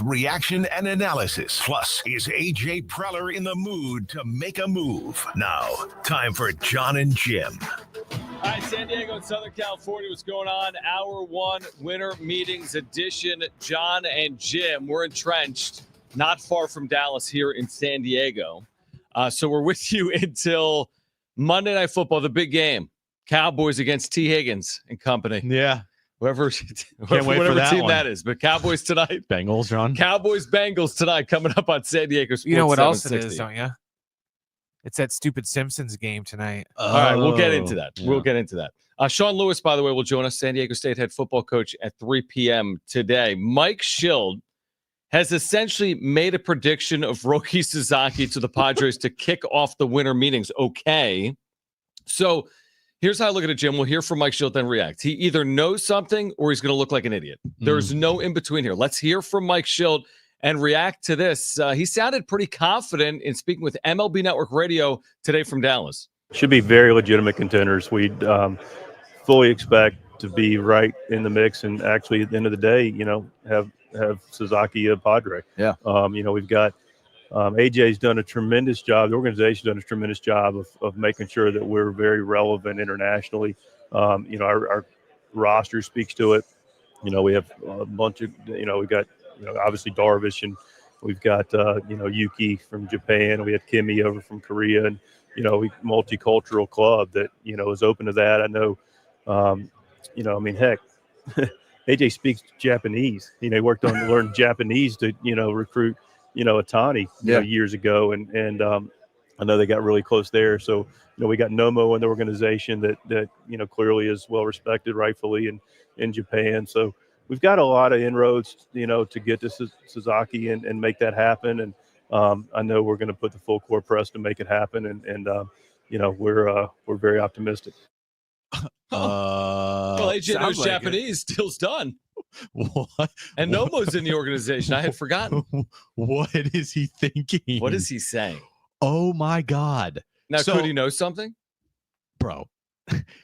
reaction, and analysis. Plus, is AJ Preller in the mood to make a move? Now, time for Jon and Jim. All right, San Diego and Southern California, what's going on? Hour 1, Winter Meetings Edition. Jon and Jim, we're entrenched not far from Dallas here in San Diego. So we're with you until Monday Night Football, the big game. Cowboys against T. Higgins and company. Yeah. Whatever that team one. that is. But Cowboys tonight. Bengals, Jon. Cowboys-Bengals tonight coming up on San Diego Sports. You know what else it 760. is, don't you? It's that stupid Simpsons game tonight. All right, we'll get into that. Yeah. We'll get into that. Sean Lewis, by the way, will join us, San Diego State head football coach, at 3 p.m. today. Mike Shildt has essentially made a prediction of Roki Sasaki to the Padres to kick off the winter meetings. Okay. So here's how I look at it, Jim. We'll hear from Mike Shildt, then react. He either knows something or he's going to look like an idiot. There's no in between here. Let's hear from Mike Shildt and react to this. He sounded pretty confident in speaking with MLB Network Radio today from Dallas. Should be very legitimate contenders. We fully expect to be right in the mix, and actually at the end of the day, have Sasaki a Padre. Yeah. We've got AJ's done a tremendous job. The organization's done a tremendous job of making sure that we're very relevant internationally. Our roster speaks to it. We have a bunch of, we've got, obviously Darvish, and we've got, Yuki from Japan. We had Kimi over from Korea, and, multicultural club that, is open to that. I know, heck, AJ speaks Japanese. He worked on learning Japanese to, recruit, Otani years ago. And I know they got really close there. So, we got Nomo in the organization that clearly is well respected, rightfully, in Japan. So we've got a lot of inroads, to get to Sasaki and make that happen. And I know we're going to put the full court press to make it happen. And we're very optimistic. Well, AJ knows like Japanese. Deal's done. What? And Nomo's in the organization. I had forgotten. What is he thinking? What is he saying? Oh, my God. Now, could he know something? Bro,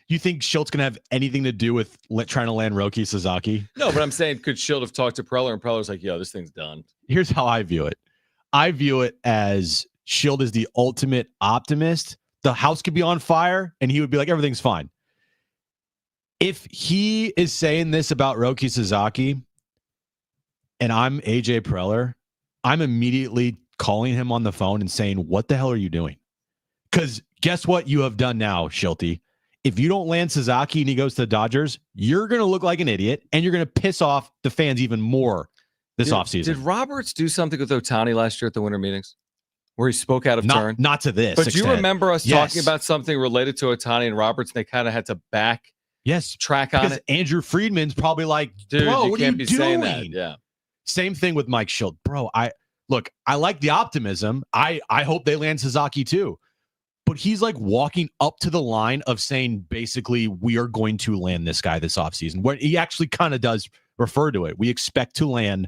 you think Shilt's going to have anything to do with trying to land Roki Sasaki? No, but I'm saying, could Shildt have talked to Preller, and Preller's like, yo, this thing's done? Here's how I view it. I view it as Shildt is the ultimate optimist. The house could be on fire, and he would be like, everything's fine. If he is saying this about Roki Sasaki and I'm AJ Preller, I'm immediately calling him on the phone and saying, what the hell are you doing? Because guess what you have done now, Shilty? If you don't land Sasaki and he goes to the Dodgers, you're going to look like an idiot, and you're going to piss off the fans even more this offseason. Did Roberts do something with Otani last year at the winter meetings where he spoke out of turn? Not to this But extent. Do you remember us talking about something related to Otani and Roberts, and they kind of had to track on it? Andrew Friedman's probably like, dude, bro, you what can't are be you doing? saying that. Yeah. Same thing with Mike Shildt. Bro, I like the optimism. I hope they land Sasaki too. But he's like walking up to the line of saying, basically, we are going to land this guy this offseason. What he actually kind of does refer to it. We expect to land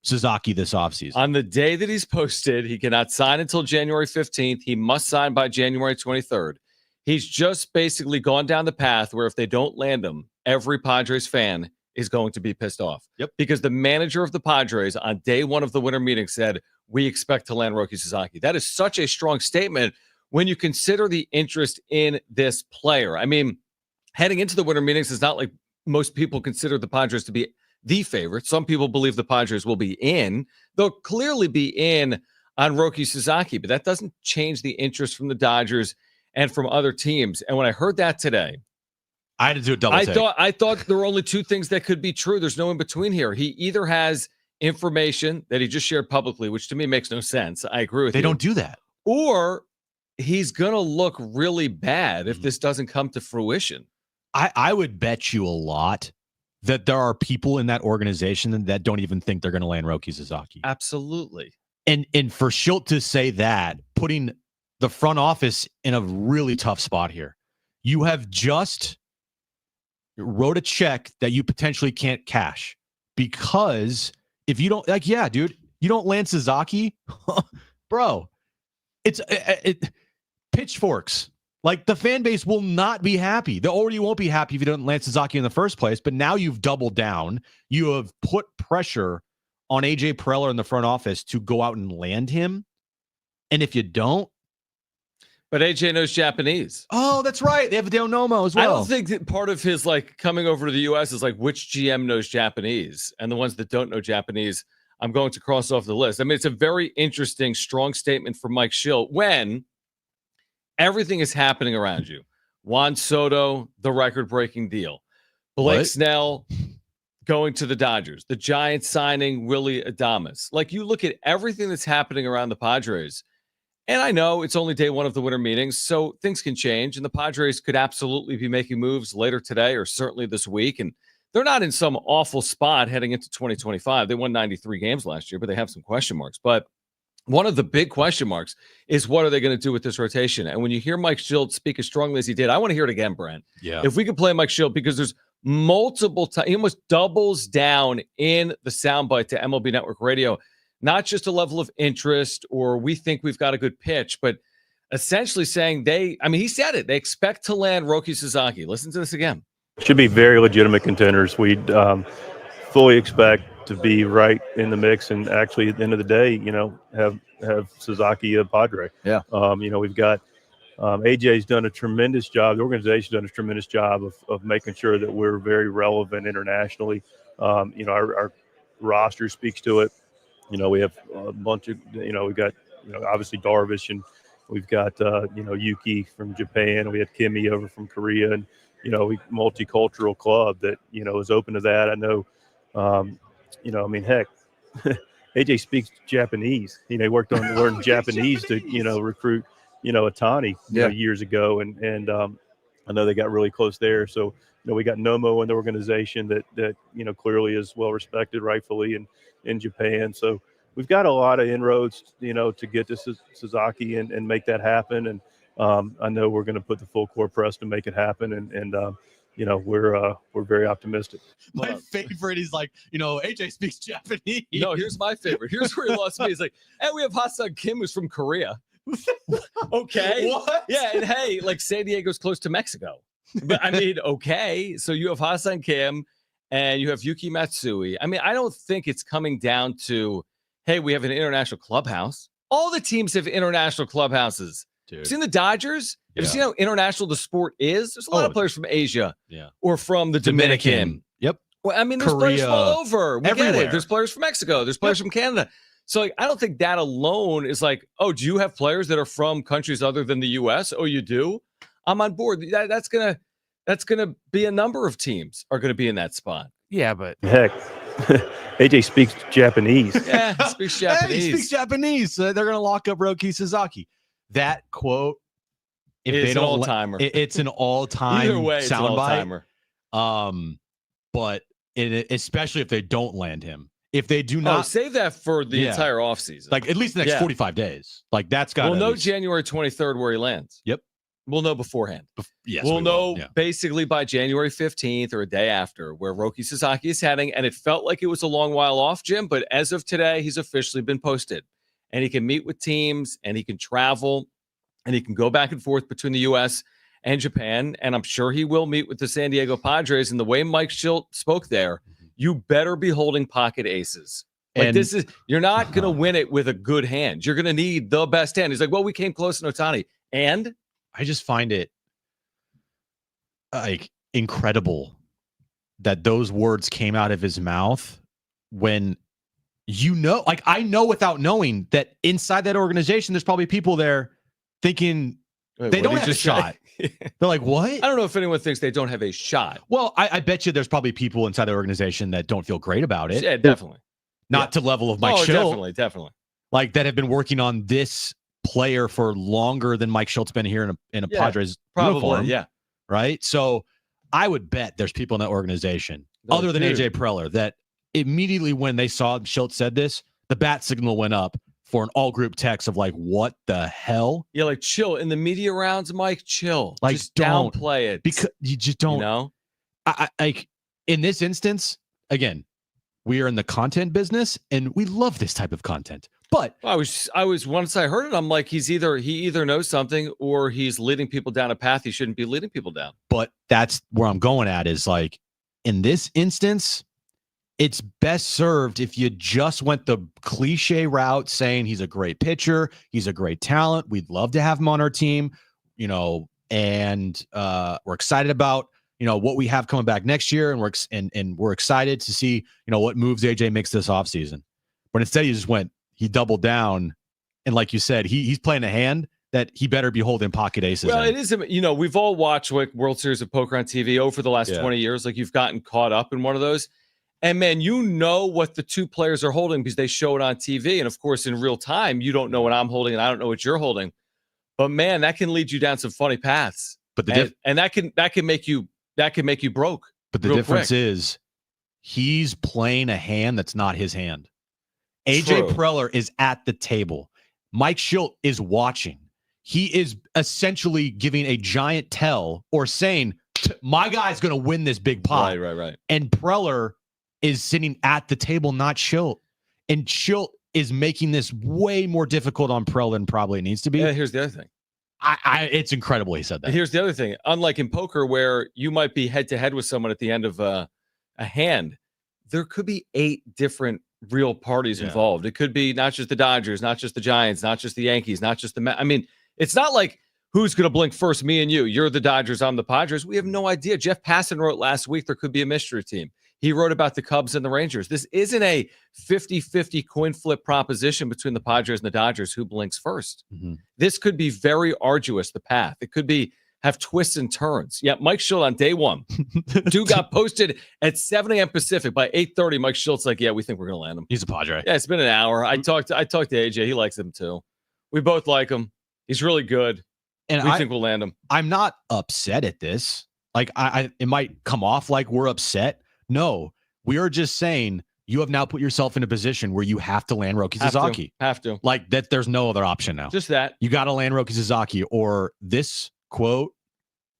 Sasaki this offseason. On the day that he's posted, he cannot sign until January 15th. He must sign by January 23rd. He's just basically gone down the path where if they don't land him, every Padres fan is going to be pissed off. Yep. Because the manager of the Padres on day one of the winter meeting said, we expect to land Roki Sasaki. That is such a strong statement when you consider the interest in this player. I mean, heading into the winter meetings, it's not like most people consider the Padres to be the favorite. Some people believe the Padres will be in. They'll clearly be in on Roki Sasaki, but that doesn't change the interest from the Dodgers and from other teams. And when I heard that today, I had to do a double take. I thought there were only two things that could be true. There's no in between here. He either has information that he just shared publicly, which to me makes no sense. I agree with you. They don't do that. Or he's going to look really bad if this doesn't come to fruition. I would bet you a lot that there are people in that organization that don't even think they're going to land Roki Sasaki. Absolutely. And for Shildt to say that, putting the front office in a really tough spot here. You have just wrote a check that you potentially can't cash because if you don't, like, yeah, dude, you don't land Sasaki, bro, it's pitchforks. Like, the fan base will not be happy. They already won't be happy if you don't land Sasaki in the first place, but now you've doubled down. You have put pressure on AJ Preller in the front office to go out and land him. And if you don't, But AJ knows Japanese. oh, that's right. They have Dale Nomo as well. I don't think that part of his like coming over to the U.S. is like which GM knows Japanese, and the ones that don't know Japanese, I'm going to cross off the list. I mean, it's a very interesting, strong statement from Mike Shildt when everything is happening around you. Juan Soto, the record-breaking deal. Blake Snell going to the Dodgers. The Giants signing Willie Adames. Like, you look at everything that's happening around the Padres, and I know it's only day one of the winter meetings, so things can change, and the Padres could absolutely be making moves later today or certainly this week, and they're not in some awful spot heading into 2025. They won 93 games last year, but they have some question marks. But one of the big question marks is what are they going to do with this rotation? And when you hear Mike Shildt speak as strongly as he did, I want to hear it again, Brent. Yeah. If we could play Mike Shildt, because there's multiple times, he almost doubles down in the soundbite to MLB Network Radio, not just a level of interest or we think we've got a good pitch, but essentially saying he said it, they expect to land Roki Sasaki. Listen to this again. Should be very legitimate contenders. We'd fully expect to be right in the mix, and actually at the end of the day, have Sasaki a Padre. Yeah. We've got AJ's done a tremendous job. The organization's done a tremendous job of making sure that we're very relevant internationally. Our roster speaks to it. We have a bunch of, we've got, obviously Darvish, and we've got, Yuki from Japan. We had Kimi over from Korea, and, multicultural club that, is open to that. I know, heck, AJ speaks Japanese. He worked on learning Japanese to, recruit, Atani years ago. And I know they got really close there. So, we got Nomo in the organization that clearly is well respected, rightfully, in Japan. So we've got a lot of inroads, to get to Sasaki and make that happen. And I know we're going to put the full court press to make it happen. And we're very optimistic. My favorite is like, AJ speaks Japanese. No, here's my favorite. Here's where he lost me. He's like, hey, we have Ha-Seong Kim who's from Korea. Okay. What? Yeah, and hey, like San Diego's close to Mexico. But I mean, okay. So you have Ha-Seong Kim and you have Yuki Matsui. I mean, I don't think it's coming down to, hey, we have an international clubhouse. All the teams have international clubhouses. Dude. You've seen the Dodgers? Have you seen how international the sport is? There's a lot of players from Asia or from the Dominican. Yep. Well, I mean, there's Korea, players from all over. We everywhere. get it. There's players from Mexico. There's players from Canada. So like, I don't think that alone is like, oh, do you have players that are from countries other than the U.S.? Oh, you do? I'm on board. That's gonna be a number of teams are gonna be in that spot. Yeah, but heck, AJ speaks Japanese. Yeah, he speaks Japanese. He speaks Japanese. So they're gonna lock up Roki Sasaki. That quote, if It's they an don't, all-timer. It's an all-time. Either way, it's an soundbite. all-timer. But especially if they don't land him. If they do not, save that for the entire offseason. like at least the next 45 days. Like that's got. We'll know January 23rd where he lands. Yep. We'll know beforehand. Yes, we'll know will. Yeah. basically by January 15th or a day after where Roki Sasaki is heading. And it felt like it was a long while off, Jim. But as of today, he's officially been posted. And he can meet with teams and he can travel and he can go back and forth between the U.S. and Japan. And I'm sure he will meet with the San Diego Padres. And the way Mike Shildt spoke there, you better be holding pocket aces. Like And- you're not going to win it with a good hand. You're going to need the best hand. He's like, well, we came close in Ohtani. And I just find it like incredible that those words came out of his mouth when like I know without knowing that inside that organization, there's probably people there thinking they don't have a shot. They're like, what? I don't know if anyone thinks they don't have a shot. Well, I bet you there's probably people inside the organization that don't feel great about it. Yeah, definitely. Not to level of Mike Shildt. Definitely. Like that have been working on this player for longer than Mike Shilt's been here in a Padres uniform. Yeah. Right. So I would bet there's people in that organization other than AJ Preller that immediately when they saw Shildt said this, the bat signal went up for an all group text of like, what the hell? Yeah, like chill in the media rounds, Mike. Chill. Like, just don't downplay it because you just don't. You know, I like in this instance again. We are in the content business, and we love this type of content. But I was once I heard it, I'm like, he either knows something or he's leading people down a path he shouldn't be leading people down. But that's where I'm going at is like, in this instance, it's best served if you just went the cliche route saying he's a great pitcher, he's a great talent, we'd love to have him on our team, and we're excited about what we have coming back next year, and we're excited to see what moves AJ makes this offseason. But instead he doubled down, and like you said, he's playing a hand that he better be holding pocket aces. Well, in. it is, we've all watched like World Series of Poker on TV over the last 20 years. Like, you've gotten caught up in one of those. And man, what the two players are holding because they show it on TV. And of course, in real time, you don't know what I'm holding and I don't know what you're holding. But man, that can lead you down some funny paths. But that can make you broke. But the difference is he's playing a hand that's not his hand. AJ Preller is at the table. Mike Shildt is watching. He is essentially giving a giant tell or saying, my guy's going to win this big pot. Right. And Preller is sitting at the table, not Shildt. And Shildt is making this way more difficult on Preller than probably it needs to be. Yeah, here's the other thing. It's incredible he said that. Here's the other thing. Unlike in poker where you might be head-to-head with someone at the end of a hand, there could be 8 different real parties involved. It could be not just the Dodgers, not just the Giants, not just the Yankees, not just the Mets. I mean, it's not like who's going to blink first, me and you. You're the Dodgers, I'm the Padres. We have no idea. Jeff Passan wrote last week there could be a mystery team. He wrote about the Cubs and the Rangers. This isn't a 50-50 coin flip proposition between the Padres and the Dodgers who blinks first. Mm-hmm. This could be very arduous, the path. It could have twists and turns. Yeah, Mike Shildt on day one. Dude got posted at 7 a.m. Pacific. By 8:30, Mike Shildt's like, yeah, we think we're going to land him. He's a Padre. Yeah, it's been an hour. I talked to AJ. He likes him too. We both like him. He's really good. And we think we'll land him. I'm not upset at this. Like, it might come off like we're upset. No, we are just saying you have now put yourself in a position where you have to land Roki Sasaki. Have to. Like that, there's no other option now. Just that. You got to land Roki Sasaki, or this quote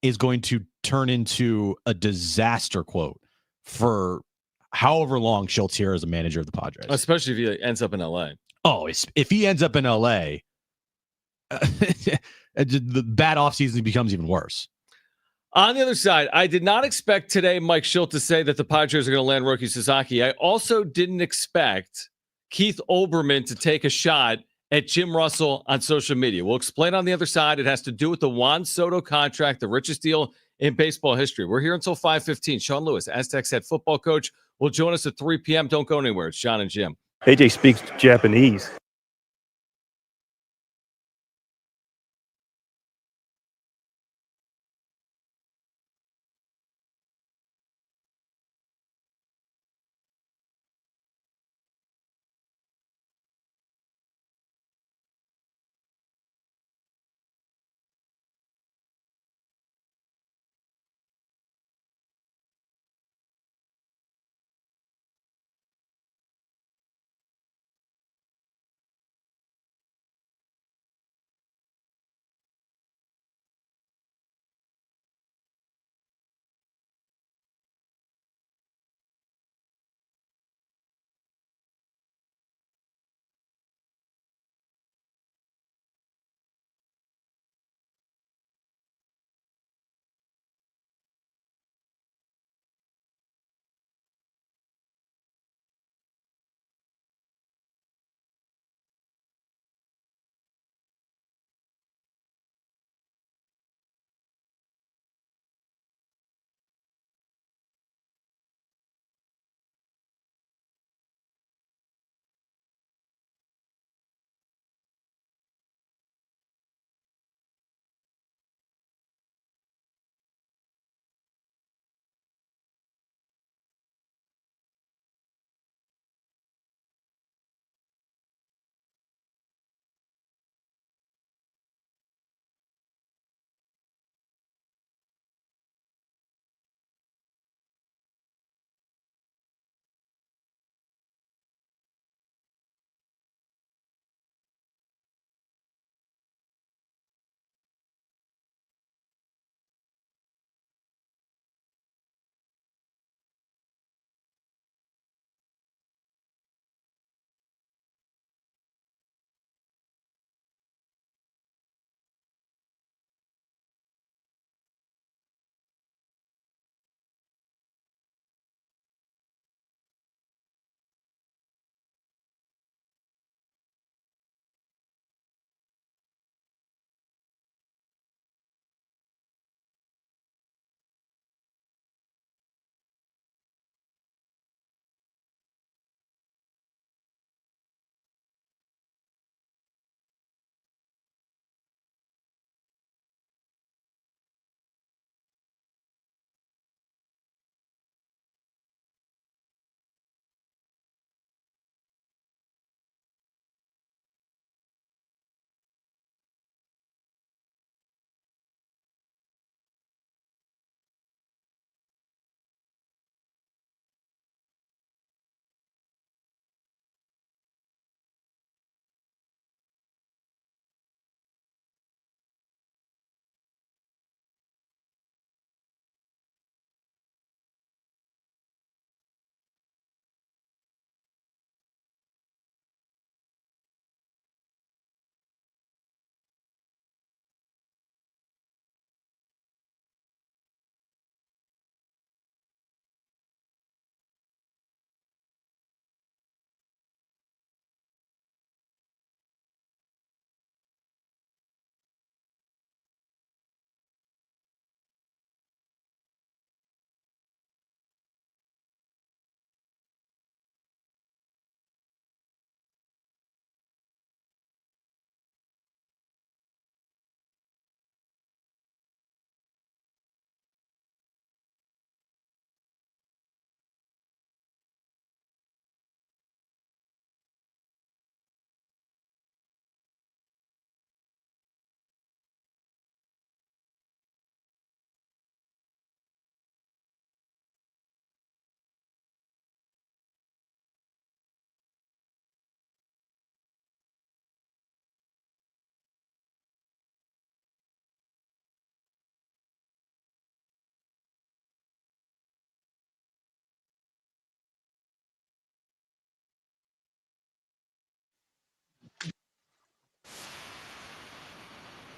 is going to turn into a disaster quote for however long Shilt's here as a manager of the Padres. Especially if he ends up in LA. Oh, if he ends up in LA, the bad offseason becomes even worse. On the other side, I did not expect today Mike Shildt to say that the Padres are going to land Roki Sasaki. I also didn't expect Keith Olbermann to take a shot at Jim Russell on social media. We'll explain on the other side. It has to do with the Juan Soto contract, the richest deal in baseball history. We're here until 5:15. Sean Lewis, Aztecs head football coach, will join us at 3 p.m. Don't go anywhere. It's Jon and Jim. AJ speaks Japanese.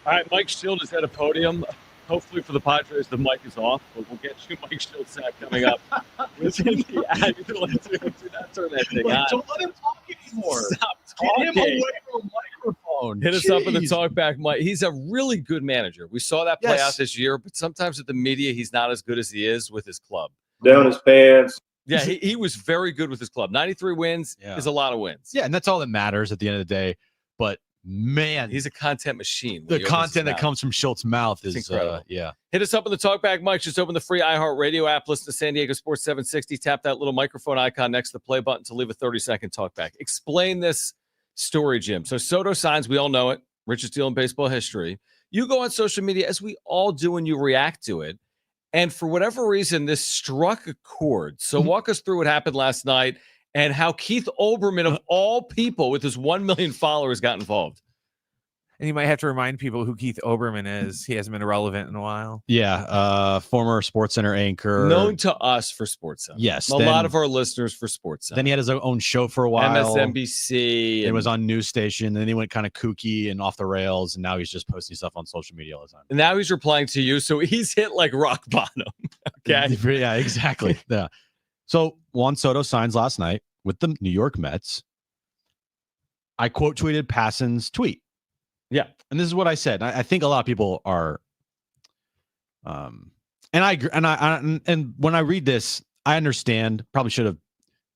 All right, Mike Shildt is at a podium. Hopefully for the Padres, the mic is off, but we'll get you Mike Shildt sack coming up. Turn that thing on. Don't let him talk anymore. Stop Get him talking. away from the microphone. Hit us up in the Jeez. talkback, Mike. He's a really good manager. We saw that play Yes. out this year, but sometimes with the media, he's not as good as he is with his club. Down his pants. Yeah, he was very good with his club. 93 wins is a lot of wins. Yeah, and that's all that matters at the end of the day. But man, He's a content machine. when the he opens his content that mouth. comes from Shilt's mouth It's is incredible. yeah. Hit us up in the talkback, Mike. Just open the free iHeartRadio app. Listen to San Diego Sports 760. Tap that little microphone icon next to the play button to leave a 30-second talkback. Explain this story, Jim. So Soto signs. We all know it. Richest deal in baseball history. You go on social media, as we all do, and you react to it. And for whatever reason, this struck a chord. So walk us through what happened last night and how Keith Olbermann, of all people, with his 1 million followers, got involved. And you might have to remind people who Keith Olbermann is. He hasn't been relevant in a while. Yeah, former SportsCenter anchor. Known to us for SportsCenter. Yes. A lot of our listeners for SportsCenter. Then he had his own show for a while. MSNBC. It was on news station. And then he went kind of kooky and off the rails. And now he's just posting stuff on social media all the time. And now he's replying to you. So he's hit like rock bottom. Okay. Yeah, exactly. Yeah. So Juan Soto signs last night with the New York Mets. I quote tweeted Passan's tweet. Yeah. And this is what I said. I think a lot of people are, and I agree. And when I read this, I understand. Probably should have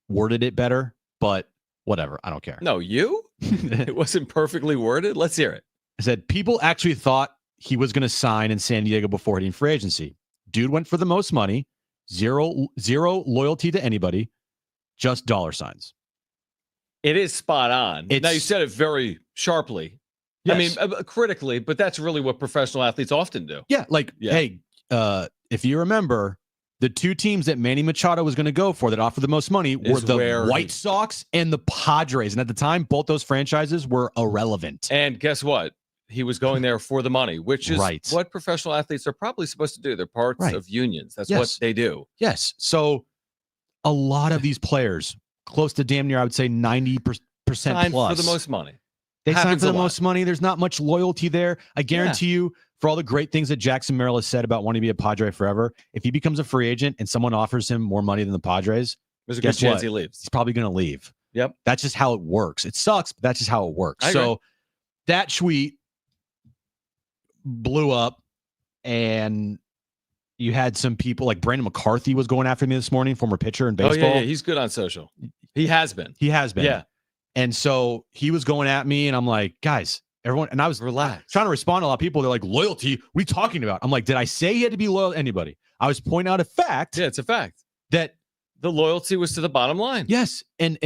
worded it better, but whatever. I don't care. No, you? It wasn't perfectly worded. Let's hear it. I said people actually thought he was going to sign in San Diego before hitting free agency. Dude went for the most money, zero loyalty to anybody, just dollar signs. It is spot on. Now, you said it very sharply. Yes. I mean, critically, but that's really what professional athletes often do. Yeah, hey, if you remember, the two teams that Manny Machado was going to go for that offered the most money were the White Sox and the Padres. And at the time, both those franchises were irrelevant. And guess what? He was going there for the money, which is Right. what professional athletes are probably supposed to do. They're parts Right. of unions. That's Yes. what they do. Yes. So a lot of these players, close to damn near, I would say 90% Signed plus. for the most money. They signed Happens for a the lot. most money. There's not much loyalty there. I guarantee you, for all the great things that Jackson Merrill has said about wanting to be a Padre forever, if he becomes a free agent and someone offers him more money than the Padres, There's a good guess chance what? he leaves. He's probably going to leave. Yep. That's just how it works. It sucks, but that's just how it works. I agree. So that tweet blew up, and you had some people like Brandon McCarthy was going after me this morning, former pitcher in baseball. Oh, yeah. He's good on social. He has been. He has been. Yeah. And so he was going at me, and I'm like, guys, everyone, and I was Relax. trying to respond to a lot of people. They're like, loyalty? What are you talking about? I'm like, did I say he had to be loyal to anybody? I was pointing out a fact Yeah, it's a fact. that, The loyalty was to the bottom line. yes, and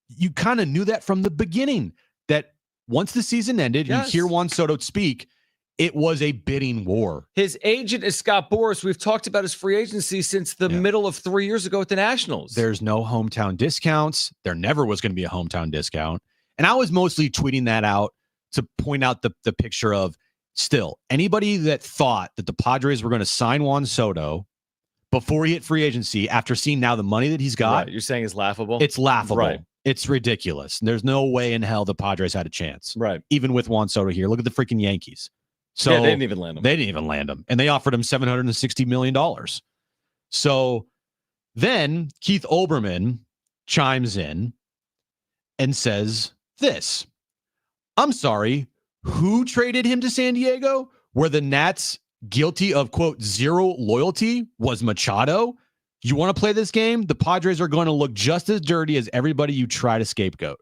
you kind of knew that from the beginning, that once the season ended, Yes. you hear Juan Soto speak, it was a bidding war. His agent is Scott Boras. We've talked about his free agency since the middle of 3 years ago at the Nationals. There's no hometown discounts. There never was going to be a hometown discount. And I was mostly tweeting that out to point out the picture of, still, anybody that thought that the Padres were going to sign Juan Soto before he hit free agency, after seeing now the money that he's got, Right. You're saying it's laughable? it's laughable. Right. It's ridiculous. There's no way in hell the Padres had a chance, right. even with Juan Soto here. Look at the freaking Yankees. So Yeah, they didn't even land him. They didn't even land him. And they offered him $760 million. So then Keith Olbermann chimes in and says this. I'm sorry, who traded him to San Diego? Were the Nats guilty of, quote, zero loyalty? Was Machado? You want to play this game? The Padres are going to look just as dirty as everybody you try to scapegoat.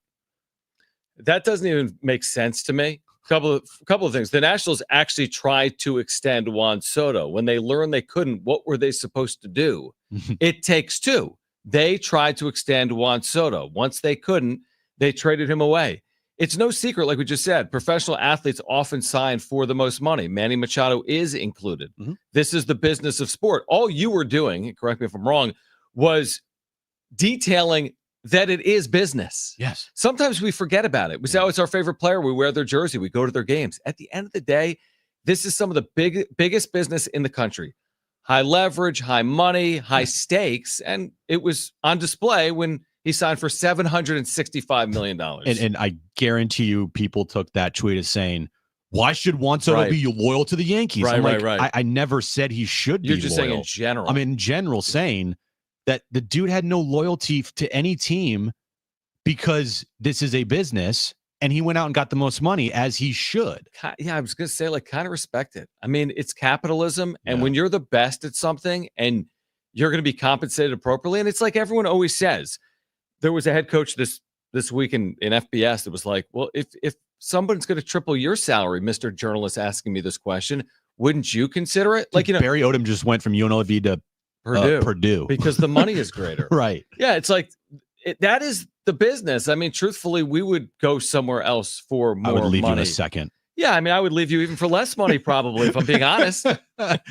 That doesn't even make sense to me. Couple of things. The Nationals actually tried to extend Juan Soto. When they learned they couldn't, what were they supposed to do? It takes two. They tried to extend Juan Soto. Once they couldn't, they traded him away. It's no secret, like we just said, professional athletes often sign for the most money. Manny Machado is included. Mhm. This is the business of sport. All you were doing, correct me if I'm wrong, was detailing that it is business. Yes. Sometimes we forget about it. We say, oh, it's our favorite player. We wear their jersey. We go to their games. At the end of the day, this is some of the biggest business in the country. High leverage, high money, high stakes. And it was on display when he signed for $765 million. And I guarantee you people took that tweet as saying, Why should Juan Soto Right. be loyal to the Yankees? Right, I'm like, right. I never said he should You're be just loyal. saying in general. I'm in general saying that the dude had no loyalty to any team because this is a business, and he went out and got the most money, as he should. Yeah, I was going to say, like, kind of respect it. I mean, it's capitalism. And Yeah. when you're the best at something and you're going to be compensated appropriately, and it's like everyone always says, there was a head coach this week in FBS that was like, well, if someone's going to triple your salary, Mr. Journalist asking me this question, wouldn't you consider it? Like, Barry Odom just went from UNLV to Purdue because the money is greater. Right. Yeah, it's like that is the business. I mean, truthfully, we would go somewhere else for more I would leave money. you in a second. Yeah, I mean, I would leave you even for less money, probably, if I'm being honest. I'd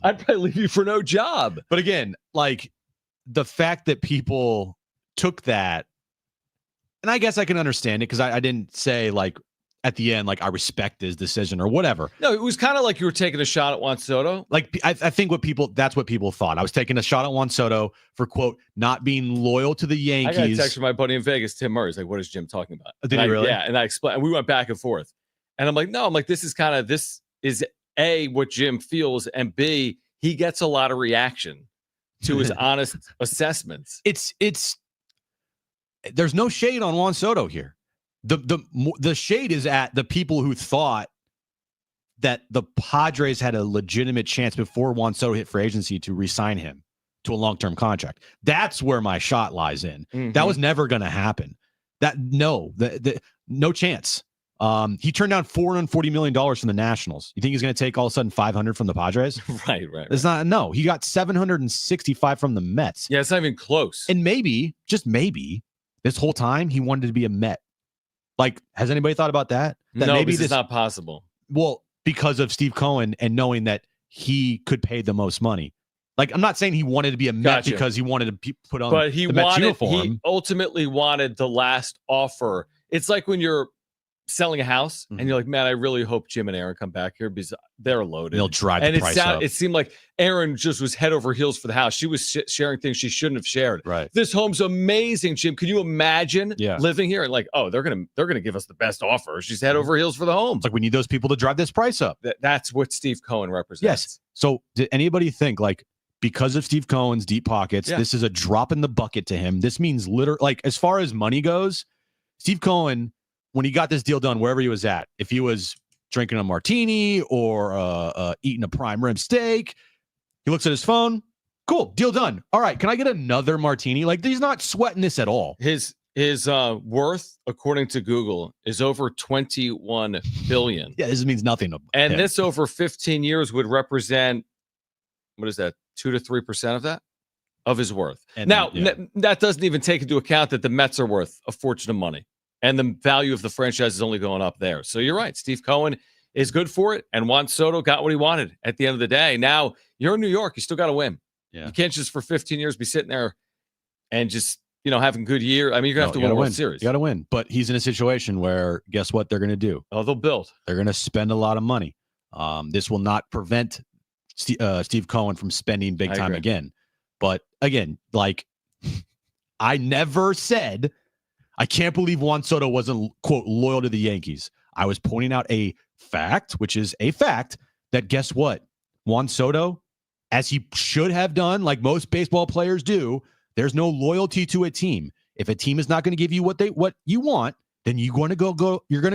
probably leave you for no job. But again, like the fact that people took that, and I guess I can understand it because I didn't say like at the end, like I respect his decision or whatever. No, it was kind of like you were taking a shot at Juan Soto. Like I think that's what people thought. I was taking a shot at Juan Soto for, quote, not being loyal to the Yankees. I got a text from my buddy in Vegas, Tim Murray. He's like, what is Jim talking about? Did he really? Yeah, and I explained, and we went back and forth. And I'm like, no, this is A, what Jim feels, and B, he gets a lot of reaction to his honest assessments. It's there's no shade on Juan Soto here. The shade is at the people who thought that the Padres had a legitimate chance before Juan Soto hit free agency to re-sign him to a long-term contract. That's where my shot lies in. Mm-hmm. That was never going to happen. No chance. He turned down $440 million from the Nationals. You think he's going to take all of a sudden $500 from the Padres? Right. It's not. No, he got $765 from the Mets. Yeah, it's not even close. And maybe, just maybe, this whole time he wanted to be a Met. Like, has anybody thought about that? That no, maybe this is not possible. Well, because of Steve Cohen and knowing that he could pay the most money. Like, I'm not saying he wanted to be a Met because he wanted to put on the Mets uniform. He ultimately wanted the last offer. It's like when you're selling a house and you're like, man, I really hope Jim and Aaron come back here because they're loaded. They'll drive the price up. It seemed like Aaron just was head over heels for the house. She was sharing things she shouldn't have shared. Right. This home's amazing, Jim. Can you imagine living here? And like, oh, they're gonna give us the best offer. She's head over heels for the home. It's like we need those people to drive this price up. That's what Steve Cohen represents. Yes. So did anybody think like because of Steve Cohen's deep pockets, this is a drop in the bucket to him? This means like as far as money goes, Steve Cohen, when he got this deal done, wherever he was at, if he was drinking a martini or eating a prime rib steak, he looks at his phone. Cool, deal done. All right, can I get another martini? Like, he's not sweating this at all. His worth, according to Google, is over $21 billion. Yeah, this means nothing. And this over 15 years would represent, what is that, 2 to 3% of that? Of his worth. And now, that doesn't even take into account that the Mets are worth a fortune of money. And the value of the franchise is only going up there. So you're right. Steve Cohen is good for it. And Juan Soto got what he wanted at the end of the day. Now, you're in New York. You still got to win. Yeah. You can't just for 15 years be sitting there and just, having a good year. I mean, you're going to have to win a World Series. You got to win. But he's in a situation where, guess what they're going to do? Oh, they'll build. They're going to spend a lot of money. This will not prevent Steve Cohen from spending big time again. But again, like, I never said... I can't believe Juan Soto wasn't, quote, loyal to the Yankees. I was pointing out a fact, which is a fact, that guess what? Juan Soto, as he should have done, like most baseball players do, there's no loyalty to a team. If a team is not going to give you what you want, then you're going to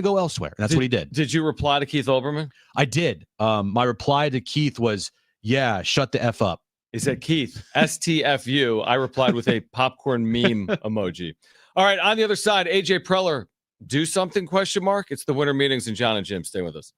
go elsewhere. That's what he did. Did you reply to Keith Olbermann? I did. My reply to Keith was, yeah, shut the F up. He said, Keith, STFU. I replied with a popcorn meme emoji. All right, on the other side, AJ Preller, do something, ? It's the winter meetings and Jon and Jim. Stay with us.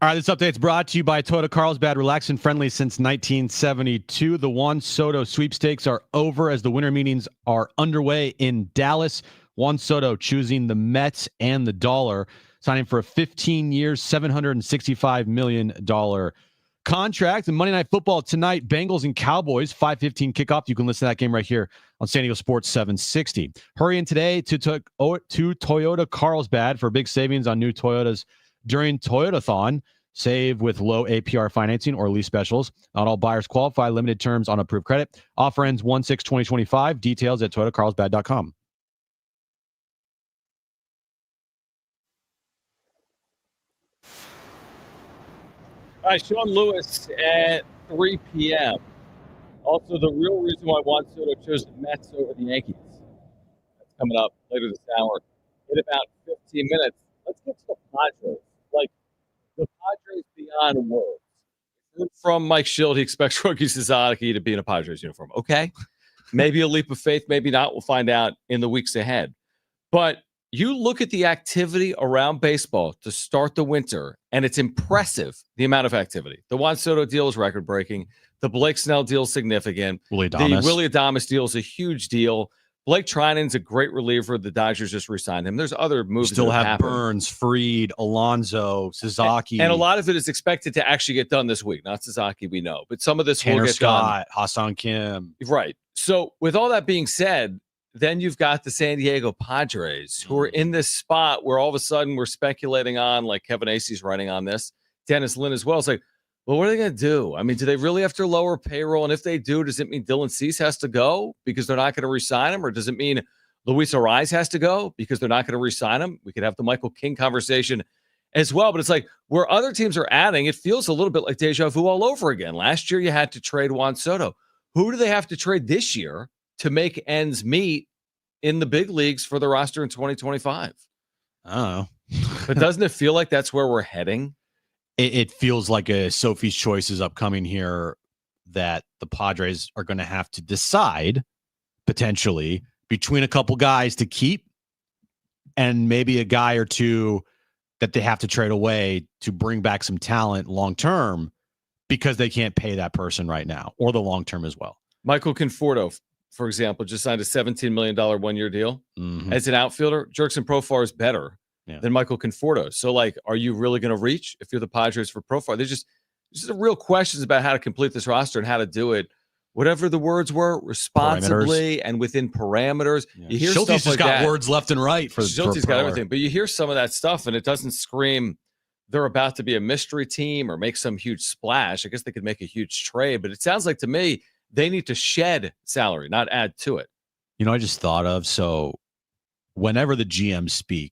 All right, this update's brought to you by Toyota Carlsbad. Relaxed and friendly since 1972. The Juan Soto sweepstakes are over as the winter meetings are underway in Dallas. Juan Soto choosing the Mets and the dollar, signing for a 15 years, $765 million contract. And Monday Night Football tonight, Bengals and Cowboys, 5:15 kickoff. You can listen to that game right here on San Diego Sports 760. Hurry in today to Toyota Carlsbad for big savings on new Toyotas during Toyotathon. Save with low APR financing or lease specials. Not all buyers qualify. Limited terms on approved credit. Offer ends 1/6/2025. Details at toyotacarlsbad.com. All right, Sean Lewis at 3 p.m. Also, the real reason why Juan Soto chose the Mets over the Yankees. That's coming up later this hour in about 15 minutes. Let's get to the Padres. Like, the Padres beyond words. From Mike Shildt, he expects Roki Sasaki to be in a Padres uniform. Okay. Maybe a leap of faith, maybe not. We'll find out in the weeks ahead. But you look at the activity around baseball to start the winter, and it's impressive, the amount of activity. The Juan Soto deal is record-breaking. The Blake Snell deal is significant. The Willy Adames deal is a huge deal. Blake Trinan's a great reliever. The Dodgers just re-signed him. There's other moves Still that have happened. Burns, Fried, Alonso, Sasaki. And a lot of it is expected to actually get done this week. Not Sasaki, we know. But some of this Tanner will get Scott, Hassan Kim. Right. So with all that being said, then you've got the San Diego Padres who are in this spot where all of a sudden we're speculating on, like Kevin Acey's writing on this, Dennis Lynn as well. It's like, well, what are they going to do? I mean, do they really have to lower payroll? And if they do, does it mean Dylan Cease has to go because they're not going to re-sign him? Or does it mean Luis Ariz has to go because they're not going to re-sign him? We could have the Michael King conversation as well. But it's like where other teams are adding, it feels a little bit like deja vu all over again. Last year, you had to trade Juan Soto. Who do they have to trade this year to make ends meet in the big leagues for the roster in 2025? I don't know. But doesn't it feel like that's where we're heading? It feels like a Sophie's Choice is upcoming here that the Padres are going to have to decide potentially between a couple guys to keep and maybe a guy or two that they have to trade away to bring back some talent long-term because they can't pay that person right now or the long-term as well. Michael Conforto, for example, just signed a $17 million one-year deal. As an outfielder, Jurickson Profar is better than Michael Conforto. So, like, are you really going to reach if you're the Padres for Profar? There's just real questions about how to complete this roster and how to do it. Whatever the words were, responsibly and within parameters. You hear Shilt's stuff just like got that. words left and right for Shilt's got everything, but you hear some of that stuff and it doesn't scream they're about to be a mystery team or make some huge splash. I guess they could make a huge trade, but it sounds like to me they need to shed salary, not add to it. You know, I just thought of, so whenever the GMs speak,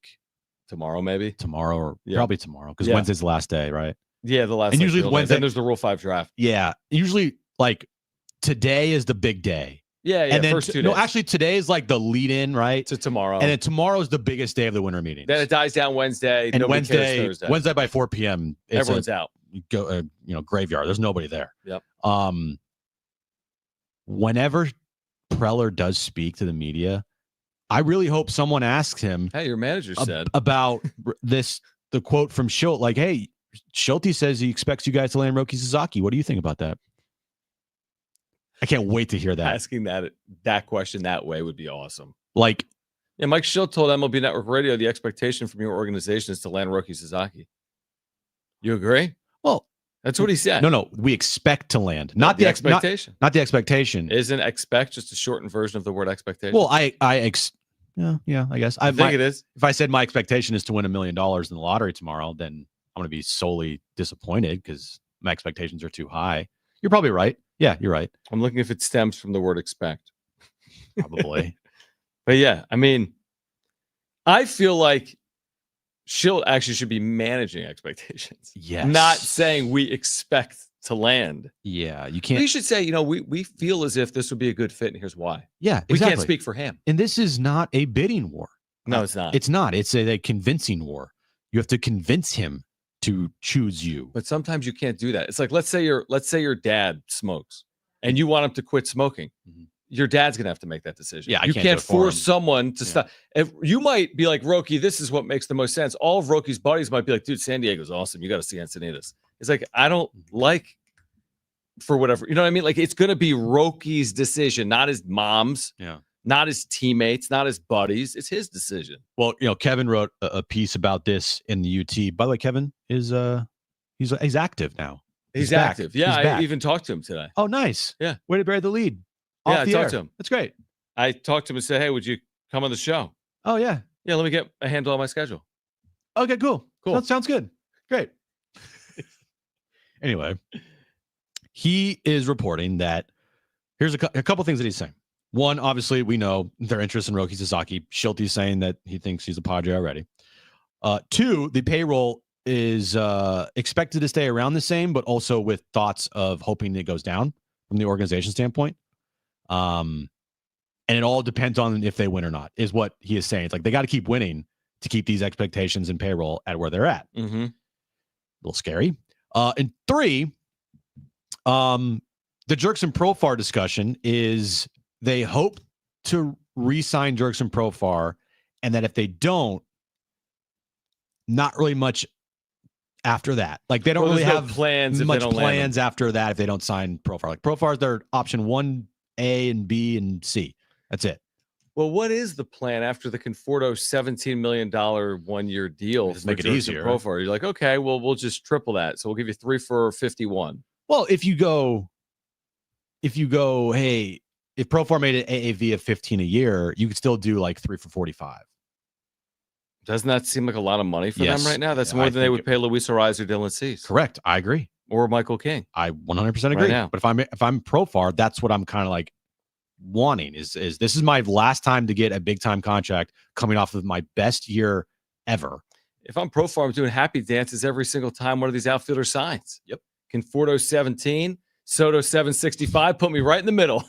tomorrow maybe? Tomorrow or probably tomorrow because Wednesday's the last day, right? Yeah, the last. And usually Wednesday. Then there's the Rule 5 draft. Yeah, usually like today is the big day. Yeah, and then first 2 days. No, actually today is like the lead-in, right? To tomorrow. And then tomorrow is the biggest day of the winter meetings. Then it dies down Wednesday. And Nobody cares Thursday. Wednesday by 4 p.m. Everyone's out. Go, graveyard. There's nobody there. Yep. Whenever Preller does speak to the media, I really hope someone asks him. Hey, your manager said about this. The quote from Shildt, like, "Hey, Shildt says he expects you guys to land Roki Sasaki. What do you think about that?" I can't wait to hear that. Asking that question that way would be awesome. Like, yeah, Mike Shildt told MLB Network Radio the expectation from your organization is to land Roki Sasaki. You agree? Well, that's what he said. No, we expect to land, not the expectation. Not the expectation. Isn't expect just a shortened version of the word expectation? Well, I guess. I think it is. If I said my expectation is to win $1 million in the lottery tomorrow, then I'm going to be solely disappointed because my expectations are too high. You're probably right. Yeah, you're right. I'm looking if it stems from the word expect. Probably. But yeah, I mean, I feel like Shildt actually should be managing expectations. Yes. Not saying we expect to land. Yeah, you can't. We should say, we feel as if this would be a good fit, and here's why. Yeah, we can't speak for him. And this is not a bidding war. No, it's not. It's not. It's a convincing war. You have to convince him to choose you. But sometimes you can't do that. It's like let's say your dad smokes, and you want him to quit smoking. Mm-hmm. your dad's going to have to make that decision. Yeah, I you can't do can't it for force him. someone to stop. If you might be like, Roki, this is what makes the most sense. All of Roki's buddies might be like, dude, San Diego's awesome. You got to see Encinitas. It's like, I don't like, for whatever, you know what I mean? Like, it's going to be Roki's decision, not his mom's, not his teammates, not his buddies. It's his decision. Well, Kevin wrote a piece about this in the UT. By the way, Kevin is he's active now. He's back. active. Yeah, He's I back. even talked to him today. Oh, nice. Yeah. Way to bear the lead. Yeah, Off I the talked air. to him. That's great. I talked to him and said, hey, would you come on the show? Oh, yeah. Yeah, let me get a handle on my schedule. Okay, cool. Cool. That sounds good. Great. Anyway, he is reporting that here's a couple things that he's saying. One, obviously, we know their interest in Roki Sasaki. Shildt is saying that he thinks he's a Padre already. Two, the payroll is expected to stay around the same, but also with thoughts of hoping it goes down from the organization standpoint. And it all depends on if they win or not, is what he is saying. It's like they got to keep winning to keep these expectations and payroll at where they're at. Mm-hmm. A little scary. And three, the Jurickson Profar discussion is they hope to re-sign Jurickson Profar, and that if they don't, not really much after that. Like they don't really have plans much plans after that if they don't sign Profar. Like Profar is their option 1A and B and C. That's it. Well, what is the plan after the Conforto $17 million 1-year deal? Just make it easier. Profar? You're like, okay, well, we'll just triple that. So we'll give you 3 for 51. Well, if you go, hey, if Profar made an AAV of 15 a year, you could still do like 3 for 45. Doesn't that seem like a lot of money for Yes. them right now? That's Yeah, more I than they think would pay Luis Ariz or Dylan Cease. Correct. I agree. Or Michael King. I 100% agree. now. But if I'm Profar, that's what I'm kind of like wanting is this is my last time to get a big time contract coming off of my best year ever. If I'm Profar, I'm doing happy dances every single time one of these outfielders signs. Yep. Conforto 17, Soto 765. Put me right in the middle.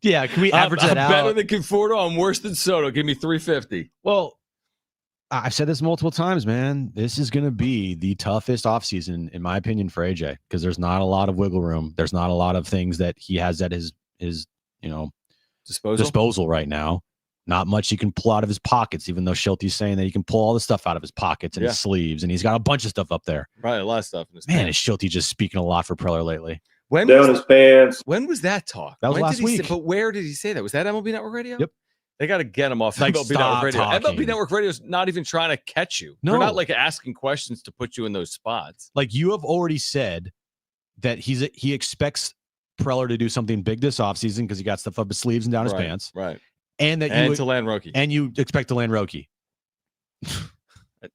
Yeah, can we average that out? I'm better than Conforto. I'm worse than Soto. Give me 350. Well, I've said this multiple times, man. This is going to be the toughest offseason, in my opinion, for AJ, because there's not a lot of wiggle room. There's not a lot of things that he has at his disposal right now. Not much he can pull out of his pockets, even though Shilty's saying that he can pull all the stuff out of his pockets and his sleeves, and he's got a bunch of stuff up there. Right, a lot of stuff in his Man, is Shilty just speaking a lot for Preller lately? When Down his pants. When was that talk? That was When last did he say- week. but where did he say that? Was that MLB Network Radio? Yep. They got to get him off Like, MLB stop Network Radio. talking. MLB Network Radio is not even trying to catch you. No. They're not like asking questions to put you in those spots. Like, you have already said that he expects Preller to do something big this offseason because he got stuff up his sleeves and down his pants. Right. And that And to land Roki. and you expect to land Roki.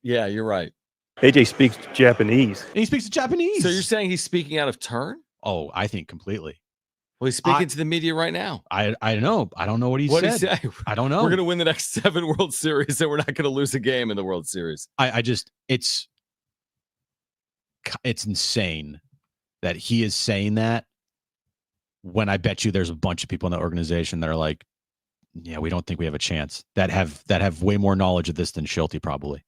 Yeah, you're right. AJ speaks Japanese. And he speaks Japanese. So you're saying he's speaking out of turn? Oh, I think completely. Well, he's speaking to the media right now. I know. I don't know what he What said. he say? I don't know. We're going to win the next 7 World Series, and we're not going to lose a game in the World Series. It's insane that he is saying that when I bet you there's a bunch of people in the organization that are like, yeah, we don't think we have a chance, that have way more knowledge of this than Shilty probably.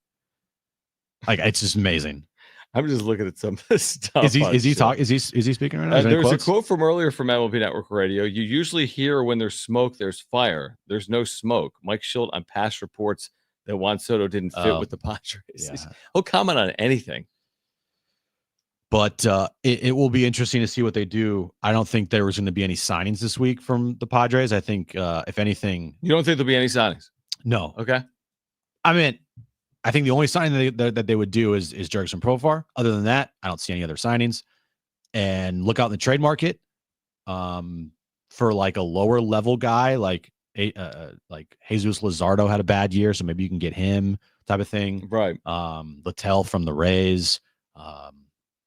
Like, it's just amazing. I'm just looking at some of this stuff. Is he speaking right now? Is there any There's a quotes? quote from earlier from MLB Network Radio. You usually hear when there's smoke, there's fire. There's no smoke. Mike Shildt on past reports that Juan Soto didn't fit with the Padres. Yeah. He'll comment on anything. But it will be interesting to see what they do. I don't think there was going to be any signings this week from the Padres. I think, if anything, You don't think there'll be any signings? no. Okay. I mean, I think the only signing that they would do is Jurickson Profar. Other than that, I don't see any other signings. And look out in the trade market for like a lower level guy like Jesus Luzardo had a bad year, so maybe you can get him type of thing. Right. Littell from the Rays.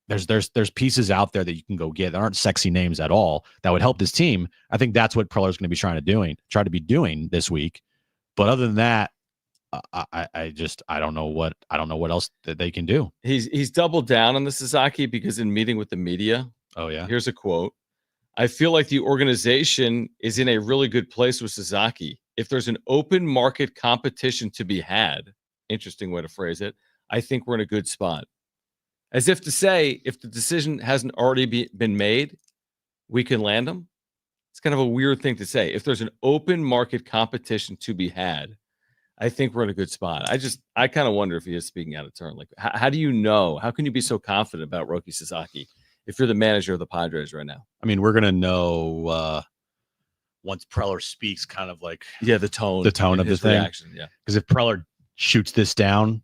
There's pieces out there that you can go get that aren't sexy names at all that would help this team. I think that's what Preller's going to be try to be doing this week. But other than that, I don't know what else that they can do. He's doubled down on the Sasaki because in meeting with the media, Oh yeah. here's a quote. I feel like the organization is in a really good place with Sasaki. If there's an open market competition to be had, interesting way to phrase it, I think we're in a good spot. As if to say, if the decision hasn't already been made, we can land him. It's kind of a weird thing to say. If there's an open market competition to be had, I think we're in a good spot. I kind of wonder if he is speaking out of turn. Like, how do you know? How can you be so confident about Roki Sasaki if you're the manager of the Padres right now? I mean, we're gonna know once Preller speaks, kind of like the tone of the thing. reaction. Yeah, because if Preller shoots this down,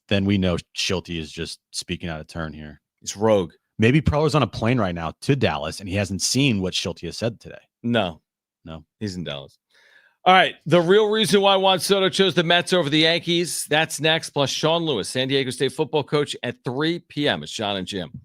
then we know Shildt is just speaking out of turn here. he's rogue. Maybe Preller's on a plane right now to Dallas, and he hasn't seen what Shildt has said today. No, No, he's in Dallas. All right, the real reason why Juan Soto chose the Mets over the Yankees, that's next, plus Sean Lewis, San Diego State football coach at 3 p.m. It's Jon and Jim.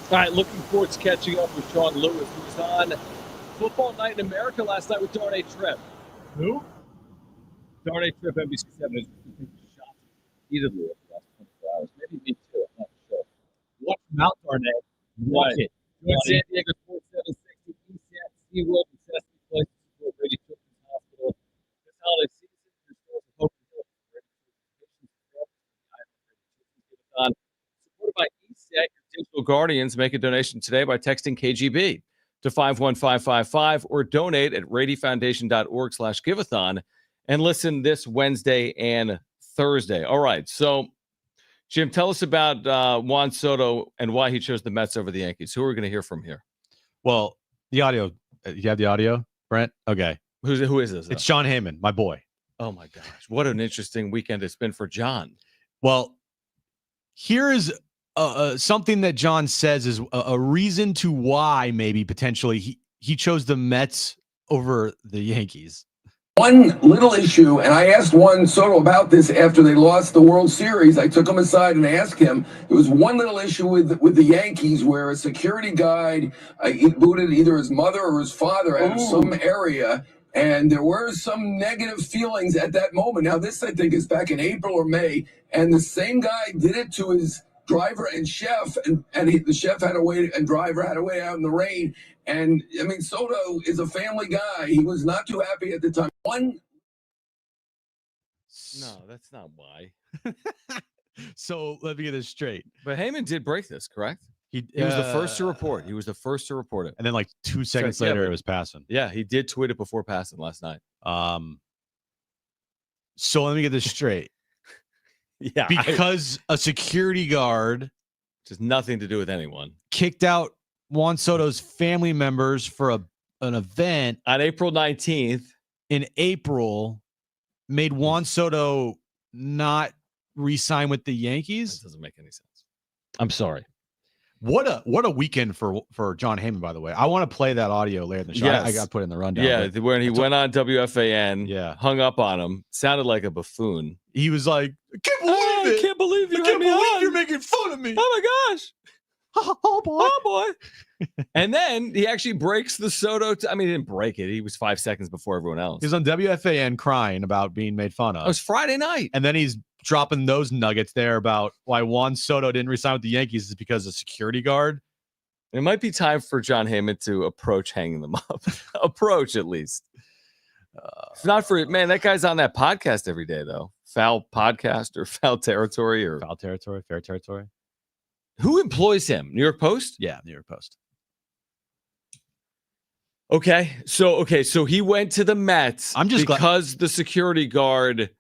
All right, looking forward to catching up with Sean Lewis, who was on Football Night in America last night with Darnay Tripp. Who? Darnay Tripp, NBC7 is shot repeatedly over the last 24 hours. Maybe me too. I'm not sure. Watch him out, Darnay. Watch it. Join San Diego Sports 760 ESAT, SeaWorld, and Sesame Place to support Brady Children's Hospital. This holiday season, there's still hope for Brady Children's. Supported by ESAT, your digital guardians. Make a donation today by texting KGB to 51555 or donate at radyfoundation.org/giveathon and listen this Wednesday and Thursday. All right. So, Jim, tell us about Juan Soto and why he chose the Mets over the Yankees. Who are we going to hear from here? Well, the audio. You have the audio, Brent? Okay. Who is this? It's Jon Heyman, my boy. Oh, my gosh. What an interesting weekend it's been for John. Well, here is something that John says is a reason to why maybe potentially he chose the Mets over the Yankees. One little issue, and I asked Juan Soto about this after they lost the World Series. I took him aside and asked him. There was one little issue with the Yankees where a security guard booted either his mother or his father out of some area, and there were some negative feelings at that moment. Now, this, I think, is back in April or May, and the same guy did it to his driver and chef, and the chef had to wait, and driver had to wait out in the rain. And, I mean, Soto is a family guy. He was not too happy at the time. No, that's not why. So let me get this straight. But Heyman did break this, correct? He was the first to report. He was the first to report it. And then like 2 seconds later, it was passing. Yeah, he did tweet it before passing last night. So let me get this straight. Yeah. Because a security guard, which has nothing to do with anyone, kicked out Juan Soto's family members for an event on April 19th. In April, made Juan Soto not re-sign with the Yankees. That doesn't make any sense. I'm sorry. What a weekend for Jon Heyman, by the way. I want to play that audio later in the show. Yes. I got to put it in the rundown. Yeah, when he went on WFAN, hung up on him, sounded like a buffoon. He was like, I can't believe it. I can't believe you. I can't believe you're making fun of me. Oh my gosh. Oh boy. Oh boy. And then he actually breaks the Soto. I mean, he didn't break it. He was 5 seconds before everyone else. He was on WFAN crying about being made fun of. It was Friday night. And then he's dropping those nuggets there about why Juan Soto didn't resign with the Yankees is because of security guard. It might be time for Jon Heyman to approach hanging them up. Approach, at least. It's not for man. That guy's on that podcast every day, though. Foul podcast or foul territory or foul territory, fair territory. Who employs him? New York Post? Yeah, New York Post. Okay, so he went to the Mets. I'm just because the security guard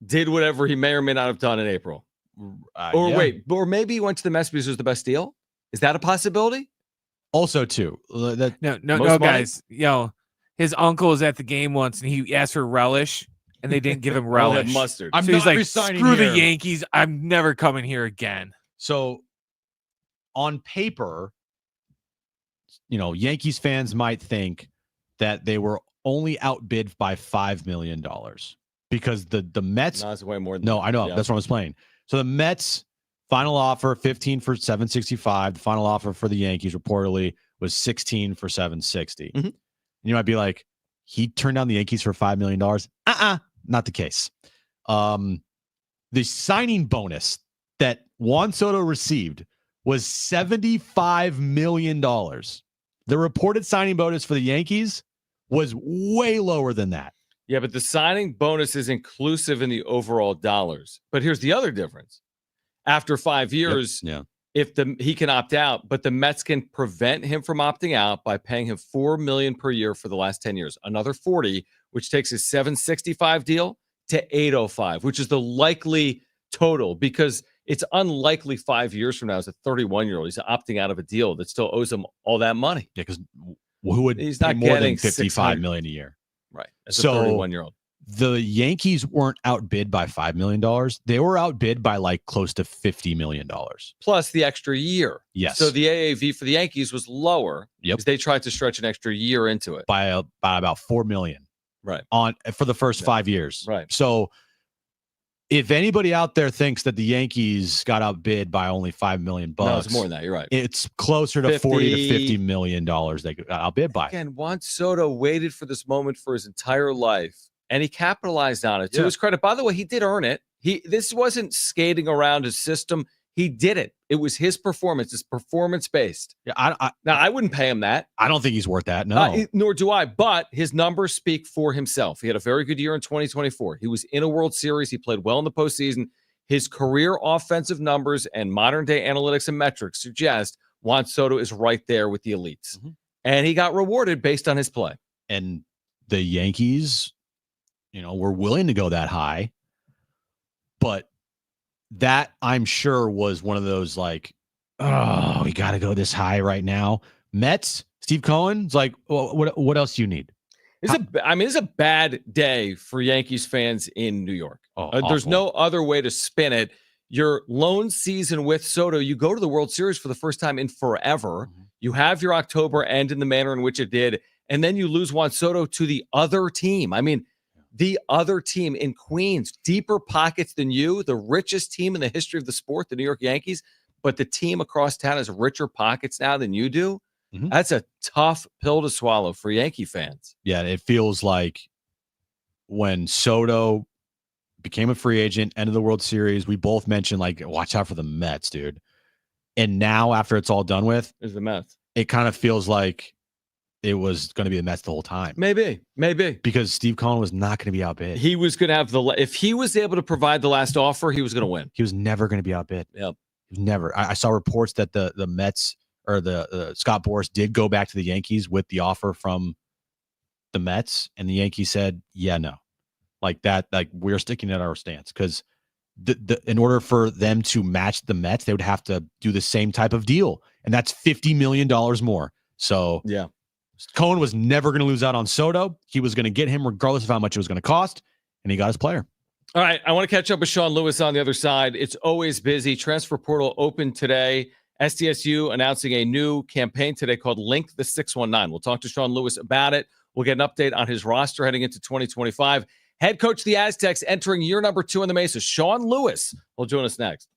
did whatever he may or may not have done in April. Or maybe he went to the Mets because it was the best deal. Is that a possibility? Also, too, no, guys. His uncle was at the game once, and he asked for relish, and they didn't give him relish. Mustard. So he's like, "Screw the Yankees! I'm never coming here again." So, on paper, Yankees fans might think that they were only outbid by $5 million because the Mets. No, it's way more than no, I know. Yeah. That's what I was playing. So the Mets final offer 15 for $765. The final offer for the Yankees reportedly was 16 for $760. Mm-hmm. And you might be like, he turned down the Yankees for $5 million. Not the case. The signing bonus that Juan Soto received was $75 million. The reported signing bonus for the Yankees was way lower than that. Yeah, but the signing bonus is inclusive in the overall dollars. But here's the other difference. After 5 years, he can opt out, but the Mets can prevent him from opting out by paying him $4 million per year for the last 10 years. Another 40, which takes his $765 deal to $805, which is the likely total because it's unlikely 5 years from now as a 31-year-old he's opting out of a deal that still owes him all that money. Yeah, because who would he's pay not more getting than $55 million a year? Right. As a 31-year-old. The Yankees weren't outbid by $5 million. They were outbid by like close to $50 million. Plus the extra year. Yes. So the AAV for the Yankees was lower because they tried to stretch an extra year into it. By about $4 million. Right. For the first 5 years. Right. So if anybody out there thinks that the Yankees got outbid by only $5 million, No, it's more than that. You're right. It's closer to 40 to $50 million they got outbid by. Again, Juan Soto waited for this moment for his entire life, and he capitalized on it. To his credit, by the way, he did earn it. This wasn't skating around his system. He did it. It was his performance. It's performance-based. Yeah, I wouldn't pay him that. I don't think he's worth that, no. Nor do I, but his numbers speak for himself. He had a very good year in 2024. He was in a World Series. He played well in the postseason. His career offensive numbers and modern-day analytics and metrics suggest Juan Soto is right there with the elites. Mm-hmm. And he got rewarded based on his play. And the Yankees, were willing to go that high, but that I'm sure was one of those like, oh, we got to go this high right now. Mets, Steve Cohen's like, well, what else do you need? It's a bad day for Yankees fans in New York. There's no other way to spin it. Your lone season with Soto, you go to the World Series for the first time in forever. Mm-hmm. You have your October end in the manner in which it did, and then you lose Juan Soto to the other team. I mean, the other team in Queens, deeper pockets than you, the richest team in the history of the sport, the New York Yankees, but the team across town has richer pockets now than you do. Mm-hmm. That's a tough pill to swallow for Yankee fans. Yeah, it feels like when Soto became a free agent, end of the World Series, we both mentioned, like, watch out for the Mets, dude. And now, after it's all done with, there's the Mets. It kind of feels like it was going to be the Mets the whole time. Maybe. Because Steve Cohen was not going to be outbid. He was going to have if he was able to provide the last offer, he was going to win. He was never going to be outbid. Yep. Never. I saw reports that the Mets or the Scott Boras did go back to the Yankees with the offer from the Mets, and the Yankees said, yeah, no. Like that, like we're sticking at our stance because in order for them to match the Mets, they would have to do the same type of deal, and that's $50 million more. So yeah, Cohen was never going to lose out on Soto. He was going to get him regardless of how much it was going to cost, and he got his player. All right, I want to catch up with Sean Lewis on the other side. It's always busy. Transfer portal open today. SDSU announcing a new campaign today called Link the 619. We'll talk to Sean Lewis about it. We'll get an update on his roster heading into 2025. Head coach of the Aztecs entering year number 2 in the Mesa, Sean Lewis, will join us next.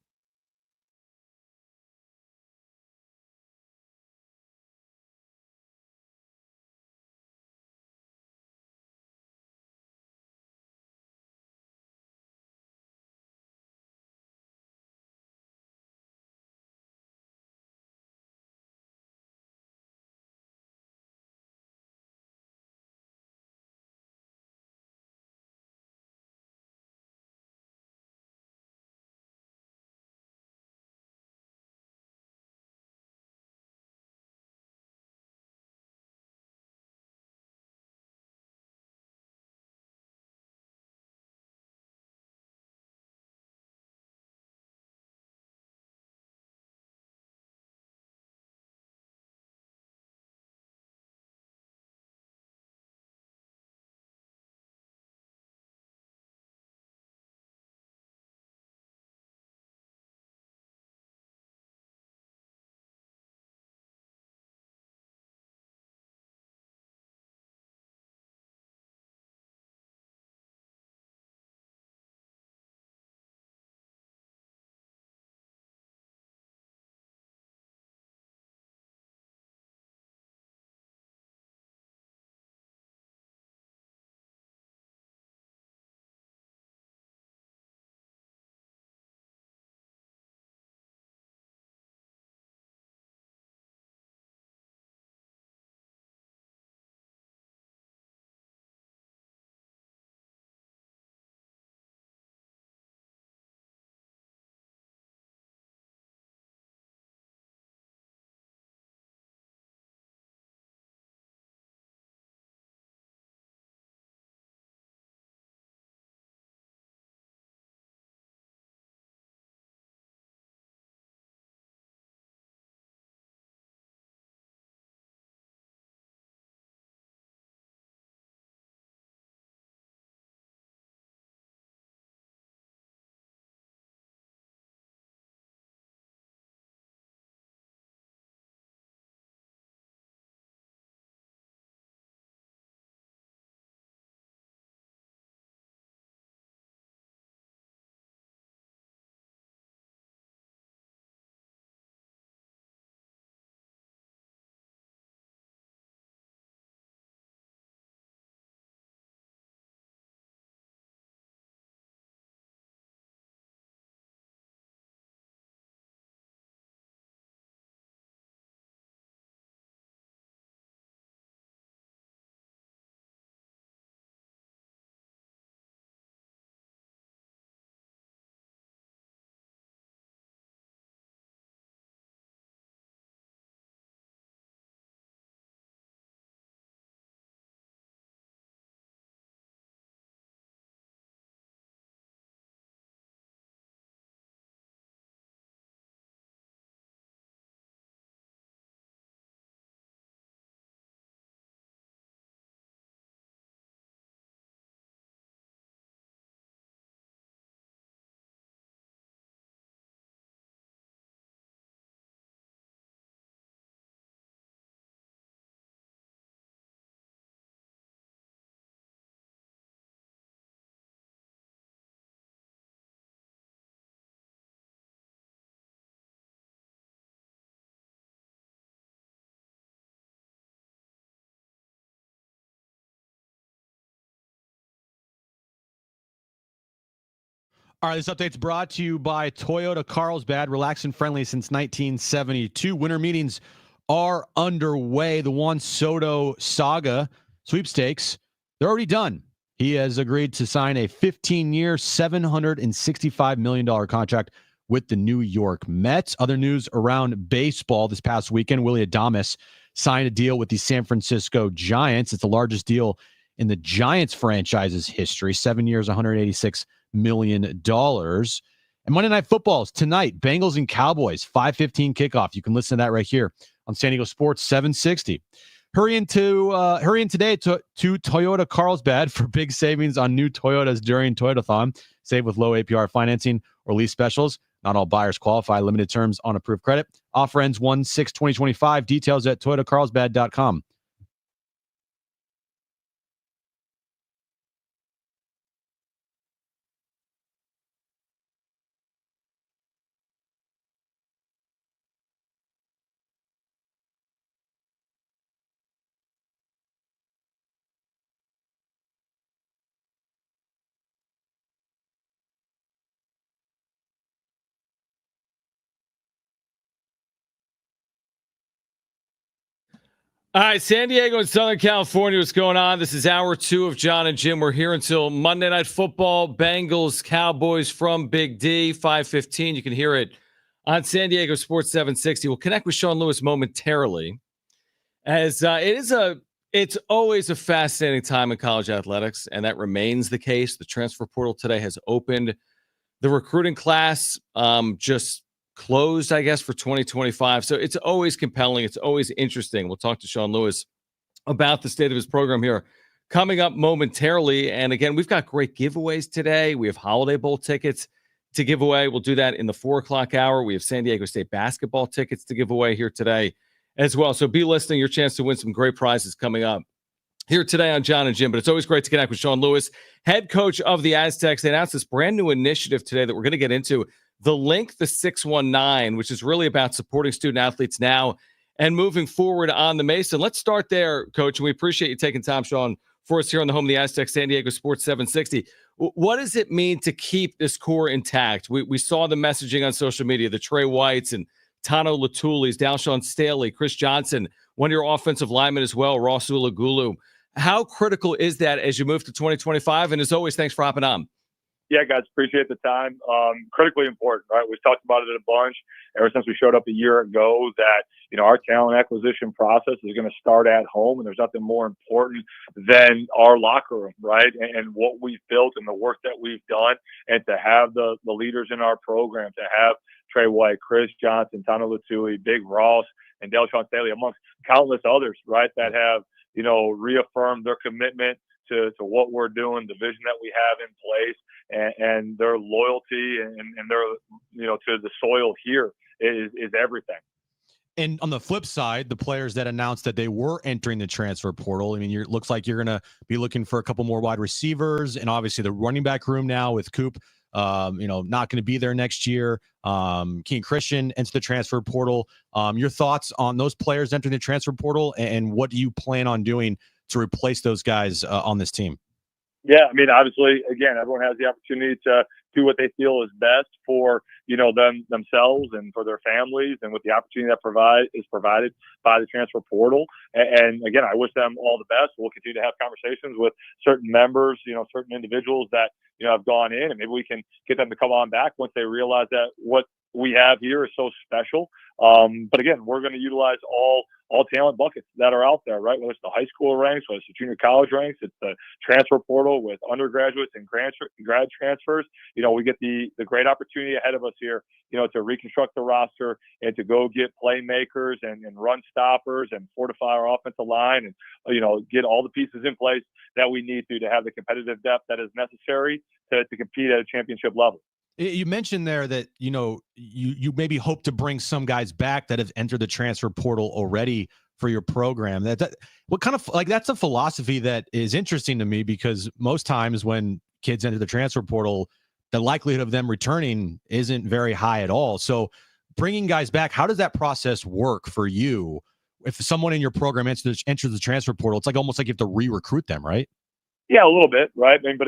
All right, this update's brought to you by Toyota Carlsbad. Relaxed and friendly since 1972. Winter meetings are underway. The Juan Soto saga sweepstakes, they're already done. He has agreed to sign a 15-year, $765 million contract with the New York Mets. Other news around baseball this past weekend, Willy Adames signed a deal with the San Francisco Giants. It's the largest deal in the Giants franchise's history. 7 years, $186 million. And Monday Night Football is tonight. Bengals and Cowboys, 5:15 kickoff. You can listen to that right here on San Diego Sports 760. Hurry in today to Toyota Carlsbad for big savings on new Toyotas during Toyotathon. Save with low APR financing or lease specials. Not all buyers qualify. Limited terms on approved credit. Offer ends 1/6/2025. Details at toyotacarlsbad.com. All right, San Diego and Southern California, what's going on? This is hour 2 of Jon and Jim. We're here until Monday Night Football, Bengals, Cowboys from Big D, 5:15. You can hear it on San Diego Sports 760. We'll connect with Sean Lewis momentarily, as it's always a fascinating time in college athletics, and that remains the case. The transfer portal today has opened. The recruiting class just closed, I guess, for 2025. So it's always compelling. It's always interesting. We'll talk to Sean Lewis about the state of his program here coming up momentarily. And again, we've got great giveaways today. We have Holiday Bowl tickets to give away. We'll do that in the 4 o'clock hour. We have San Diego State basketball tickets to give away here today as well. So be listening. Your chance to win some great prizes coming up here today on Jon and Jim. But it's always great to connect with Sean Lewis, head coach of the Aztecs. They announced this brand new initiative today that we're going to get into. The Link the 619, which is really about supporting student athletes now and moving forward on the Mason. Let's start there, Coach, and we appreciate you taking time, Sean, for us here on the home of the Aztecs, San Diego Sports 760. What does it mean to keep this core intact? We saw the messaging on social media, the Trey Whites and Tano Latulis, Dalshawn Staley, Chris Johnson, one of your offensive linemen as well, Ross Ulagulu. How critical is that as you move to 2025? And as always, thanks for hopping on. Yeah, guys, appreciate the time. Critically important, right? We've talked about it a bunch ever since we showed up a year ago that, our talent acquisition process is going to start at home, and there's nothing more important than our locker room, right? And what we've built and the work that we've done, and to have the leaders in our program, to have Trey White, Chris Johnson, Tano Latui, Big Ross, and Dalshawn Staley, amongst countless others, right, that have, reaffirmed their commitment to what we're doing, the vision that we have in place, and their loyalty and their, to the soil here is everything. And on the flip side, the players that announced that they were entering the transfer portal, it looks like you're going to be looking for a couple more wide receivers, and obviously the running back room now with Coop, not going to be there next year. Keen Christian into the transfer portal. Your thoughts on those players entering the transfer portal, and what do you plan on doing to replace those guys on this team? Yeah, obviously, again, everyone has the opportunity to do what they feel is best for, themselves and for their families, and with the opportunity that is provided by the transfer portal. And again, I wish them all the best. We'll continue to have conversations with certain members, certain individuals that, have gone in, and maybe we can get them to come on back once they realize that what we have here is so special. But again, we're going to utilize all talent buckets that are out there, right? Whether it's the high school ranks, whether it's the junior college ranks, it's the transfer portal with undergraduates and grad transfers. We get the great opportunity ahead of us here, to reconstruct the roster and to go get playmakers and run stoppers and fortify our offensive line and, get all the pieces in place that we need to have the competitive depth that is necessary to compete at a championship level. You mentioned there that, you maybe hope to bring some guys back that have entered the transfer portal already for your program. That's a philosophy that is interesting to me, because most times when kids enter the transfer portal, the likelihood of them returning isn't very high at all. So bringing guys back, how does that process work for you? If someone in your program enters the transfer portal, it's almost like you have to re-recruit them, right? Yeah, a little bit, right? But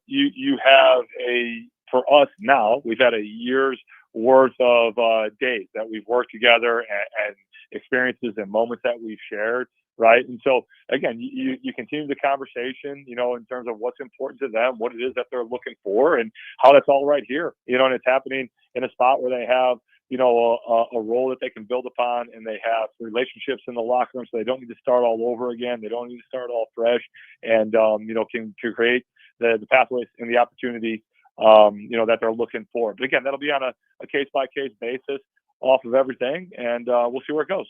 you have a for us now, we've had a year's worth of days that we've worked together and experiences and moments that we've shared. Right. And so, again, you continue the conversation, in terms of what's important to them, what it is that they're looking for, and how that's all right here, and it's happening in a spot where they have, a role that they can build upon, and they have relationships in the locker room, so they don't need to start all over again. They don't need to start all fresh, and, can create the pathways and the opportunities, that they're looking for. But again, that'll be on a case-by-case basis off of everything, and we'll see where it goes.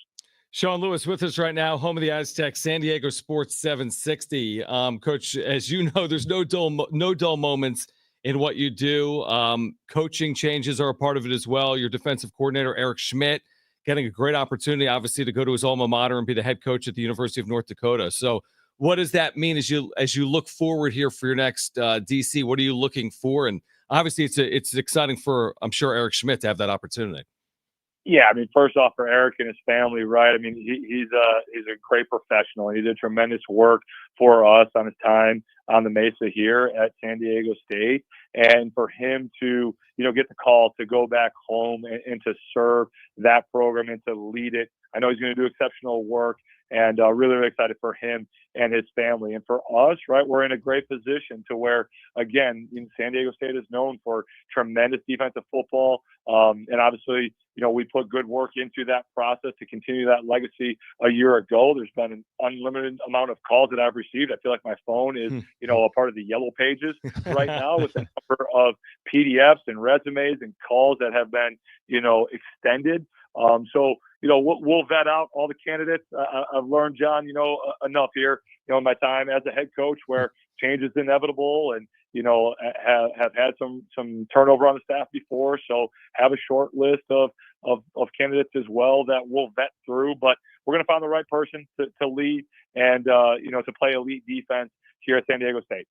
Sean Lewis with us right now, home of the Aztecs, San Diego Sports 760. Coach, as you know, there's no dull moments in what you do. Coaching changes are a part of it as well. Your defensive coordinator, Eric Schmidt, getting a great opportunity, obviously, to go to his alma mater and be the head coach at the University of North Dakota. So what does that mean as you look forward here for your next DC? What are you looking for? And obviously, it's exciting for, I'm sure, Eric Schmidt to have that opportunity. Yeah, I mean, first off, for Eric and his family, right? I mean, he's a great professional, and he did tremendous work for us on his time on the Mesa here at San Diego State. And for him to, get the call to go back home and to serve that program and to lead it, I know he's going to do exceptional work, and really, really excited for him and his family. And for us, right, we're in a great position to where, again, San Diego State is known for tremendous defensive football. And obviously, we put good work into that process to continue that legacy a year ago. There's been an unlimited amount of calls that I've received. I feel like my phone is, a part of the yellow pages right now with the number of PDFs and resumes and calls that have been, extended. So, we'll vet out all the candidates. I've learned, John, enough here, in my time as a head coach where change is inevitable, and, have had some turnover on the staff before. So have a short list of candidates as well that we'll vet through, but we're going to find the right person to lead and, to play elite defense here at San Diego State.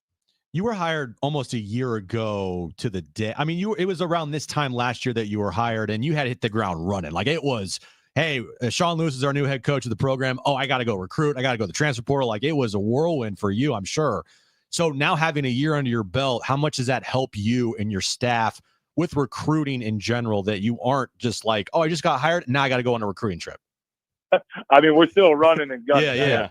You were hired almost a year ago to the day. I mean, it was around this time last year that you were hired, and you had to hit the ground running. Like, it was, hey, Sean Lewis is our new head coach of the program. Oh, I got to go recruit. I got to go to the transfer portal. Like, it was a whirlwind for you, I'm sure. So now having a year under your belt, how much does that help you and your staff with recruiting in general, that you aren't just like, oh, I just got hired, now I got to go on a recruiting trip? I mean, we're still running and gunning. Yeah.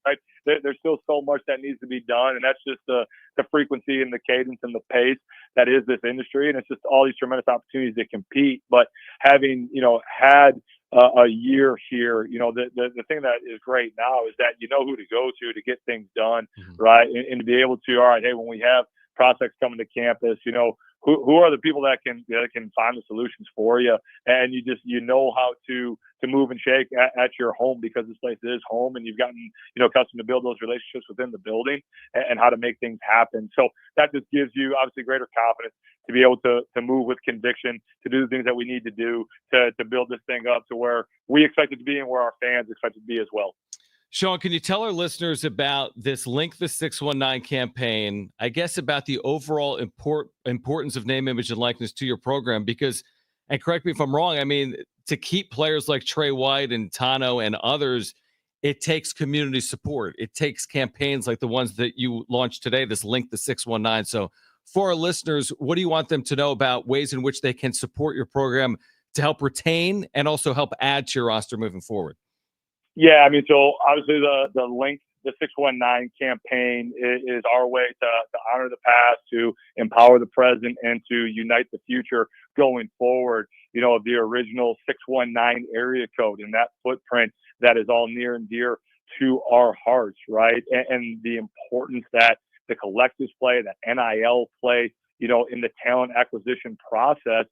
Right? There's still so much that needs to be done, and that's just the frequency and the cadence and the pace that is this industry, and it's just all these tremendous opportunities to compete. But having, had a year here, the thing that is great now is that you know who to go to get things done, right? And to be able to, all right, hey, when we have prospects coming to campus, who are the people that can find the solutions for you, and you know how to move and shake at your home, because this place is home, and you've gotten accustomed to build those relationships within the building and how to make things happen. So that just gives you obviously greater confidence to be able to move with conviction, to do the things that we need to do to build this thing up to where we expect it to be and where our fans expect it to be as well. Sean, can you tell our listeners about this Link the 619 campaign, I guess about the overall importance of name, image, and likeness to your program? Because, and correct me if I'm wrong, I mean, to keep players like Trey White and Tano and others, it takes community support. It takes campaigns like the ones that you launched today, this Link the 619. So for our listeners, what do you want them to know about ways in which they can support your program to help retain and also help add to your roster moving forward? Yeah, I mean, so obviously the Link, the 619 campaign is our way to honor the past, to empower the present, and to unite the future going forward, of the original 619 area code and that footprint that is all near and dear to our hearts, right? And the importance that the collectives play, that NIL play, in the talent acquisition process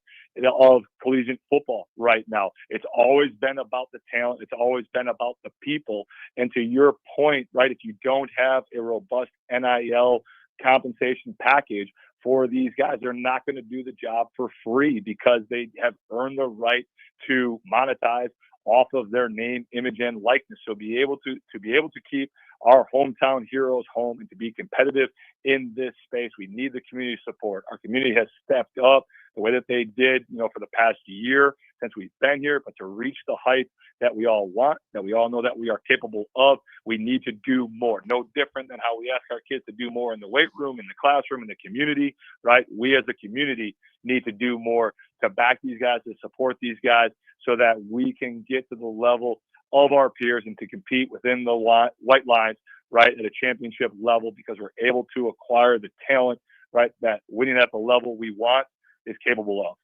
of collegiate football right now. It's always been about the talent. It's always been about the people. And to your point, right, if you don't have a robust NIL compensation package for these guys, they're not going to do the job for free, because they have earned the right to monetize off of their name, image, and likeness. So be able to keep our hometown heroes home and to be competitive in this space, we need the community support. Our community has stepped up. the way that they did, for the past year since we've been here, but to reach the height that we all want, that we all know that we are capable of, we need to do more. No different than how we ask our kids to do more in the weight room, in the classroom, in the community, right? We as a community need to do more to back these guys, to support these guys, so that we can get to the level of our peers and to compete within the white lines, right, at a championship level, because we're able to acquire the talent, right, that winning at the level we want is capable of.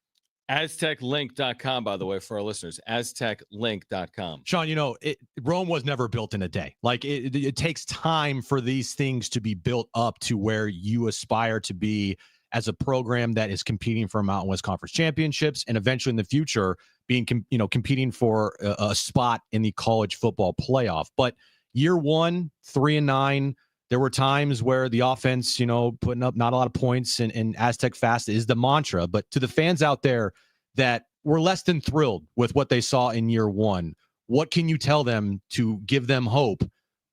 AztecLink.com, by the way, for our listeners. AztecLink.com. Sean, Rome was never built in a day. Like it takes time for these things to be built up to where you aspire to be as a program that is competing for Mountain West Conference championships, and eventually in the future being, competing for a spot in the college football playoff. But year one, 3-9. There were times where the offense, putting up not a lot of points, and Aztec Fast is the mantra. But to the fans out there that were less than thrilled with what they saw in year one, what can you tell them to give them hope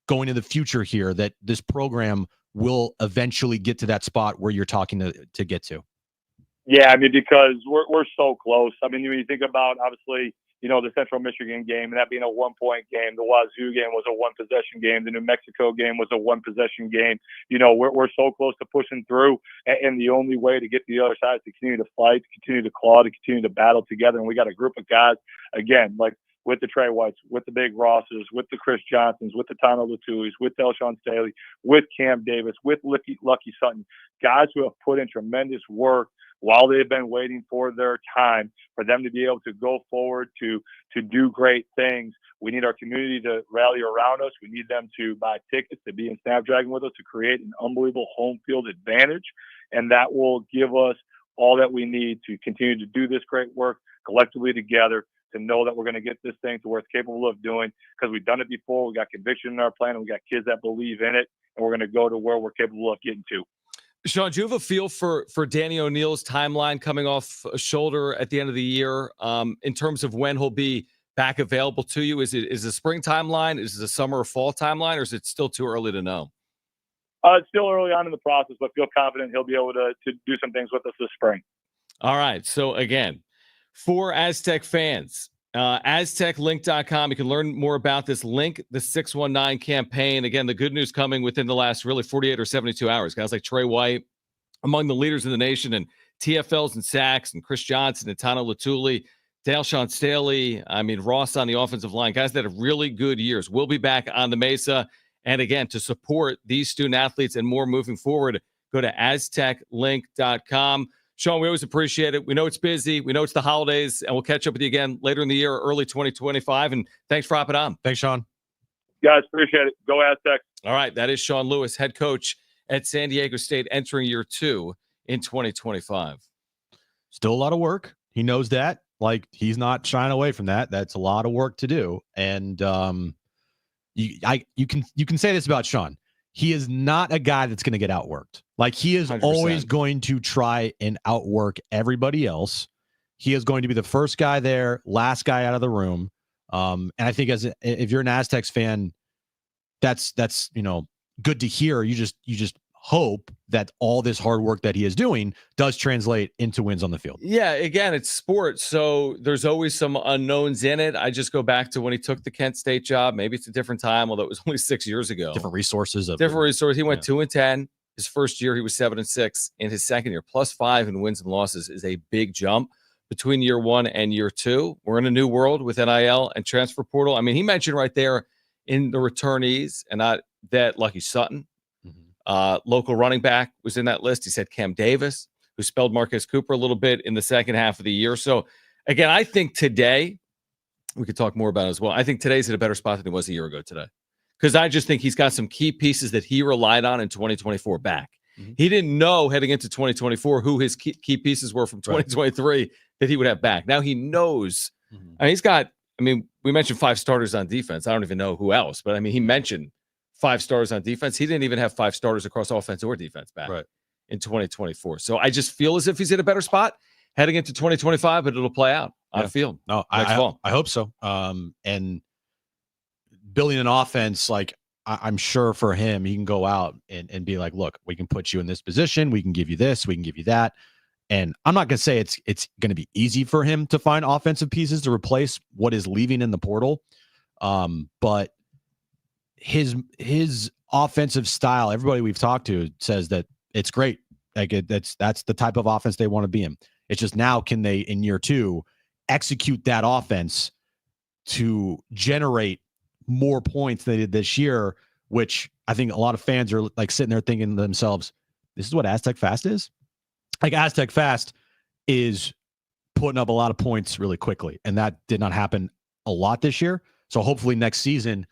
going into the future here that this program will eventually get to that spot where you're talking to get to? Yeah, because we're so close. When you think about, obviously, the Central Michigan game, and that being a 1-point game, the Wazoo game was a 1-possession game, the New Mexico game was a 1-possession game. We're so close to pushing through, and the only way to get to the other side is to continue to fight, to continue to claw, to continue to battle together. And we got a group of guys, again, like with the Trey Whites, with the Big Rosses, with the Chris Johnsons, with the Tano Latulis, with Elshawn Staley, with Cam Davis, with Lucky Sutton, guys who have put in tremendous work while they've been waiting for their time, for them to be able to go forward to do great things. We need our community to rally around us. We need them to buy tickets, to be in Snapdragon with us, to create an unbelievable home field advantage. And that will give us all that we need to continue to do this great work collectively together, to know that we're going to get this thing to where it's capable of doing, because we've done it before. We got conviction in our plan, and we got kids that believe in it, and we're going to go to where we're capable of getting to. Sean, do you have a feel for Danny O'Neill's timeline coming off a shoulder at the end of the year, in terms of when he'll be back available to you? Is it a spring timeline? Is it a summer or fall timeline, or is it still too early to know? It's still early on in the process, but feel confident he'll be able to do some things with us this spring. All right. So again, for Aztec fans, AztecLink.com. You can learn more about this link, the 619 campaign. Again, the good news coming within the last really 48 or 72 hours. Guys like Trey White, among the leaders in the nation, and TFLs and sacks, and Chris Johnson and Tano Latuli, Elshawn Staley. Ross on the offensive line. Guys that have really good years. We'll be back on the Mesa. And again, to support these student athletes and more moving forward, go to AztecLink.com. Sean, we always appreciate it. We know it's busy. We know it's the holidays, and we'll catch up with you again later in the year, early 2025. And thanks for hopping on. Thanks, Sean. Guys, appreciate it. Go Aztecs. All right. That is Sean Lewis, head coach at San Diego State, entering year 2 in 2025. Still a lot of work. He knows that. Like, he's not shying away from that. That's a lot of work to do. And you can say this about Sean. He is not a guy that's going to get outworked. Like, he is 100%. Always going to try and outwork everybody else. He is going to be the first guy there, last guy out of the room. And I think if you're an Aztecs fan, that's good to hear. You just hope that all this hard work that he is doing does translate into wins on the field. Yeah, again, it's sports, so there's always some unknowns in it. I just go back to when he took the Kent State job. Maybe it's a different time, although it was only 6 years ago. Different resources. He went 2-10. His first year, he was 7-6. In his second year, +5 in wins and losses is a big jump between year 1 and year 2. We're in a new world with NIL and transfer portal. He mentioned right there in the returnees, and not that Lucky Sutton. Local running back was in that list. He said Cam Davis, who spelled Marquez Cooper a little bit in the second half of the year. So, again, I think today, we could talk more about it as well. I think today's in a better spot than he was a year ago today, because I just think he's got some key pieces that he relied on in 2024 back. Mm-hmm. He didn't know heading into 2024 who his key pieces were from 2023 that he would have back. Now he knows. Mm-hmm. He's got, we mentioned 5 starters on defense. I don't even know who else, but he mentioned 5 stars on defense. He didn't even have 5 starters across offense or defense back in 2024. So I just feel as if he's in a better spot heading into 2025, but it'll play out on the field. No, I hope so. And building an offense, like, I'm sure for him, he can go out and be like, look, we can put you in this position. We can give you this. We can give you that. And I'm not going to say it's going to be easy for him to find offensive pieces to replace what is leaving in the portal. But his offensive style, everybody we've talked to says that it's great. Like that's the type of offense they want to be in. It's just now, can they in year 2 execute that offense to generate more points than they did this year, which I think a lot of fans are like sitting there thinking to themselves, this is what Aztec Fast is? Like Aztec Fast is putting up a lot of points really quickly, and that did not happen a lot this year. So hopefully next season,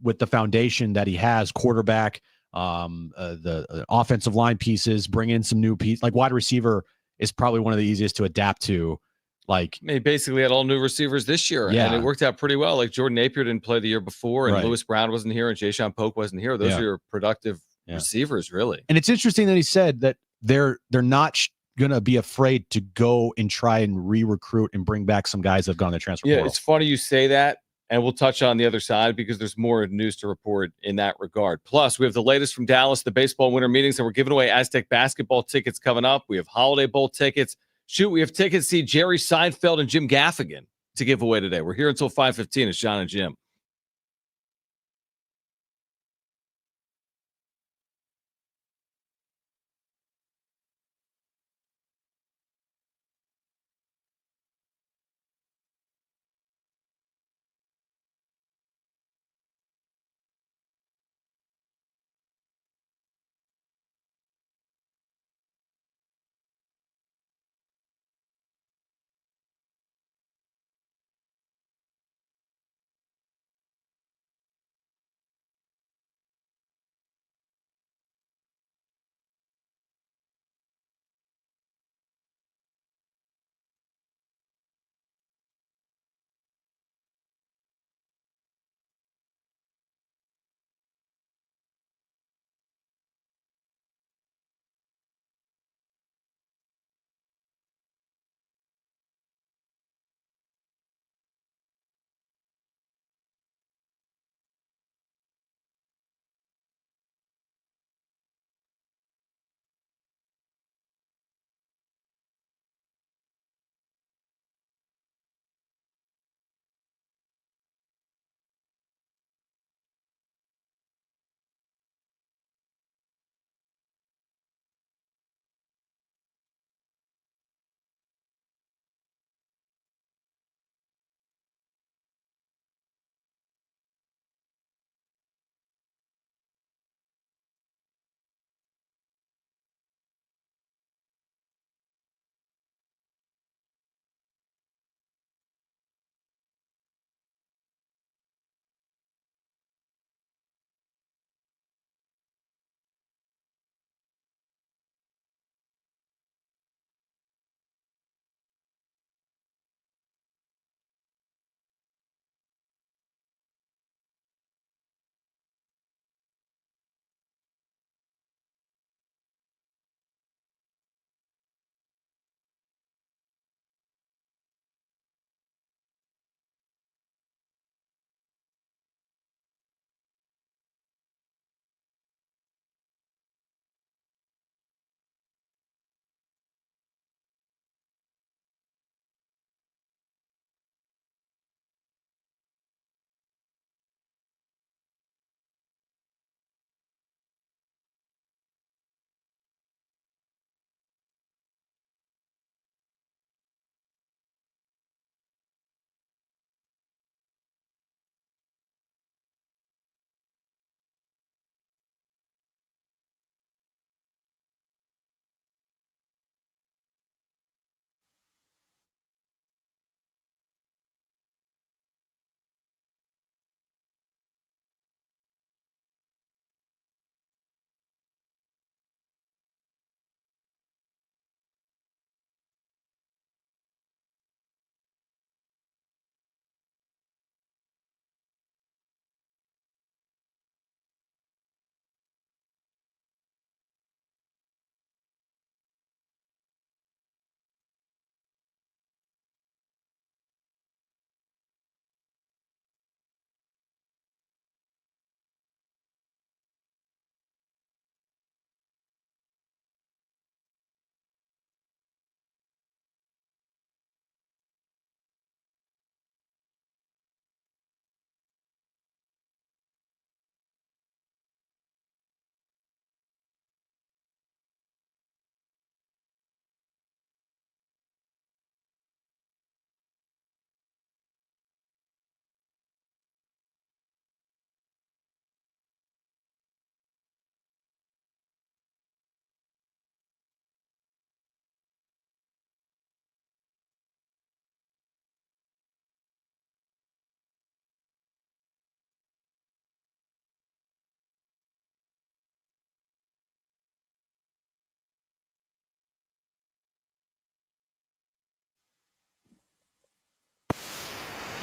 with the foundation that he has, quarterback, the offensive line pieces, bring in some new pieces. Like wide receiver is probably one of the easiest to adapt to. Like, They basically had all new receivers this year, Yeah. and it worked out pretty well. Like Jordan Napier didn't play the year before, and Right. Lewis Brown wasn't here, and Jay Sean Polk wasn't here. Those Yeah. are your productive Yeah. receivers, really. and it's interesting that he said that they're not going to be afraid to go and try and re-recruit and bring back some guys that have gone to the transfer Yeah, portal. it's funny you say that, and we'll touch on the other side because there's more news to report in that regard. Plus, we have the latest from Dallas, the baseball winter meetings, and we're giving away Aztec basketball tickets coming up. We have Holiday Bowl tickets. We have tickets to see Jerry Seinfeld and Jim Gaffigan to give away today. We're here until 5:15. It's Jon and Jim.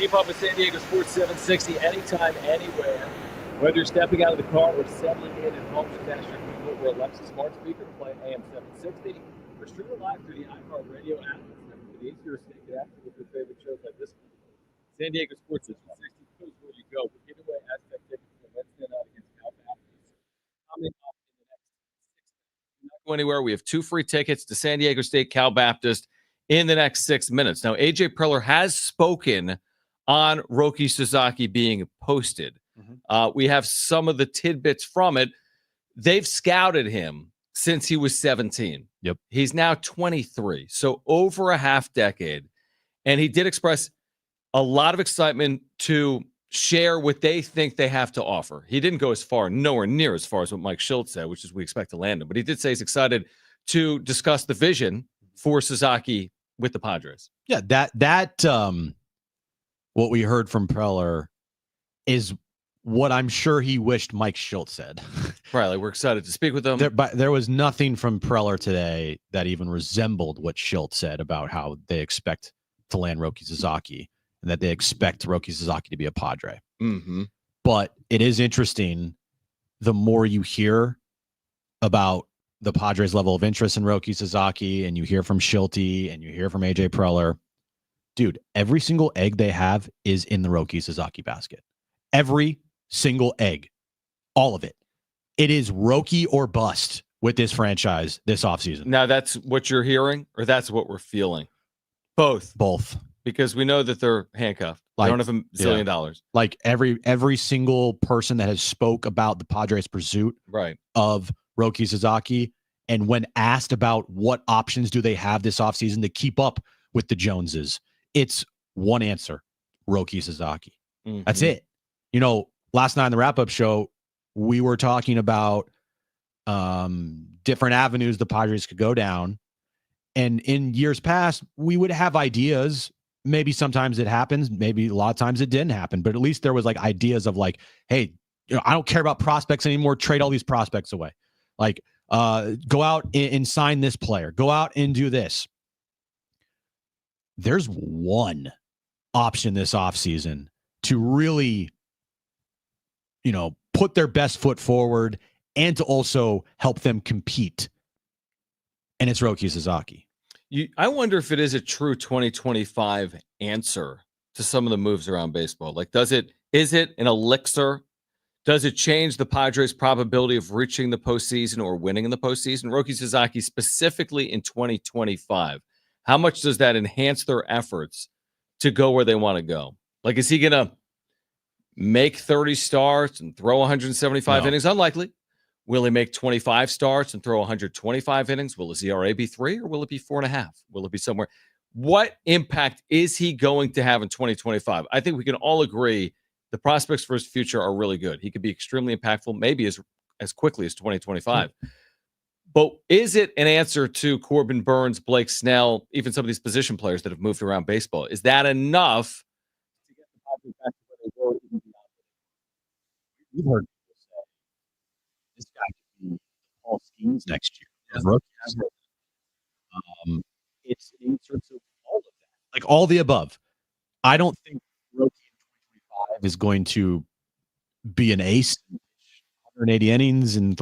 Keep up with San Diego Sports 760 anytime, anywhere. Whether you're stepping out of the car or settling in at home, just ask your Google or Alexa smart speaker to play AM 760. We're streaming live through the iHeartRadio app. It's never been easier to stay connected with your favorite shows like this one. San Diego Sports 760 goes where you go. We're giving away Aztec tickets for Wednesday night against Cal Baptist. Coming up in the next 6 minutes. Not go anywhere. We have 2 free tickets to San Diego State Cal Baptist in the next 6 minutes. Now, AJ Preller has spoken on Roki Sasaki being posted. We have some of the tidbits from it. They've scouted him since he was 17. Yep. He's now 23, so over a half decade. And he did express a lot of excitement to share what they think they have to offer. He didn't go as far, nowhere near as far as what Mike Shildt said, which is we expect to land him. But he did say he's excited to discuss the vision for Sasaki with the Padres. Yeah, that what we heard from Preller is what I'm sure he wished Mike Shildt said. Right, like we're excited to speak with them. There was nothing from Preller today that even resembled what Shildt said about how they expect to land Roki Sasaki and that they expect Roki Sasaki to be a Padre. Mm-hmm. But it is interesting, the more you hear about the Padres' level of interest in Roki Sasaki, and you hear from Shildt and you hear from AJ Preller, dude, every single egg they have is in the Roki Sasaki basket. Every single egg. All of it. It is Roki or bust with this franchise this offseason. Now, that's what you're hearing, or that's what we're feeling? Both. Both. Because we know that they're handcuffed. They don't have $1 zillion. Like every single person that has spoke about the Padres' pursuit of Roki Sasaki, and when asked about what options do they have this offseason to keep up with the Joneses, it's one answer: Roki Sasaki. Mm-hmm. That's it. You know, last night on the wrap-up show, we were talking about different avenues the Padres could go down. And in years past, we would have ideas. Maybe sometimes it happens. Maybe a lot of times it didn't happen. But at least there was like ideas of like, hey, you know, I don't care about prospects anymore. Trade all these prospects away. Like, go out and sign this player. Go out and do this. There's one option this offseason to really, you know, put their best foot forward and to also help them compete. And it's Roki Sasaki. I wonder if it is a true 2025 answer to some of the moves around baseball. Like, is it an elixir? Does it change the Padres' probability of reaching the postseason or winning in the postseason? Roki Sasaki specifically in 2025. How much does that enhance their efforts to go where they want to go? Like, is he going to make 30 starts and throw 175 innings? Unlikely. Will he make 25 starts and throw 125 innings? Will his ERA be 3 or will it be 4.5? Will it be somewhere? What impact is he going to have in 2025? I think we can all agree the prospects for his future are really good. He could be extremely impactful, maybe as quickly as 2025. But is it an answer to Corbin Burns, Blake Snell, even some of these position players that have moved around baseball? Is that enough to get the Padres back to where they were even beyond it? We've heard people say this guy could be all schemes next year. It's an answer to all of that. Like all the above. I don't think Roki in 2025 is going to be an ace, 180 innings and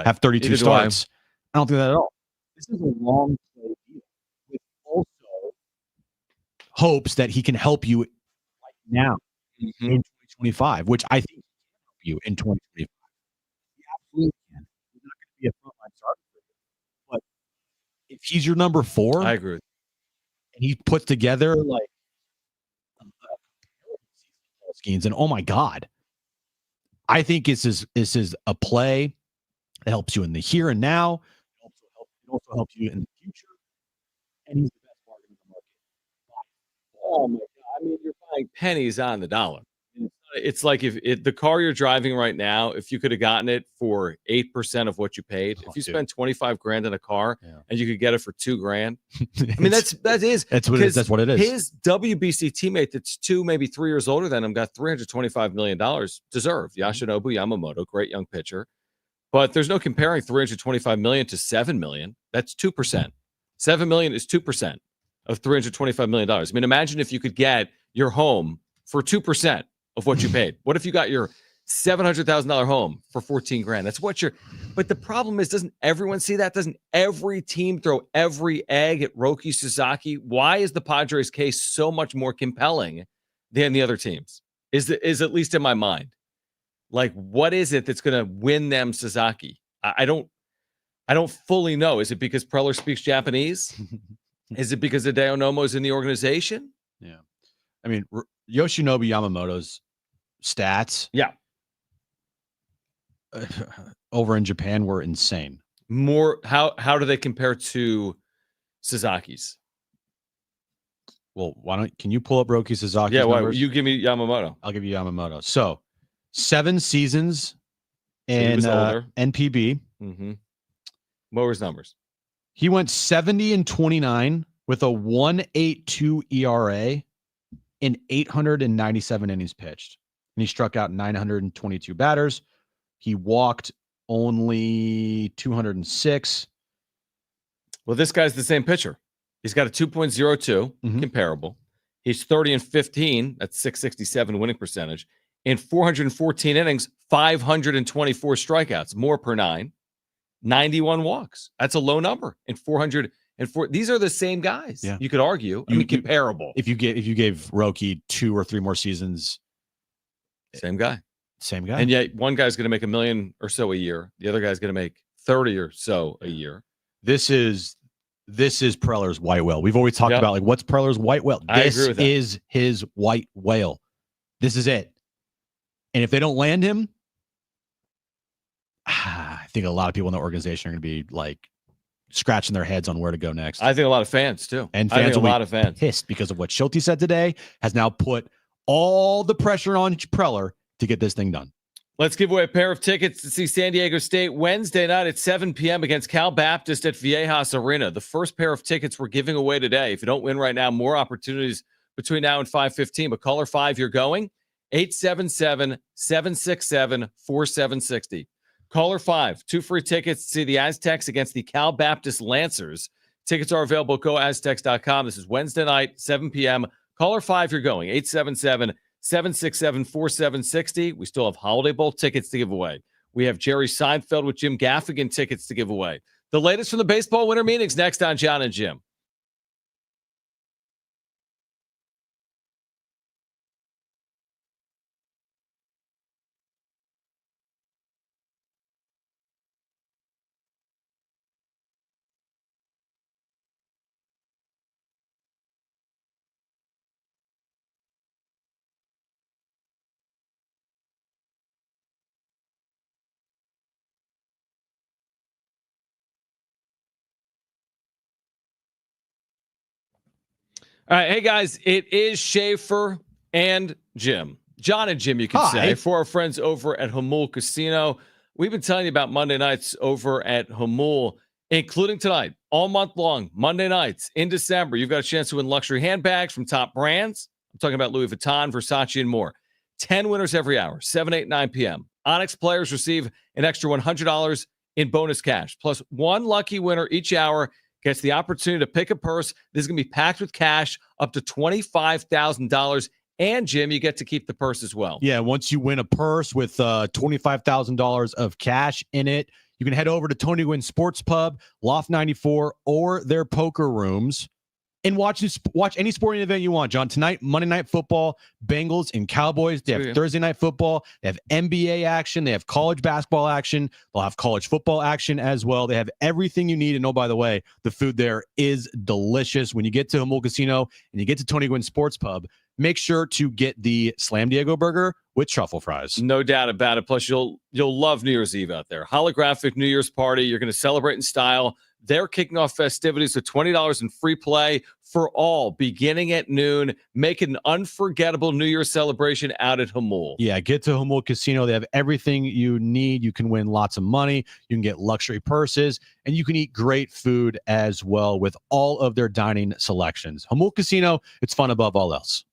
have 32 starts. I don't think that at all. This is a long play deal with also hopes that he can help you right now in 2025, which I think he can help you in 2025. He absolutely can. He's not going to be a frontline starter for you. But if he's your number 4, I agree with you. And he puts together like schemes, and oh my God, I think this is a play that helps you in the here and now. It also helps you in the future. And he's the best bargain in the market. Oh my God. I mean, you're buying pennies on the dollar. It's like if the car you're driving right now, if you could have gotten it for 8% of what you paid, if you spend $25,000 in a car and you could get it for $2,000, I mean, that's what it is. His WBC teammate that's 2, maybe 3 years older than him got $325 million deserved. Yoshinobu Yamamoto, great young pitcher. But there's no comparing $325 million to $7 million. That's 2%. $7 million is 2% of $325 million. I mean, imagine if you could get your home for 2% of what you paid? What if you got your $700,000 home for $14,000? That's what but the problem is, doesn't everyone see that? Doesn't every team throw every egg at Roki Sasaki? Why is the Padres case so much more compelling than the other teams? Is at least in my mind. Like, what is it that's going to win them Sasaki? I don't fully know. Is it because Preller speaks Japanese? Is it because Hideo Nomo's in the organization? Yeah. I mean, Yoshinobu Yamamoto's stats over in Japan were insane. How do they compare to Sasaki's? Well, can you pull up Roki Sasaki's numbers? numbers? You give me Yamamoto. I'll give you Yamamoto. So 7 seasons in NPB. Mm-hmm. What were his numbers? He went 70-29 with a 1.82 ERA in 897 innings pitched. And he struck out 922 batters. He walked only 206. Well, this guy's the same pitcher. He's got a 2.02 comparable. He's 30-15. That's 667 winning percentage. In 414 innings, 524 strikeouts, more per 9, 91 walks. That's a low number. In 404, these are the same guys. Yeah. You could argue. Comparable. If you gave Roki 2 or 3 more seasons, same guy. And yet one guy's going to make $1 million or so a year. The other guy's going to make 30 or so a year. This is Preller's white whale. We've always talked about, like, what's Preller's white whale? This is his white whale. This is it. And if they don't land him, I think a lot of people in the organization are going to be like scratching their heads on where to go next. I think a lot of fans too. And fans will be pissed because of what Shildt said today has now put all the pressure on Preller to get this thing done. Let's give away a pair of tickets to see San Diego State Wednesday night at 7 p.m. against Cal Baptist at Viejas Arena. The first pair of tickets we're giving away today. If you don't win right now, more opportunities between now and 5:15. But caller 5, you're going. 877-767-4760. Caller 5, 2 free tickets to see the Aztecs against the Cal Baptist Lancers. Tickets are available at goaztecs.com. This is Wednesday night, 7 p.m. Caller 5, you're going. 877-767-4760. We still have Holiday Bowl tickets to give away. We have Jerry Seinfeld with Jim Gaffigan tickets to give away. The latest from the baseball winter meetings next on Jon and Jim. All right, hey guys, it is Schaefer and Jim. Jon and Jim, you can say, for our friends over at Hamul Casino. We've been telling you about Monday nights over at Hamul, including tonight, all month long, Monday nights in December. You've got a chance to win luxury handbags from top brands. I'm talking about Louis Vuitton, Versace, and more. 10 winners every hour, 7, 8, 9 p.m. Onyx players receive an extra $100 in bonus cash, plus one lucky winner each hour gets the opportunity to pick a purse. This is going to be packed with cash up to $25,000. And, Jim, you get to keep the purse as well. Yeah, once you win a purse with $25,000 of cash in it, you can head over to Tony Gwynn Sports Pub, Loft 94, or their poker rooms and watch any sporting event you want, John. Tonight, Monday Night Football, Bengals and Cowboys. They have Thursday Night Football. They have NBA action. They have college basketball action. They'll have college football action as well. They have everything you need. And oh, by the way, the food there is delicious. When you get to Hamul Casino and you get to Tony Gwynn Sports Pub, make sure to get the Slam Diego burger with truffle fries. No doubt about it. Plus, you'll love New Year's Eve out there. Holographic New Year's party. You're going to celebrate in style. They're kicking off festivities with $20 in free play for all, beginning at noon. Make it an unforgettable New Year's celebration out at Hamul. Yeah, get to Hamul Casino. They have everything you need. You can win lots of money. You can get luxury purses, and you can eat great food as well with all of their dining selections. Hamul Casino, it's fun above all else.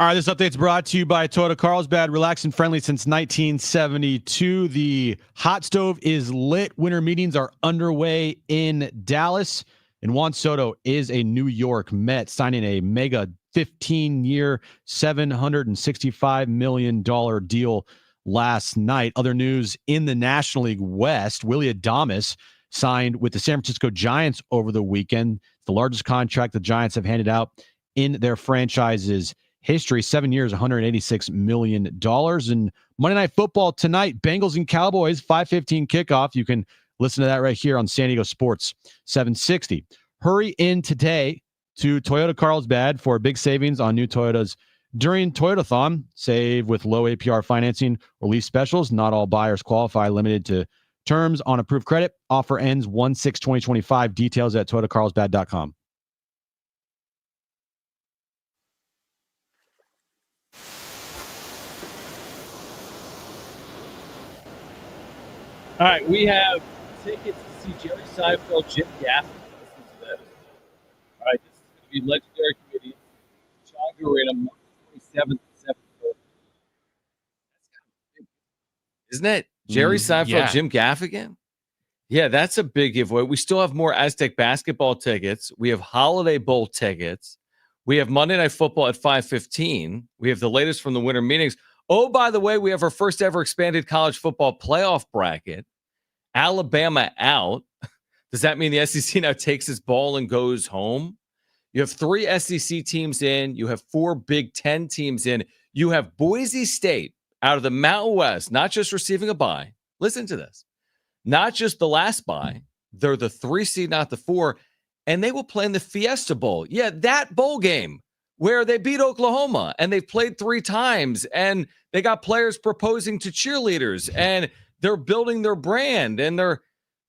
All right, this update's brought to you by Toyota Carlsbad. Relaxed and friendly since 1972. The hot stove is lit. Winter meetings are underway in Dallas. And Juan Soto is a New York Met, signing a mega 15-year, $765 million deal last night. Other news in the National League West, Willy Adames signed with the San Francisco Giants over the weekend. The largest contract the Giants have handed out in their franchise's history. 7 years, $186 million. And Monday Night Football tonight, Bengals and Cowboys, 5:15 kickoff. You can listen to that right here on San Diego Sports 760. Hurry in today to Toyota Carlsbad for big savings on new Toyotas during Toyotathon. Save with low APR financing or lease specials. Not all buyers qualify. Limited to terms on approved credit. Offer ends 1/6/2025. Details at toyotacarlsbad.com. All right, we have tickets to see Jerry Seinfeld, Jim Gaffigan. Listen to this. All right, this is going to be legendary comedian John Arena, March 27th and 7th. Isn't it? Jerry Seinfeld, yeah. Jim Gaffigan? Yeah, that's a big giveaway. We still have more Aztec basketball tickets. We have Holiday Bowl tickets. We have Monday Night Football at 5:15. We have the latest from the winter meetings. Oh, by the way, we have our first ever expanded college football playoff bracket. Alabama out. Does that mean the SEC now takes its ball and goes home? You have 3 SEC teams in. You have 4 Big Ten teams in. You have Boise State out of the Mountain West, not just receiving a bye. Listen to this. Not just the last bye. They're the 3 seed, not the 4. And they will play in the Fiesta Bowl. Yeah, that bowl game where they beat Oklahoma and they've played 3 times and they got players proposing to cheerleaders and they're building their brand and they're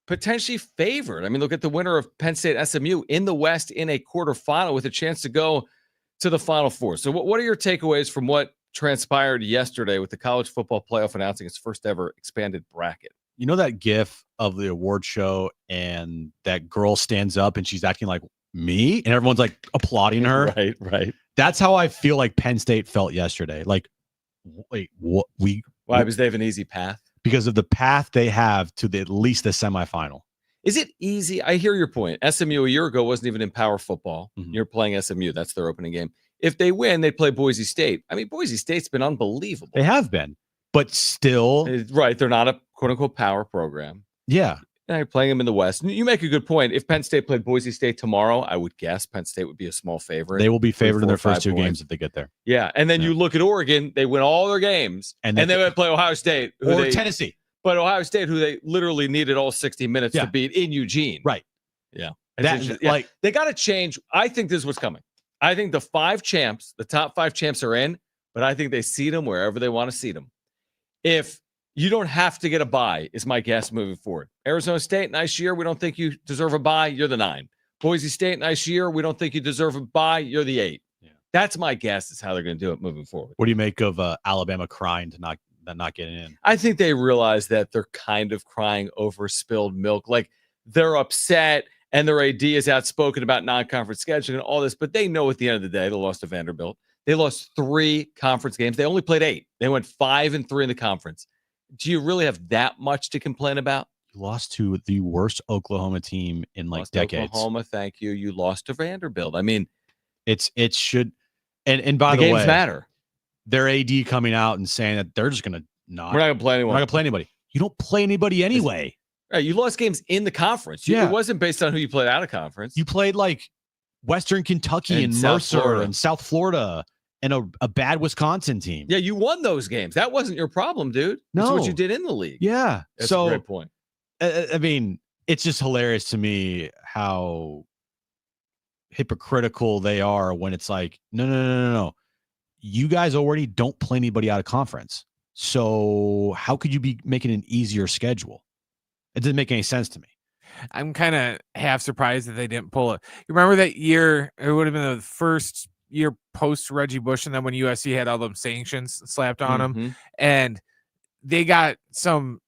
potentially favored. I mean, look at the winner of Penn State SMU in the West in a quarterfinal with a chance to go to the Final Four. So what are your takeaways from what transpired yesterday with the college football playoff announcing its first ever expanded bracket? You know that gif of the award show and that girl stands up and she's acting like me and everyone's like applauding her? Right. That's how I feel like Penn State felt yesterday. Like, wait, what? Why? Because they have an easy path? Because of the path they have to at least the semifinal. Is it easy? I hear your point. SMU a year ago wasn't even in power football. Mm-hmm. You're playing SMU. That's their opening game. If they win, they play Boise State. I mean, Boise State's been unbelievable. They have been, but still. Right. They're not a quote-unquote power program. Yeah. And you're playing them in the West. You make a good point. If Penn State played Boise State tomorrow, I would guess Penn State would be a small favorite. They will be favored in their first 2 points. games if they get there. Yeah. And then you look at Oregon. They win all their games. And they would play Ohio State. Or Tennessee. But Ohio State, who they literally needed all 60 minutes to beat in Eugene. Right. Yeah. Like they got to change. I think this is what's coming. I think the top 5 champs are in, but I think they seed them wherever they want to seed them. If you don't have to get a bye, is my guess moving forward. Arizona State, nice year. We don't think you deserve a bye. You're the 9. Boise State, nice year. We don't think you deserve a bye. You're the 8. Yeah. That's my guess is how they're going to do it moving forward. What do you make of Alabama crying to not getting in? I think they realize that they're kind of crying over spilled milk. Like they're upset and their AD is outspoken about non-conference scheduling and all this, but they know at the end of the day, they lost to Vanderbilt. They lost 3 conference games. They only played 8. They went 5-3 in the conference. Do you really have that much to complain about? You lost to the worst Oklahoma team in decades. Oklahoma, thank you. You lost to Vanderbilt. I mean, it should. And by the way, games matter. Their AD coming out and saying that they're just going to not. We're not going to play anyone. We're not going to play anybody. You don't play anybody anyway. Right, you lost games in the conference. It wasn't based on who you played out of conference. You played like Western Kentucky and Mercer and South Florida and a bad Wisconsin team. Yeah, you won those games. That wasn't your problem, dude. That's what you did in the league. Yeah. That's a great point. I mean, it's just hilarious to me how hypocritical they are when it's like, no. You guys already don't play anybody out of conference. So how could you be making an easier schedule? It doesn't make any sense to me. I'm kind of half surprised that they didn't pull it. You remember that year? It would have been the first year post Reggie Bush, and then when USC had all them sanctions slapped on them, and they got some,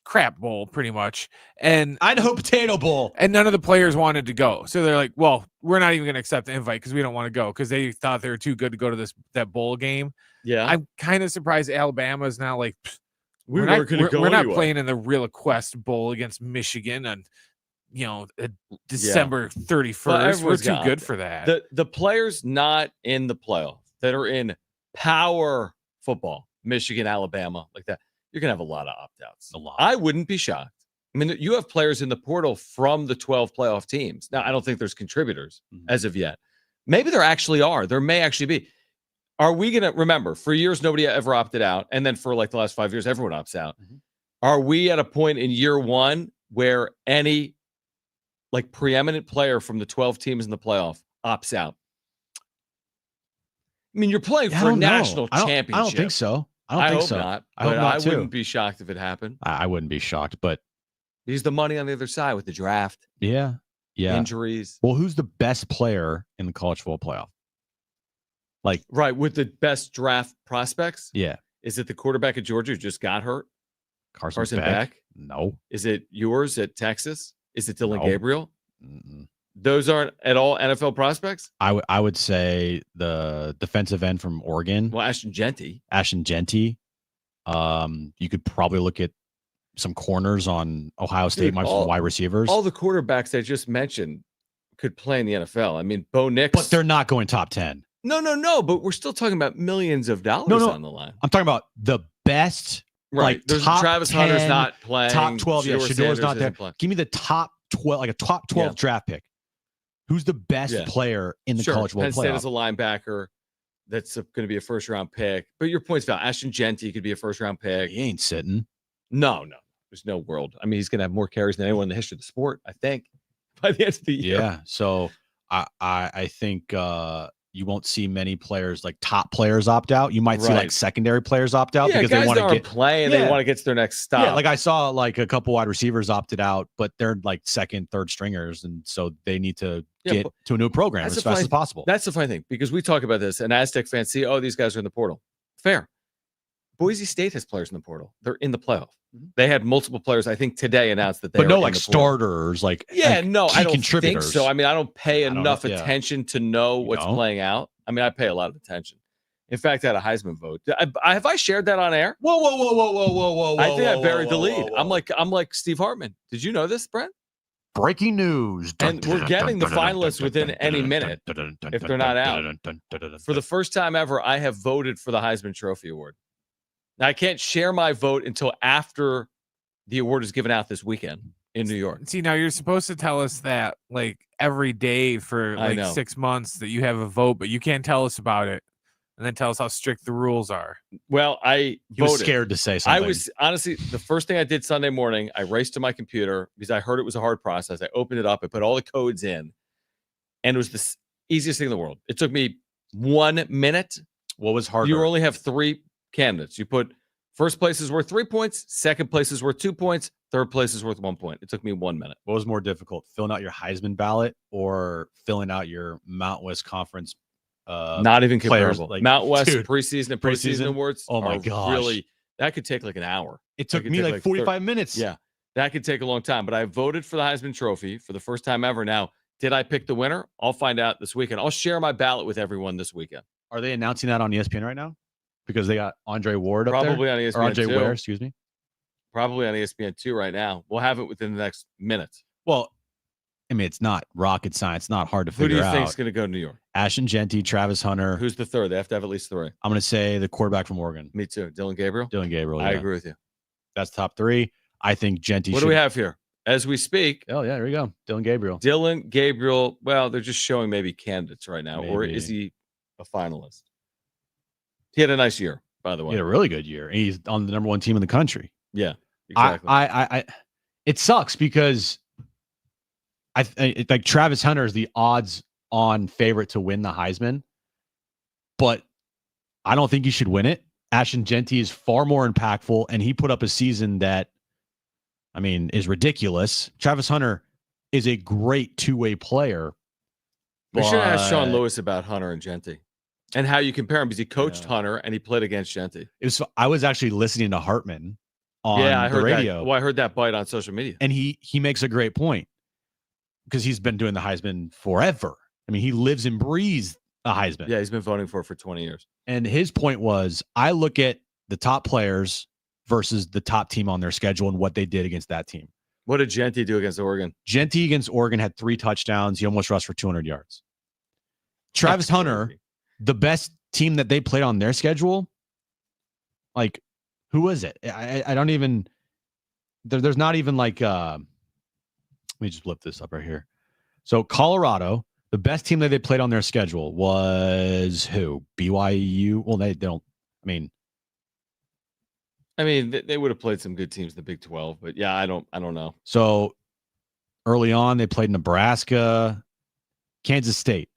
crap bowl pretty much. And Idaho Potato Bowl. And none of the players wanted to go. So they're like, well, we're not even going to accept the invite because we don't want to go because they thought they were too good to go to that bowl game. Yeah. I'm kind of surprised Alabama is now like, we're not playing in the Real Quest Bowl against Michigan on, December 31st. We're too good for that. The players not in the playoff that are in power football, Michigan, Alabama, like that, you're going to have a lot of opt-outs. A lot. I wouldn't be shocked. I mean, you have players in the portal from the 12 playoff teams. Now, I don't think there's contributors as of yet. Maybe there actually are. There may actually be. Are we going to remember for years, nobody ever opted out. And then for like the last 5 years, everyone opts out. Are we at a point in year one where any like preeminent player from the 12 teams in the playoff opts out? I mean, you're playing for a national championship. I don't think so. I hope not. I hope not too. Wouldn't be shocked if it happened. I wouldn't be shocked, but he's the money on the other side with the draft. Yeah. Injuries. Well, who's the best player in the college football playoff? Like, right, with the best draft prospects? Yeah. Is it the quarterback at Georgia who just got hurt? Carson Beck? No. Is it yours at Texas? Is it Dylan No. Gabriel? Those aren't at all NFL prospects? I would say the defensive end from Oregon. Well, Ashton Genty. You could probably look at some corners on Ohio State, wide receivers. All the quarterbacks I just mentioned could play in the NFL. I mean, Bo Nix. But they're not going top 10. No. But we're still talking about millions of dollars on the line. I'm talking about the best. Right. Like top Travis 10, Hunter's not playing. Top 12. Shador's not there. Playing. Give me the top 12, like a top 12 draft pick. Who's the best player in the college football Penn State playoff? is a linebacker that's going to be a first-round pick. But your point's valid. Ashton Genty could be a first-round pick. He ain't sitting. No. There's no world. I mean, he's going to have more carries than anyone in the history of the sport, I think, by the end of the year. Yeah. So I think you won't see many players, like top players, opt out. You might see like secondary players opt out because they want to get playing. They want to get to their next stop. Yeah, like I saw like a couple wide receivers opted out, but they're like second, third stringers, and so they need to get to a new program as fast as possible. That's the funny thing, because we talk about this, and Aztec fans see, these guys are in the portal. Fair. Boise State has players in the portal. They're in the playoff. They had multiple players, I think, today announced that they but are no in like the portal. starters, like I don't contributors. think so. I mean, I don't pay enough attention to know what's playing out. I mean, I pay a lot of attention. In fact, I had a Heisman vote. Have I shared that on air? Whoa! I think I buried the lead. I'm like Steve Hartman. Did you know this, Brent? Breaking news. And we're getting the finalists within any minute if they're not out. For the first time ever, I have voted for the Heisman Trophy Award. Now, I can't share my vote until after the award is given out this weekend in New York. See, now you're supposed to tell us that like every day for like 6 months that you have a vote, but you can't tell us about it and then tell us how strict the rules are. Well, I was scared to say something. I was honestly, the first thing I did Sunday morning, I raced to my computer because I heard it was a hard process. I opened it up, I put all the codes in, and it was the easiest thing in the world. It took me 1 minute. What was harder? You only have 3 candidates. You put first place is worth 3 points, second place is worth 2 points, third place is worth 1 point. It took me 1 minute. What was more difficult, filling out your Heisman ballot or filling out your Mount West Conference? Not even players, comparable. Like, Mount West preseason and preseason postseason awards. Oh my gosh! Really, that could take like an hour. It took me like 45 minutes. Yeah, that could take a long time. But I voted for the Heisman Trophy for the first time ever. Now, did I pick the winner? I'll find out this weekend. I'll share my ballot with everyone this weekend. Are they announcing that on ESPN right now? Because they got Andre Ward up probably there? On ESPN or Andre 2. Ware, excuse me. Probably on ESPN 2 right now. We'll have it within the next minute. Well, I mean, it's not rocket science. It's not hard to figure out. Who do you think is going to go to New York? Ashton Genty, Travis Hunter. Who's the third? They have to have at least 3. I'm going to say the quarterback from Oregon. Me too. Dylan Gabriel? Dylan Gabriel, I agree with you. That's top 3. I think Genty What do we have here? As we speak. Oh, yeah, there we go. Dylan Gabriel. Well, they're just showing maybe candidates right now. Maybe. Or is he a finalist? He had a nice year, by the way. He had a really good year. He's on the number 1 team in the country. Yeah, exactly. I it sucks because like Travis Hunter is the odds-on favorite to win the Heisman, but I don't think he should win it. Ashton Genty is far more impactful, and he put up a season that, I mean, is ridiculous. Travis Hunter is a great two-way player. We should ask Sean Lewis about Hunter and Genty and how you compare him because he coached Hunter and he played against Genty. I was actually listening to Hartman on I the heard radio. That. Well, I heard that bite on social media. And he makes a great point because he's been doing the Heisman forever. I mean, he lives and breathes the Heisman. Yeah, he's been voting for 20 years. And his point was, I look at the top players versus the top team on their schedule and what they did against that team. What did Genty do against Oregon? Genty against Oregon had 3 touchdowns. He almost rushed for 200 yards. Travis Hunter, the best team that they played on their schedule, like, who was it? I don't even, there's not even like, let me just flip this up right here. So Colorado, the best team that they played on their schedule was who? BYU? Well, they don't, I mean, they would have played some good teams in the Big 12, but yeah, I don't know. So early on, they played Nebraska, Kansas State.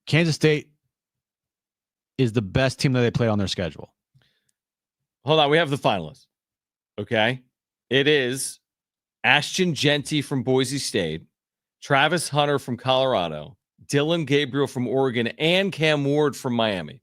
Kansas State is the best team that they played on their schedule. Hold on, we have the finalists. Okay. It is Ashton Genty from Boise State, Travis Hunter from Colorado, Dylan Gabriel from Oregon, and Cam Ward from Miami.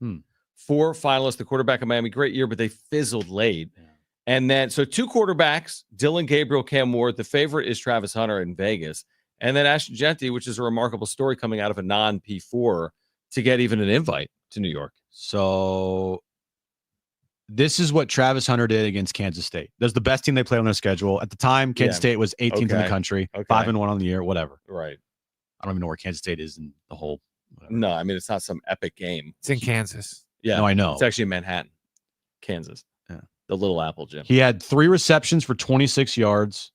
4 finalists, the quarterback of Miami, great year, but they fizzled late. Yeah. And then, so 2 quarterbacks, Dylan Gabriel, Cam Ward. The favorite is Travis Hunter in Vegas. And then Ashton Genty, which is a remarkable story coming out of a non-P4 to get even an invite to New York. So this is what Travis Hunter did against Kansas State. That's the best team they played on their schedule. At the time, Kansas State was 18th in the country, 5-1 on the year, whatever. Right. I don't even know where Kansas State is in the whole. Whatever. No, I mean, it's not some epic game. It's in Kansas. Yeah. No, I know. It's actually in Manhattan, Kansas. Yeah. The Little Apple Gym. He had 3 receptions for 26 yards.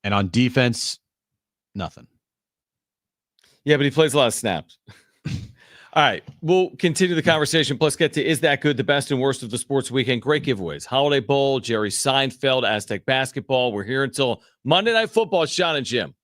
And on defense, nothing. Yeah, but he plays a lot of snaps. All right, we'll continue the conversation. Plus, get to Is That Good? The best and worst of the sports weekend. Great giveaways. Holiday Bowl, Jerry Seinfeld, Aztec basketball. We're here until Monday Night Football. Jon and Jim.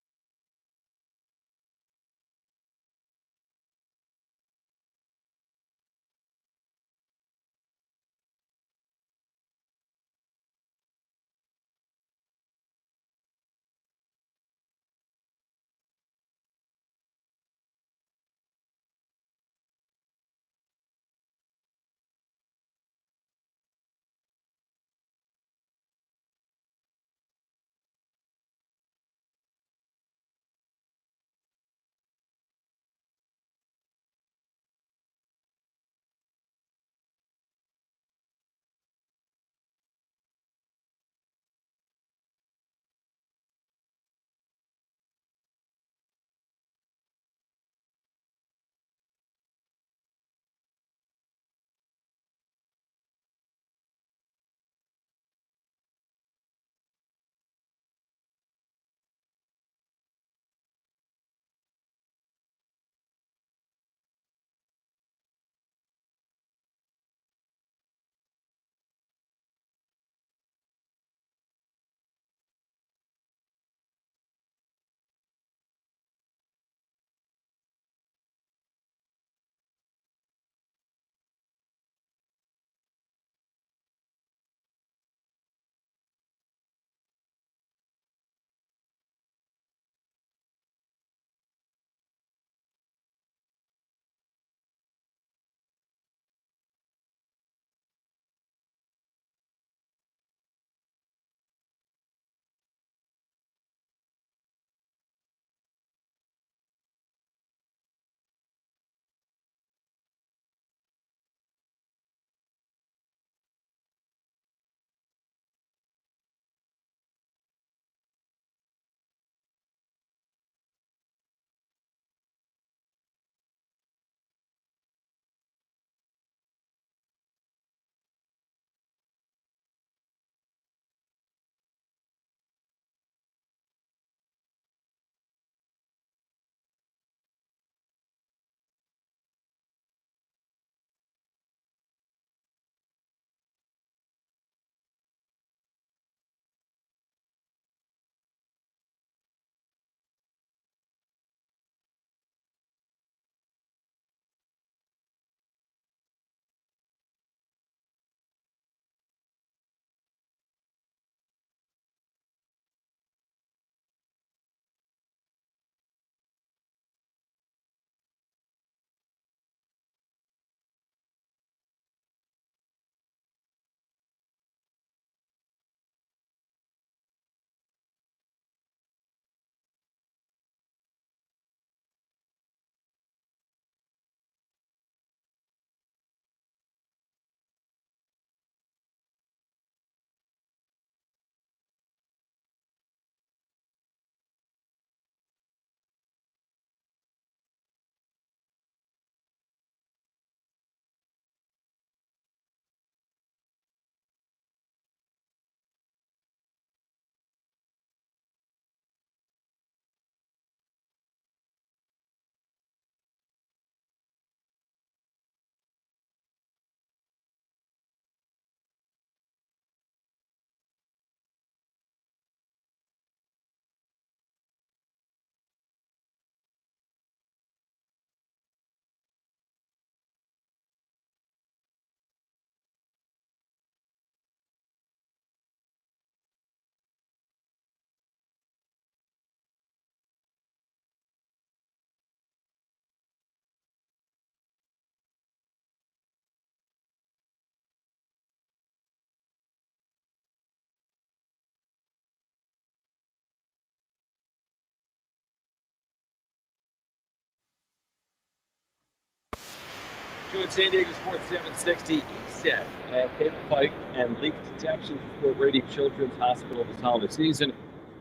doing San Diego Sports 760 ESET at Cable Pike and leak detection for Rady Children's Hospital this holiday season.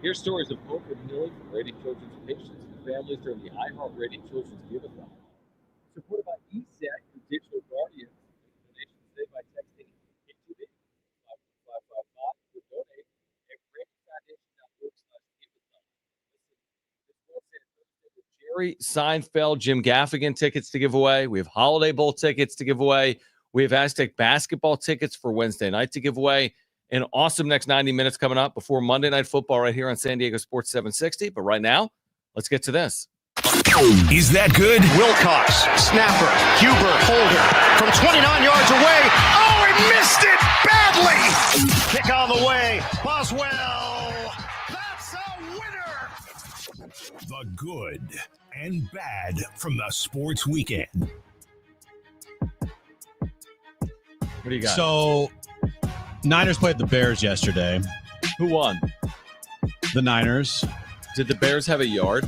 Here's stories of hope and healing for Rady Children's patients and families during the iHeart Rady Children's Giveathon. Supported by ESET, your digital guardians. Donations today by texting KTB 55555 to donate at RadyFoundation.org/giveathon. Jerry Seinfeld, Jim Gaffigan tickets to give away. We have Holiday Bowl tickets to give away. We have Aztec basketball tickets for Wednesday night to give away. An awesome next 90 minutes coming up before Monday Night Football right here on San Diego Sports 760. But right now, let's get to this. Is that good? Wilcox, snapper, Huber, holder, from 29 yards away. Oh, he missed it badly. Kick on the way. Boswell. That's a winner. The good and bad from the sports weekend. What do you got? So, Niners played the Bears yesterday. Who won? The Niners. Did the Bears have a yard?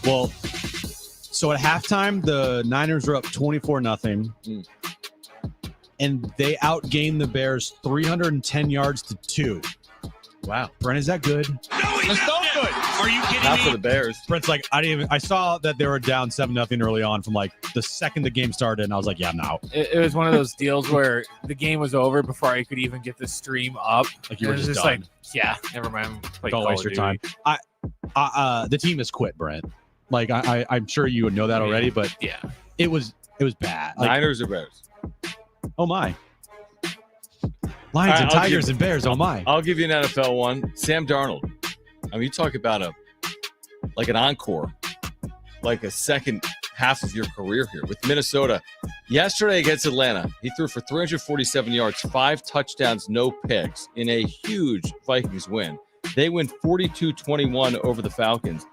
Well, so at halftime, the Niners were up 24-0. And they outgained the Bears 310 yards to 2. Wow. Brent, is that good? No, that's not good. Are you kidding Not me? for the Bears. Brent's like, I saw that they were down 7-0 early on from like the second the game started, and I was like, yeah, I'm out. It was one of those deals where the game was over before I could even get the stream up. Like you were And it was just like, done. yeah, never mind. Play Don't Call waste of your Duty. time. The team has quit, Brent. Like I'm sure you know that already, but Yeah. it was bad. Like, Niners or Bears? oh my. Lions All and right, Tigers and Bears. Oh my. I'll give you an NFL one. Sam Darnold. I mean, you talk about an encore, like a second half of your career here with Minnesota. Yesterday against Atlanta, he threw for 347 yards, 5 touchdowns, no picks in a huge Vikings win. They win 42-21 over the Falcons.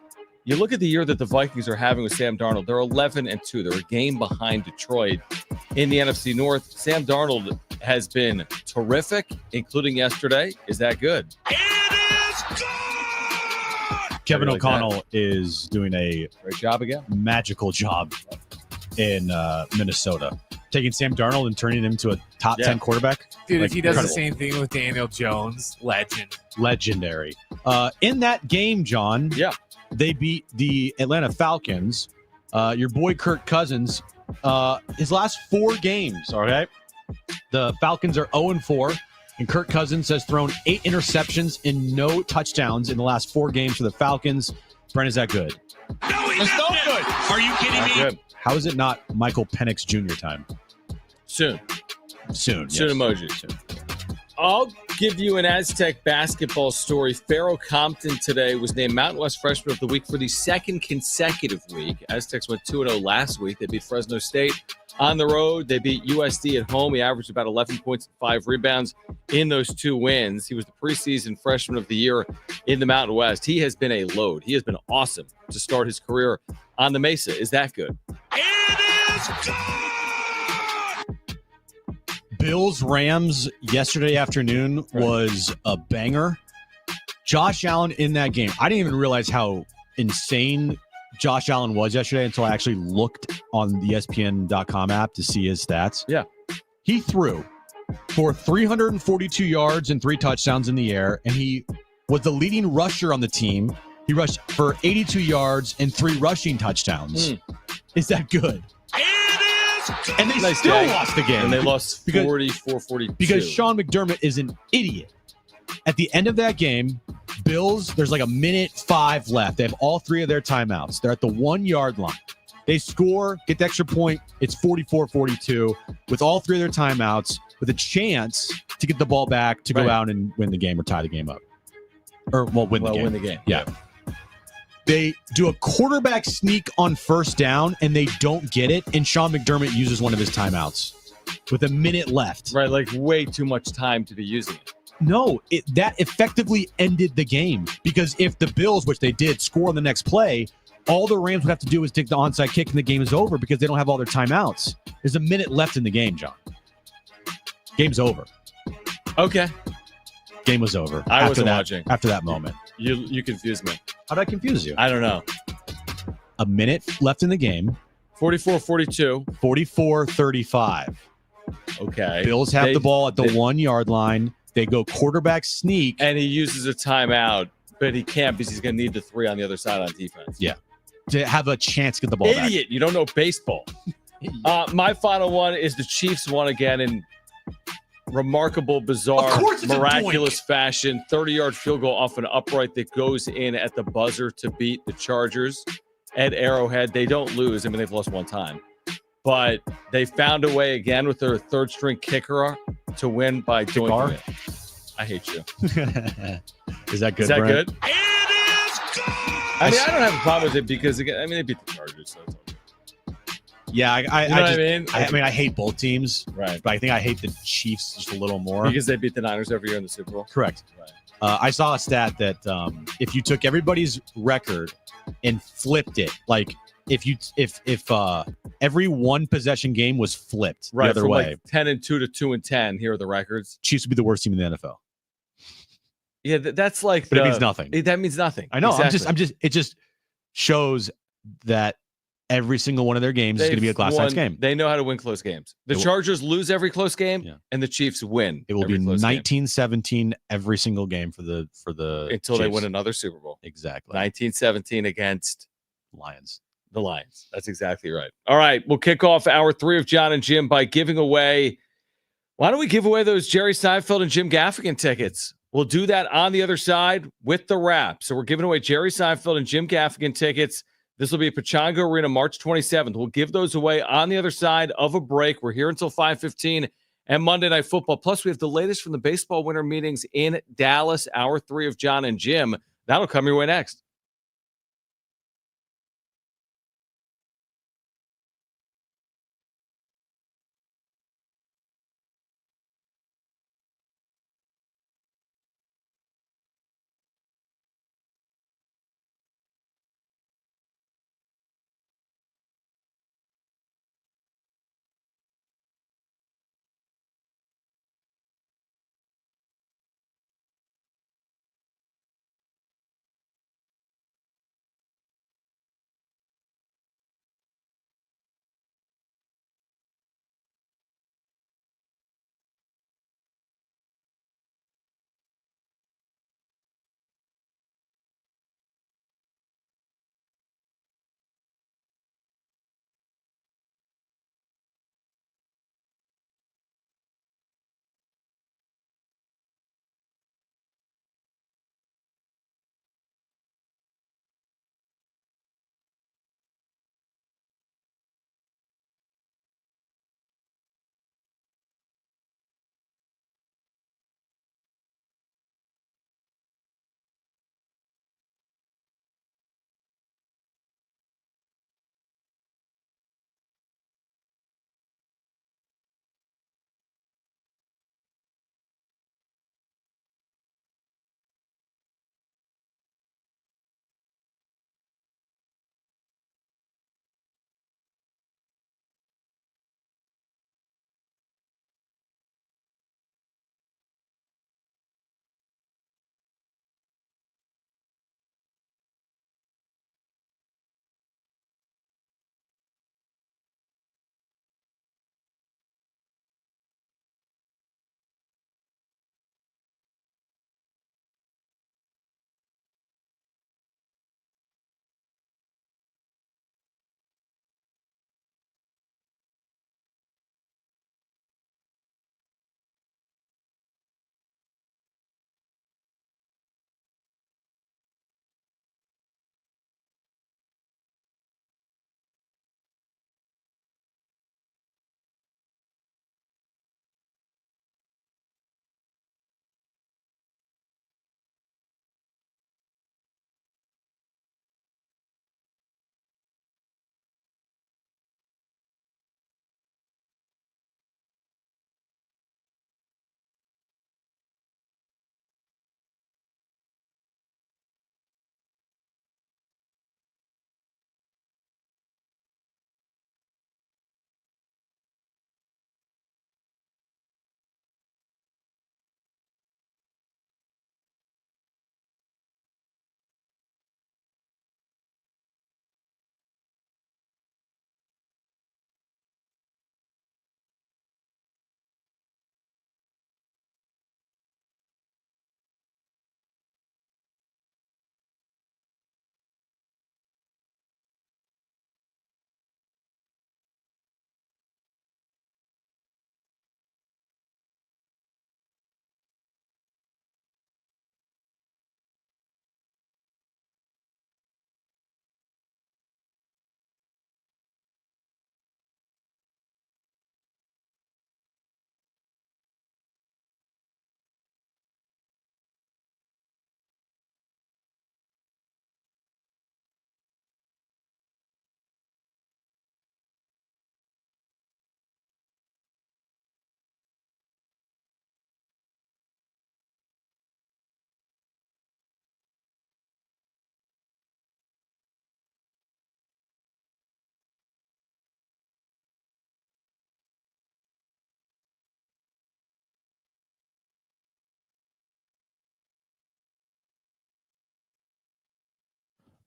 You look at the year that the Vikings are having with Sam Darnold. They're 11-2. They're a game behind Detroit in the NFC North. Sam Darnold has been terrific, including yesterday. Is that good? It is good. Kevin like O'Connell is doing a Great job again. magical job in Minnesota, taking Sam Darnold and turning him into a top 10 quarterback. Dude, Like, if he does incredible. the same thing with Daniel Jones, legend. Legendary. In that game, John, Yeah. they beat the Atlanta Falcons. Your boy Kirk Cousins, his last 4 games, all right? The Falcons are 0-4, and Kirk Cousins has thrown 8 interceptions and no touchdowns in the last 4 games for the Falcons. Brent, is that good? No, he's not good. Are you kidding Not me? good. How is it not Michael Penix Jr. time? Soon. Soon. Soon yes. emojis. I'll give you an Aztec basketball story. Pharaoh Compton today was named Mountain West Freshman of the Week for the second consecutive week. Aztecs went 2-0 last week. They beat Fresno State on the road. They beat USD at home. He averaged about 11 points and 5 rebounds in those 2 wins. He was the preseason Freshman of the Year in the Mountain West. He has been a load. He has been awesome to start his career on the Mesa. Is that good? It is good. Bills Rams yesterday afternoon was a banger. Josh Allen in that game. I didn't even realize how insane Josh Allen was yesterday until I actually looked on the ESPN.com app to see his stats. Yeah. He threw for 342 yards and 3 touchdowns in the air, and he was the leading rusher on the team. He rushed for 82 yards and 3 rushing touchdowns. Is that good? And they Nice still day. lost the game. And they lost Because- 44-42. because Sean McDermott is an idiot. At the end of that game, Bills, there's like a minute 5 left. They have all 3 of their timeouts. They're at the 1-yard line. They score, get the extra point. It's 44-42 with all 3 of their timeouts with a chance to get the ball back to go Right. out and win the game or tie the game up. Or, win the game. win the game. Yeah. They do a quarterback sneak on first down, and they don't get it, and Sean McDermott uses one of his timeouts with a minute left. Right, like way too much time to be using it. No, that effectively ended the game because if the Bills, which they did, score on the next play, all the Rams would have to do is take the onside kick and the game is over because they don't have all their timeouts. There's a minute left in the game, John. Game's over. Okay. Game was over. I wasn't watching. After that moment. You confused me. How did I confuse you? I don't know. A minute left in the game. 44-42. 44-35. Okay. Bills have the ball at the 1 yard line. They go quarterback sneak. And he uses a timeout, but he can't because he's going to need the 3 on the other side on defense. Yeah. To have a chance to get the ball back. Idiot. You don't know baseball. My final one is the Chiefs won again in remarkable, bizarre, miraculous fashion. 30-yard field goal off an upright that goes in at the buzzer to beat the Chargers at Arrowhead. They don't lose. I mean, they've lost one time. But they found a way again with their third-string kicker to win by doing it. I hate you. Is that good? Is that Brent? good? It is good. I mean, I don't have a problem with it because, again, I mean, they beat the Chargers, so it's okay. Yeah, You know what I mean? I hate both teams, Right. but I think I hate the Chiefs just a little more. Because they beat the Niners every year in the Super Bowl. Correct. Right. I saw a stat that if you took everybody's record and flipped it, like if every one possession game was flipped the other from way, like 10-2 to 2-10. Here are the records. Chiefs would be the worst team in the NFL. Yeah, that's like. But it means nothing. That means nothing. I know. Exactly. I'm just. It just shows that every single one of their games is going to be a glass size game. They know how to win close games. The Chargers lose every close game, and the Chiefs win. It will be 19-17 every single game for the until Chiefs. they win another Super Bowl. Exactly. 19-17 against Lions. The Lions. That's exactly right. All right, we'll kick off hour 3 of Jon and Jim by giving away. Why don't we give away those Jerry Seinfeld and Jim Gaffigan tickets? We'll do that on the other side with the wrap. So we're giving away Jerry Seinfeld and Jim Gaffigan tickets. This will be at Pechanga Arena March 27th. We'll give those away on the other side of a break. We're here until 5:15 and Monday Night Football. Plus, we have the latest from the baseball winter meetings in Dallas, hour 3 of Jon and Jim. That'll come your way next.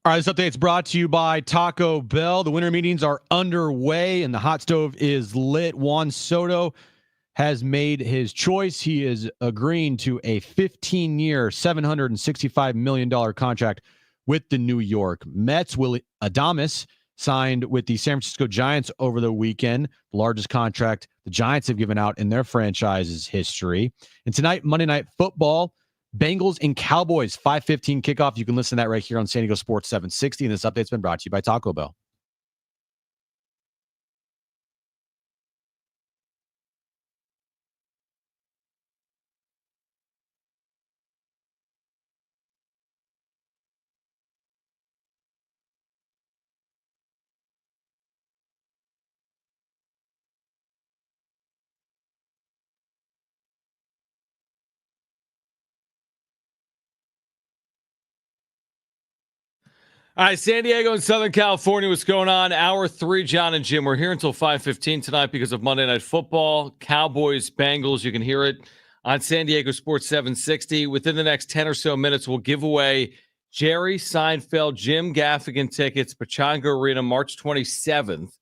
All right, this update is brought to you by Taco Bell. The winter meetings are underway and the hot stove is lit. Juan Soto has made his choice. He is agreeing to a 15-year, $765 million contract with the New York Mets. Willie Adames signed with the San Francisco Giants over the weekend, the largest contract the Giants have given out in their franchise's history. And tonight, Monday Night Football, Bengals and Cowboys, 5:15 kickoff. You can listen to that right here on San Diego Sports 760. And this update's been brought to you by Taco Bell. All right, San Diego and Southern California, what's going on? Hour 3, Jon and Jim. We're here until 5:15 tonight because of Monday Night Football. Cowboys, Bengals, you can hear it on San Diego Sports 760. Within the next 10 or so minutes, we'll give away Jerry Seinfeld, Jim Gaffigan tickets, Pechanga Arena, March 27th.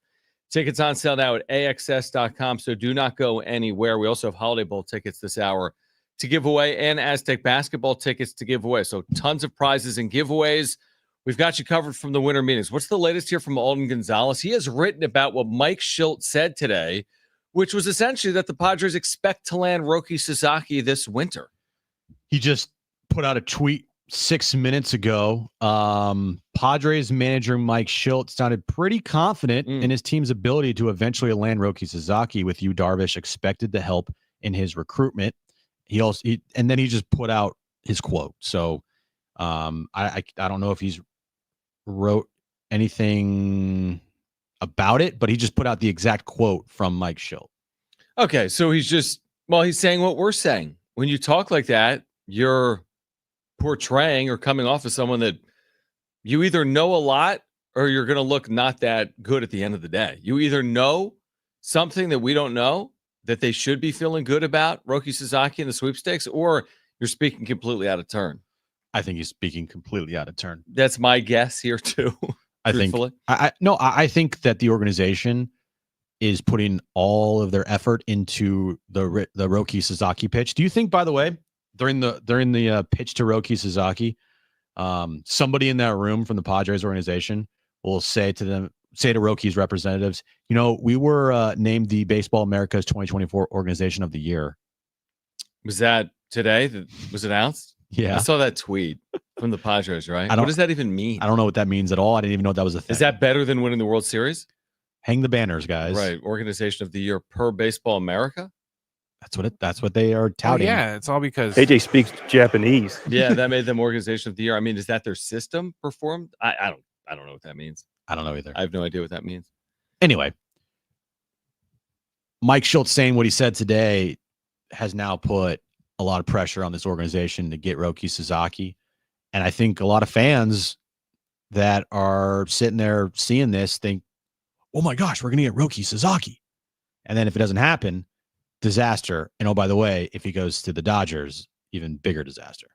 Tickets on sale now at AXS.com, so do not go anywhere. We also have Holiday Bowl tickets this hour to give away and Aztec basketball tickets to give away. So tons of prizes and giveaways. We've got you covered from the winter meetings. What's the latest here from Alden Gonzalez? He has written about what Mike Shildt said today, which was essentially that the Padres expect to land Roki Sasaki this winter. He just put out a tweet 6 minutes ago. Padres manager Mike Shildt sounded pretty confident in his team's ability to eventually land Roki Sasaki, with Yu Darvish expected to help in his recruitment. And then he just put out his quote. So I don't know if he's wrote anything about it, but he just put out the exact quote from Mike Shildt. Okay, so he's saying what we're saying. When you talk like that, you're portraying or coming off as someone that you either know a lot or you're going to look not that good at the end of the day. You either know something that we don't know, that they should be feeling good about Roki Sasaki in the sweepstakes, or you're speaking completely out of turn. I think he's speaking completely out of turn. That's my guess here too. I think that the organization is putting all of their effort into the Roki Sasaki pitch. Do you think, by the way, during the pitch to Roki Sasaki, somebody in that room from the Padres organization will say to Roki's representatives, we were named the Baseball America's 2024 Organization of the Year. Was that today that was announced? Yeah. I saw that tweet from the Padres, right? What does that even mean? I don't know what that means at all. I didn't even know that was a thing. Is that better than winning the World Series? Hang the banners, guys. Right. Organization of the Year per Baseball America? That's what they are touting. Yeah, it's all because AJ speaks Japanese. Yeah, that made them Organization of the Year. I mean, is that their system performed? I don't know what that means. I don't know either. I have no idea what that means. Anyway, Mike Shildt saying what he said today has now put a lot of pressure on this organization to get Roki Sasaki. And I think a lot of fans that are sitting there seeing this think, oh my gosh, we're going to get Roki Sasaki. And then if it doesn't happen, disaster. And oh, by the way, if he goes to the Dodgers, even bigger disaster.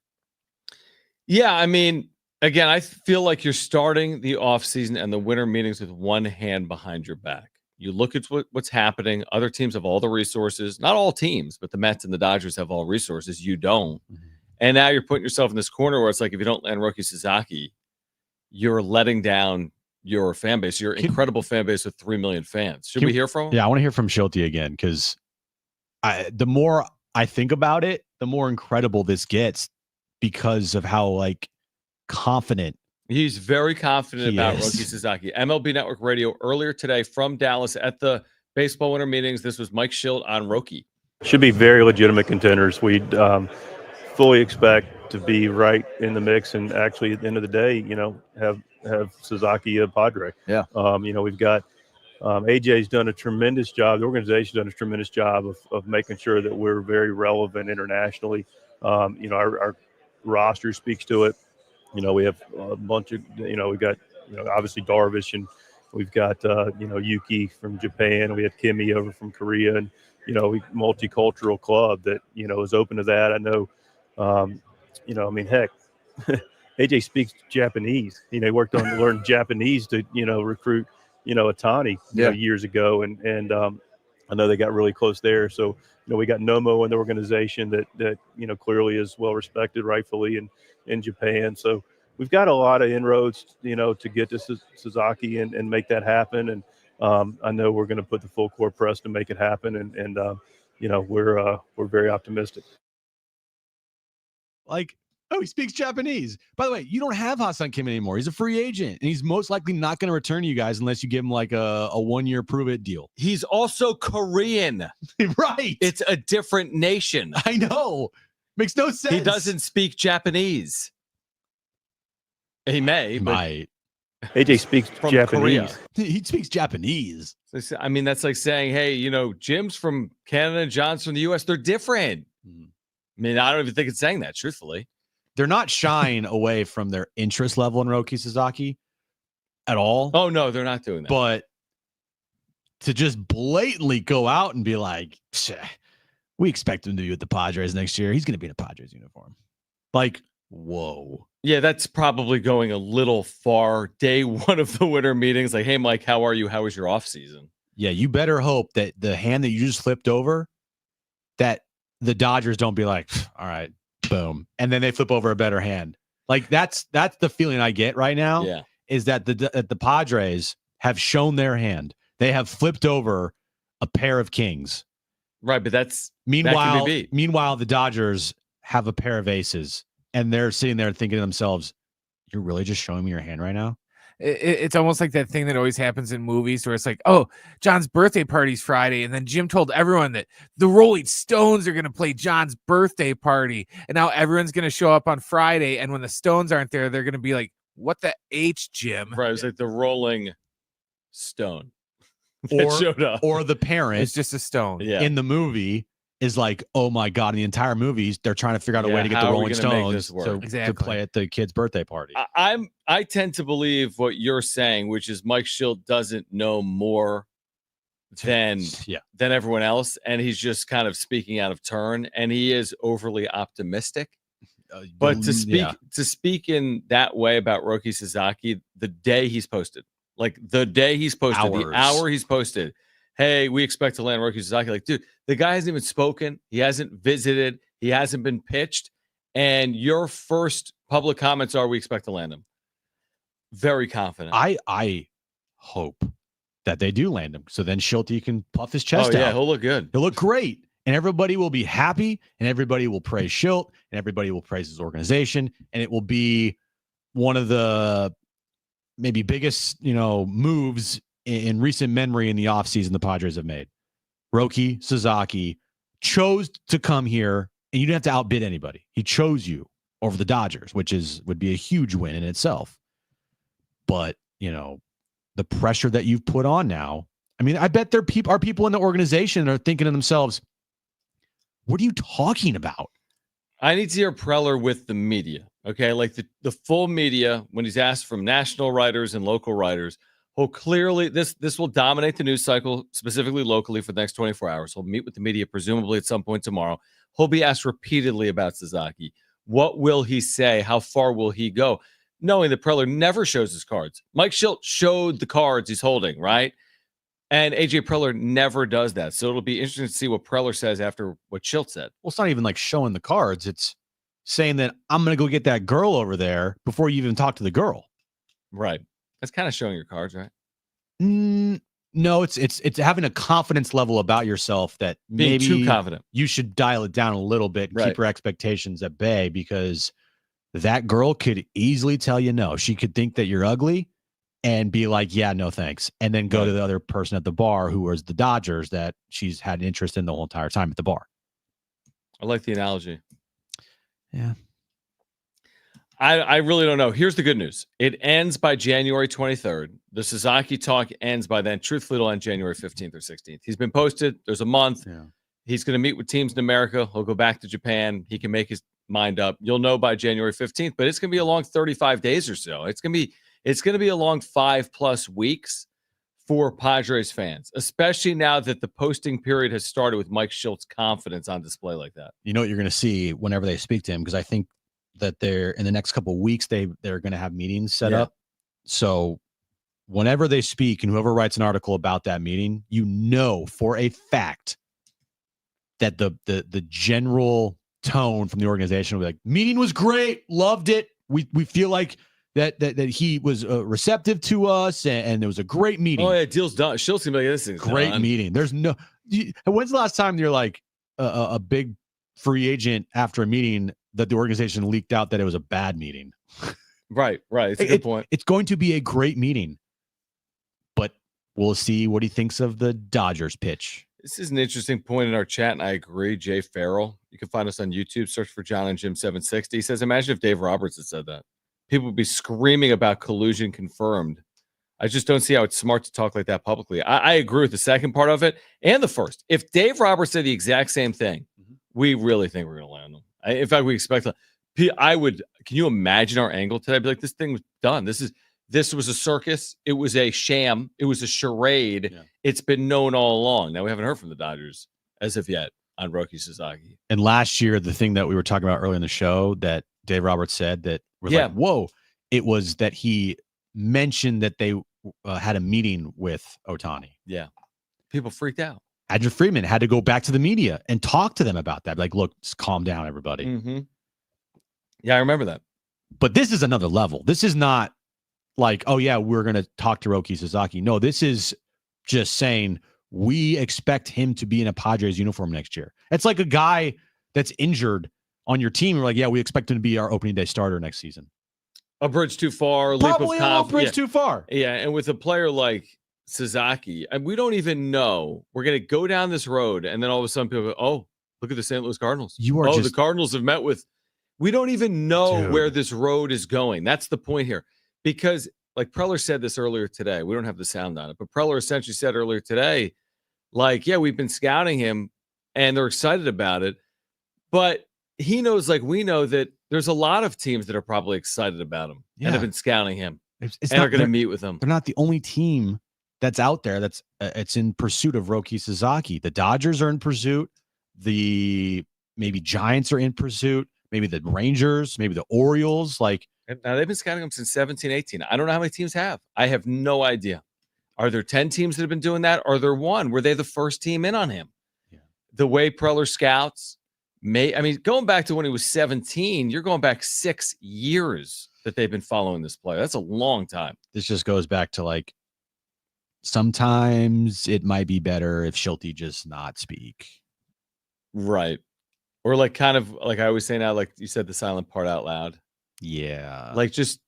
Yeah, I mean, again, I feel like you're starting the offseason and the winter meetings with one hand behind your back. You look at what's happening. Other teams have all the resources. Not all teams, but the Mets and the Dodgers have all resources. You don't. Mm-hmm. And now you're putting yourself in this corner where it's like, if you don't land Roki Sasaki, you're letting down your fan base, your incredible fan base with 3 million fans. Should we hear from him? Yeah, I want to hear from Shildt again, because the more I think about it, the more incredible this gets because of how confident. He's very confident about Roki Sasaki. MLB Network Radio earlier today from Dallas at the baseball winter meetings. This was Mike Shildt on Roki. Should be very legitimate contenders. We fully expect to be right in the mix, and actually at the end of the day, have Sasaki a Padre. Yeah. We've got AJ's done a tremendous job. The organization's done a tremendous job of making sure that we're very relevant internationally. Our roster speaks to it. We have a bunch of, we've got, obviously Darvish, and we've got, Yuki from Japan. We had Kimmy over from Korea, and, multicultural club that, is open to that. I know, heck, AJ speaks Japanese. He worked on learning Japanese to recruit Otani years ago, and I know they got really close there. So we got Nomo in the organization that clearly is well respected, rightfully in Japan. So we've got a lot of inroads to get to Sasaki and make that happen. And I know we're going to put the full court press to make it happen. And we're very optimistic. Like, oh, he speaks Japanese. By the way, you don't have Ha-Seong Kim anymore. He's a free agent, and he's most likely not going to return to you guys unless you give him like a 1-year prove-it deal. He's also Korean. Right. It's a different nation. I know. Makes no sense. He doesn't speak Japanese. He may. Might. AJ speaks from Japanese. Korea. He speaks Japanese. I mean, that's like saying, hey, Jim's from Canada and John's from the U.S. They're different. I mean, I don't even think it's saying that, truthfully. They're not shying away from their interest level in Roki Sasaki at all. Oh, no, they're not doing that. But to just blatantly go out and be like, we expect him to be with the Padres next year. He's going to be in a Padres uniform. Like, whoa. Yeah, that's probably going a little far. Day one of the winter meetings, like, hey, Mike, how are you? How was your off season? Yeah, you better hope that the hand that you just flipped over, that the Dodgers don't be like, all right, boom, and then they flip over a better hand. Like that's the feeling I get right now. Yeah, is that the Padres have shown their hand. They have flipped over a pair of kings. Right, but meanwhile that the Dodgers have a pair of aces, and they're sitting there thinking to themselves, "You're really just showing me your hand right now." It's almost like that thing that always happens in movies where it's like, oh, John's birthday party's Friday. And then Jim told everyone that the Rolling Stones are going to play John's birthday party. And now everyone's going to show up on Friday. And when the Stones aren't there, they're going to be like, what the H, Jim? Right. It's like the Rolling Stone that showed up. Or the parent. It's just a stone. Yeah. In the movie is like, oh my God, in the entire movie, they're trying to figure out a way to get the Rolling Stones to play at the kid's birthday party. I tend to believe what you're saying, which is Mike Shildt doesn't know more than everyone else, and he's just kind of speaking out of turn, and he is overly optimistic. But to speak in that way about Roki Sasaki, the day he's posted, the hour he's posted, hey, we expect to land Roki Sasaki. Like, dude, the guy hasn't even spoken. He hasn't visited. He hasn't been pitched. And your first public comments are, we expect to land him. Very confident. I hope that they do land him. So then Shildt can puff his chest out. Yeah, he'll look good. He'll look great. And everybody will be happy. And everybody will praise Shildt. And everybody will praise his organization. And it will be one of the maybe biggest, moves in recent memory in the offseason the Padres have made. Roki Sasaki chose to come here, and you didn't have to outbid anybody. He chose you over the Dodgers, which would be a huge win in itself. But, the pressure that you've put on now, I mean, I bet there are people in the organization that are thinking to themselves, what are you talking about? I need to hear Preller with the media, okay? Like the full media, when he's asked from national writers and local writers, he'll clearly, this will dominate the news cycle, specifically locally, for the next 24 hours. He'll meet with the media, presumably at some point tomorrow. He'll be asked repeatedly about Sasaki. What will he say? How far will he go? Knowing that Preller never shows his cards. Mike Shildt showed the cards he's holding, right? And AJ Preller never does that. So it'll be interesting to see what Preller says after what Shildt said. Well, it's not even like showing the cards. It's saying that I'm going to go get that girl over there before you even talk to the girl. Right. That's kind of showing your cards, right? No, it's having a confidence level about yourself that being maybe too confident. You should dial it down a little bit, and keep your expectations at bay, because that girl could easily tell you no. She could think that you're ugly and be like, yeah, no thanks. And then go to the other person at the bar who was the Dodgers that she's had an interest in the whole entire time at the bar. I like the analogy. Yeah. I really don't know. Here's the good news. It ends by January 23rd. The Sasaki talk ends by then. Truthfully, it'll end January 15th or 16th. He's been posted. There's a month. Yeah. He's going to meet with teams in America. He'll go back to Japan. He can make his mind up. You'll know by January 15th, but it's going to be a long 35 days or so. It's going to be a long 5+ weeks for Padres fans, especially now that the posting period has started with Mike Shildt's confidence on display like that. You know what you're going to see whenever they speak to him, because I think that they're in the next couple of weeks they're going to have meetings set Yeah. up. So whenever they speak and whoever writes an article about that meeting, for a fact that the general tone from the organization will be like, meeting was great, loved it. We feel like that he was receptive to us, and it was a great meeting. Oh yeah, deal's done. Shildt gonna be like, this thing's Great done. meeting. There's no. When's the last time you're like a big free agent after a meeting that the organization leaked out that it was a bad meeting? Right. It's a good point. It's going to be a great meeting, but we'll see what he thinks of the Dodgers pitch. This is an interesting point in our chat, and I agree. Jay Farrell, you can find us on YouTube. Search for Jon Jim 760. He says, imagine if Dave Roberts had said that. People would be screaming about collusion confirmed. I just don't see how it's smart to talk like that publicly. I agree with the second part of it and the first. If Dave Roberts said the exact same thing, we really think we're going to land them. In fact, we expect. Can you imagine our angle today? I'd be like, this thing was done. This was a circus. It was a sham. It was a charade. Yeah. It's been known all along. Now we haven't heard from the Dodgers as of yet on Roki Sasaki. And last year, the thing that we were talking about earlier in the show that Dave Roberts said that was like, whoa, it was that he mentioned that they had a meeting with Ohtani. Yeah. People freaked out. Adrian Freeman had to go back to the media and talk to them about that. Like, look, just calm down, everybody. Mm-hmm. Yeah, I remember that. But this is another level. This is not like, oh, yeah, we're going to talk to Roki Sasaki. No, this is just saying we expect him to be in a Padres uniform next year. It's like a guy that's injured on your team. We're like, yeah, we expect him to be our opening day starter next season. A bridge too far. Probably a bridge too far. Yeah, and with a player like Sasaki, and we don't even know. We're going to go down this road, and then all of a sudden people go, oh, look at the St. Louis Cardinals. The Cardinals have met with. We don't even know where this road is going. That's the point here. Because, like Preller said this earlier today, we don't have the sound on it, but Preller essentially said earlier today, like, yeah, we've been scouting him, and they're excited about it, but he knows, like we know, that there's a lot of teams that are probably excited about him and have been scouting him and are going to meet with him. They're not the only team that's out there that's it's in pursuit of Roki Sasaki. The Dodgers are in pursuit. The maybe Giants are in pursuit. Maybe the Rangers, maybe the Orioles. Like, now they've been scouting him since 17, 18. I don't know how many teams have. I have no idea. Are there 10 teams that have been doing that? Are there one? Were they the first team in on him? Yeah. The way Preller scouts, going back to when he was 17, you're going back 6 years that they've been following this player. That's a long time. This just goes back to, like, sometimes it might be better if Shildt just not speak. Right. Or like kind of like I always say now, like you said the silent part out loud. Yeah. Like just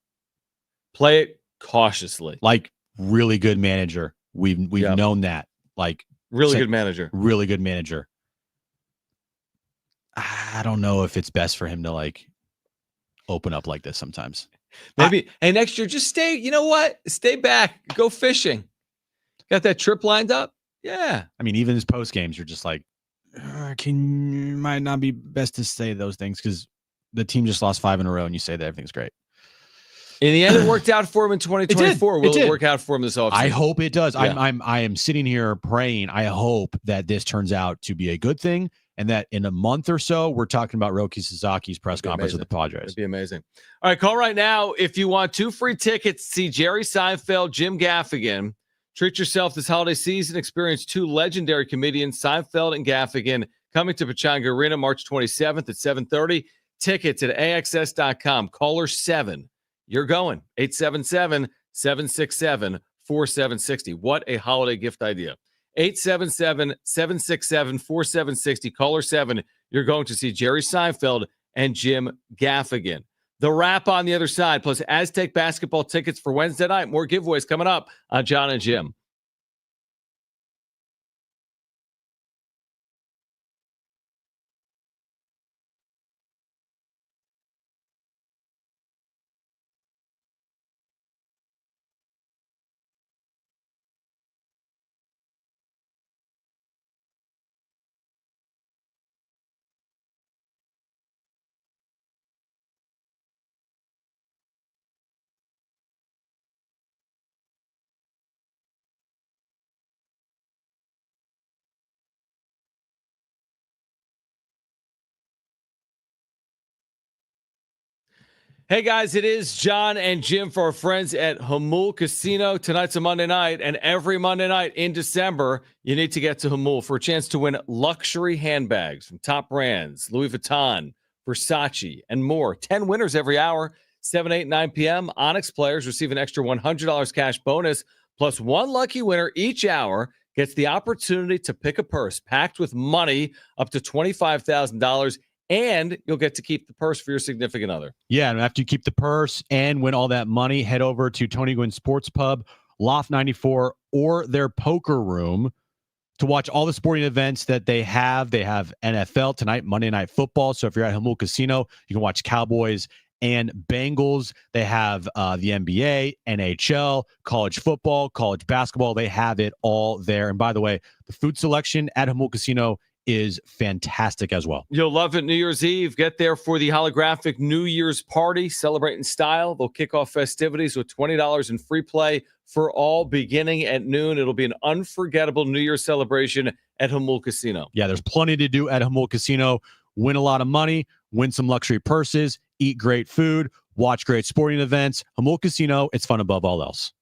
play it cautiously. Like really good manager. We've known that. Like really good manager. Really good manager. I don't know if it's best for him to like open up like this sometimes. Maybe. And next year, just stay, you know what? Stay back. Go fishing. Got that trip lined up? Yeah. I mean, even his post games, you're just like, might not be best to say those things because the team just lost 5 in a row and you say that everything's great. In the end, it worked out for him in 2024. Will it work out for him this offseason? I hope it does. Yeah. I am sitting here praying. I hope that this turns out to be a good thing and that in a month or so, we're talking about Roki Sasaki's press conference with the Padres. It'd be amazing. All right, call right now if you want 2 free tickets to see Jerry Seinfeld, Jim Gaffigan. Treat yourself this holiday season. Experience 2 legendary comedians, Seinfeld and Gaffigan, coming to Pechanga Arena March 27th at 7:30. Tickets at AXS.com. Caller 7. You're going. 877-767-4760. What a holiday gift idea. 877-767-4760. Caller 7. You're going to see Jerry Seinfeld and Jim Gaffigan. The wrap on the other side, plus Aztec basketball tickets for Wednesday night. More giveaways coming up on Jon and Jim. Hey guys, it is John and Jim for our friends at Hamul Casino. Tonight's a Monday night, and every Monday night in December, you need to get to Hamul for a chance to win luxury handbags from top brands, Louis Vuitton, Versace, and more. 10 winners every hour, 7, 8, 9 p.m. Onyx players receive an extra $100 cash bonus, plus one lucky winner each hour gets the opportunity to pick a purse packed with money up to $25,000. And you'll get to keep the purse for your significant other. Yeah, and after you keep the purse and win all that money, head over to Tony Gwynn Sports Pub, Loft 94, or their poker room to watch all the sporting events that they have. They have NFL tonight, Monday Night Football. So if you're at Hamul Casino, you can watch Cowboys and Bengals. They have the NBA, NHL, college football, college basketball. They have it all there. And by the way, the food selection at Hamul Casino is fantastic as well. You'll love it. New Year's Eve, get there for the holographic New Year's party. Celebrate in style. They'll kick off festivities with $20 in free play for all beginning at noon. It'll be an unforgettable New Year's celebration at Hamul Casino. Yeah, there's plenty to do at Hamul Casino. Win a lot of money, win some luxury purses, eat great food, watch great sporting events. Hamul Casino, it's fun above all else.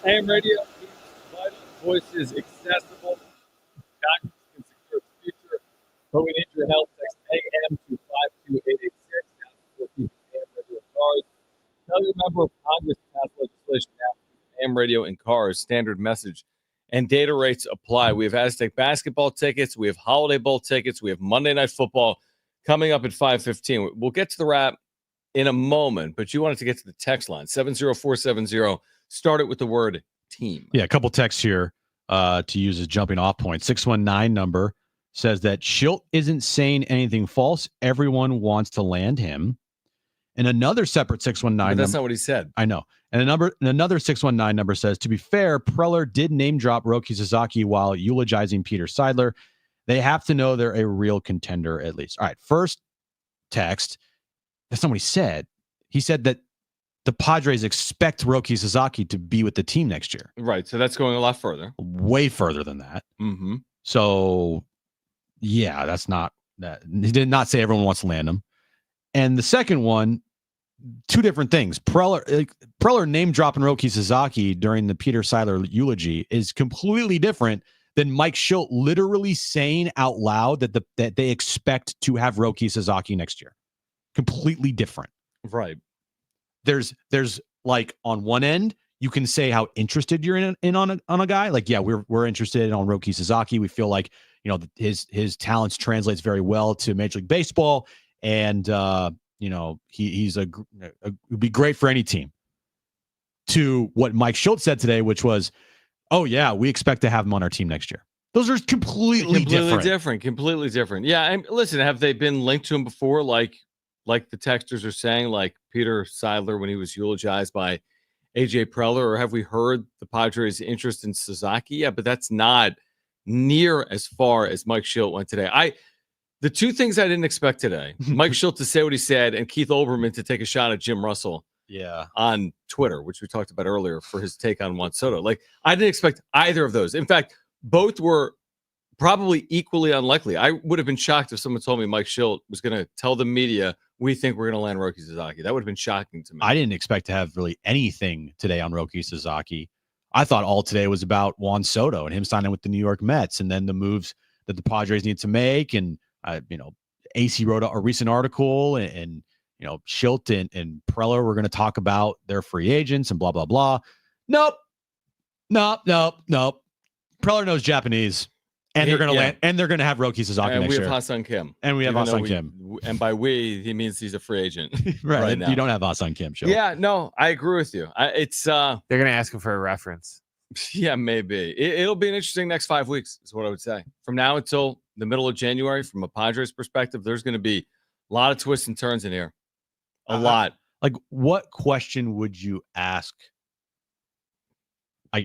AM radio keeps vital voices accessible. Doctors can secure its future. But we need your help. Text AM to 52886. Now for keeping AM radio in cars. Tell your member of Congress to pass legislation now. AM radio in cars. Standard message and data rates apply. We have Aztec basketball tickets. We have Holiday Bowl tickets. We have Monday Night Football coming up at 5:15. We'll get to the wrap in a moment, but you wanted to get to the text line 70470. Start it with the word team. Yeah, a couple texts here to use as jumping off point. 619 number says that Shildt isn't saying anything false. Everyone wants to land him. And another separate 619 But that's not what he said. I know. And another 619 number says, to be fair, Preller did name drop Roki Sasaki while eulogizing Peter Seidler. They have to know they're a real contender at least. All right, first text. That's not what he said. He said that the Padres expect Roki Sasaki to be with the team next year. Right. So that's going a lot further. Way further than that. Mm-hmm. So, yeah, that's not that. He did not say everyone wants to land him. And the second one, two different things. Preller name dropping Roki Sasaki during the Peter Seiler eulogy is completely different than Mike Shildt literally saying out loud that they expect to have Roki Sasaki next year. Completely different. Right. There's like on one end, you can say how interested you're in on a guy. Like, yeah, we're interested on Roki Sasaki. We feel like, you know, his talents translates very well to Major League Baseball, and you know, he's would be great for any team. To what Mike Shildt said today, which was, oh yeah, we expect to have him on our team next year. Those are completely different. Completely different. Yeah, and listen, have they been linked to him before? Like the texters are saying, like Peter Seidler when he was eulogized by AJ Preller, or have we heard the Padres' interest in Sasaki? Yeah, but that's not near as far as Mike Shildt went today. The two things I didn't expect today: Mike Shildt to say what he said, and Keith Olbermann to take a shot at Jim Russell. Yeah, on Twitter, which we talked about earlier for his take on Juan Soto. Like, I didn't expect either of those. In fact, both were probably equally unlikely. I would have been shocked if someone told me Mike Shildt was going to tell the media, we think we're going to land Roki Sasaki. That would have been shocking to me. I didn't expect to have really anything today on Roki Sasaki. I thought all today was about Juan Soto and him signing with the New York Mets, and then the moves that the Padres need to make. And, you know, AC wrote a recent article, and you know, Shildt and Preller were going to talk about their free agents and blah, blah, blah. Nope. Preller knows Japanese, and they're going to land, and they're going to have Roki Sasaki next year. And we have Ha-Seong Kim. And we have Ha-Seong Kim. And by we, he means he's a free agent. right now. You don't have Ha-Seong Kim, Shildt. Yeah, no, I agree with you. They're going to ask him for a reference. Yeah, maybe. It'll be an interesting next 5 weeks, is what I would say. From now until the middle of January, from a Padres perspective, there's going to be a lot of twists and turns in here. A lot. Like, what question would you ask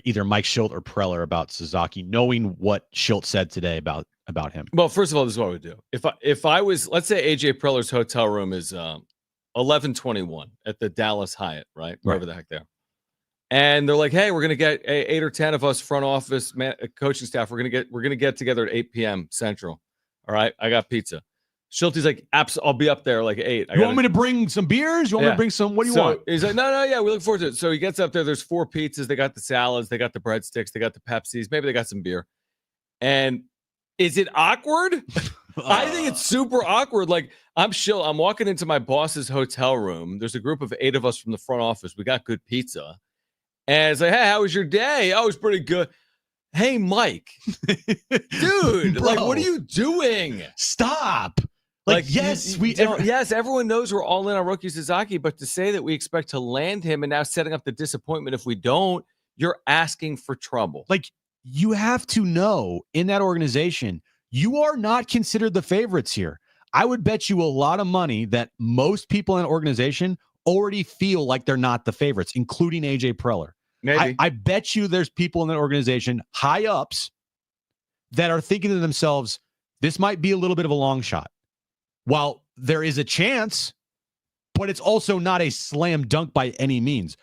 either Mike Shildt or Preller about Sasaki, knowing what Shildt said today about him? Well, first of all, this is what I would do. If I was, let's say AJ Preller's hotel room is 1121 at the Dallas Hyatt, right? Wherever the heck they are. And they're like, hey, we're gonna get 8 or 10 of us front office coaching staff. We're gonna get together at 8 p.m. Central. All right, I got pizza. Shilty's like, I'll be up there like 8. You want me to bring some beers? You want me to bring some? What do you want? He's like, no, yeah, we look forward to it. So he gets up there. There's 4 pizzas. They got the salads. They got the breadsticks. They got the Pepsis. Maybe they got some beer. And is it awkward? I think it's super awkward. Like, I'm walking into my boss's hotel room. There's a group of 8 of us from the front office. We got good pizza. And it's like, hey, how was your day? Oh, it was pretty good. Hey, Mike. Dude, Bro, like, what are you doing? Stop. Like, yes, yes, everyone knows we're all in on Roki Sasaki, but to say that we expect to land him and now setting up the disappointment if we don't, you're asking for trouble. Like, you have to know in that organization, you are not considered the favorites here. I would bet you a lot of money that most people in an organization already feel like they're not the favorites, including AJ Preller. Maybe. I bet you there's people in that organization, high ups, that are thinking to themselves, this might be a little bit of a long shot. While there is a chance, but it's also not a slam dunk by any means.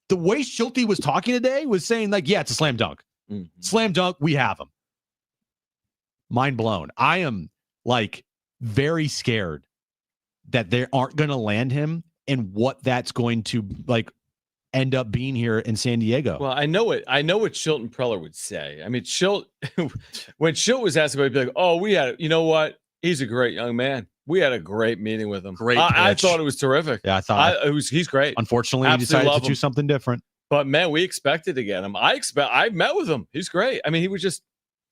The way Shildt was talking today was saying, like, yeah, it's a slam dunk. Mm-hmm. Slam dunk, we have him. Mind blown. I am, like, very scared that they aren't going to land him and what that's going to, like, end up being here in San Diego. Well, I know what Shildt and Preller would say. I mean, Shildt, when Shildt was asked about it, he'd be like, oh, you know what? He's a great young man. We had a great meeting with him. Great. I thought it was terrific. Yeah, I thought he's great. Unfortunately, he decided to do something different. But man, we expected to get him. I met with him. He's great. I mean, he was just,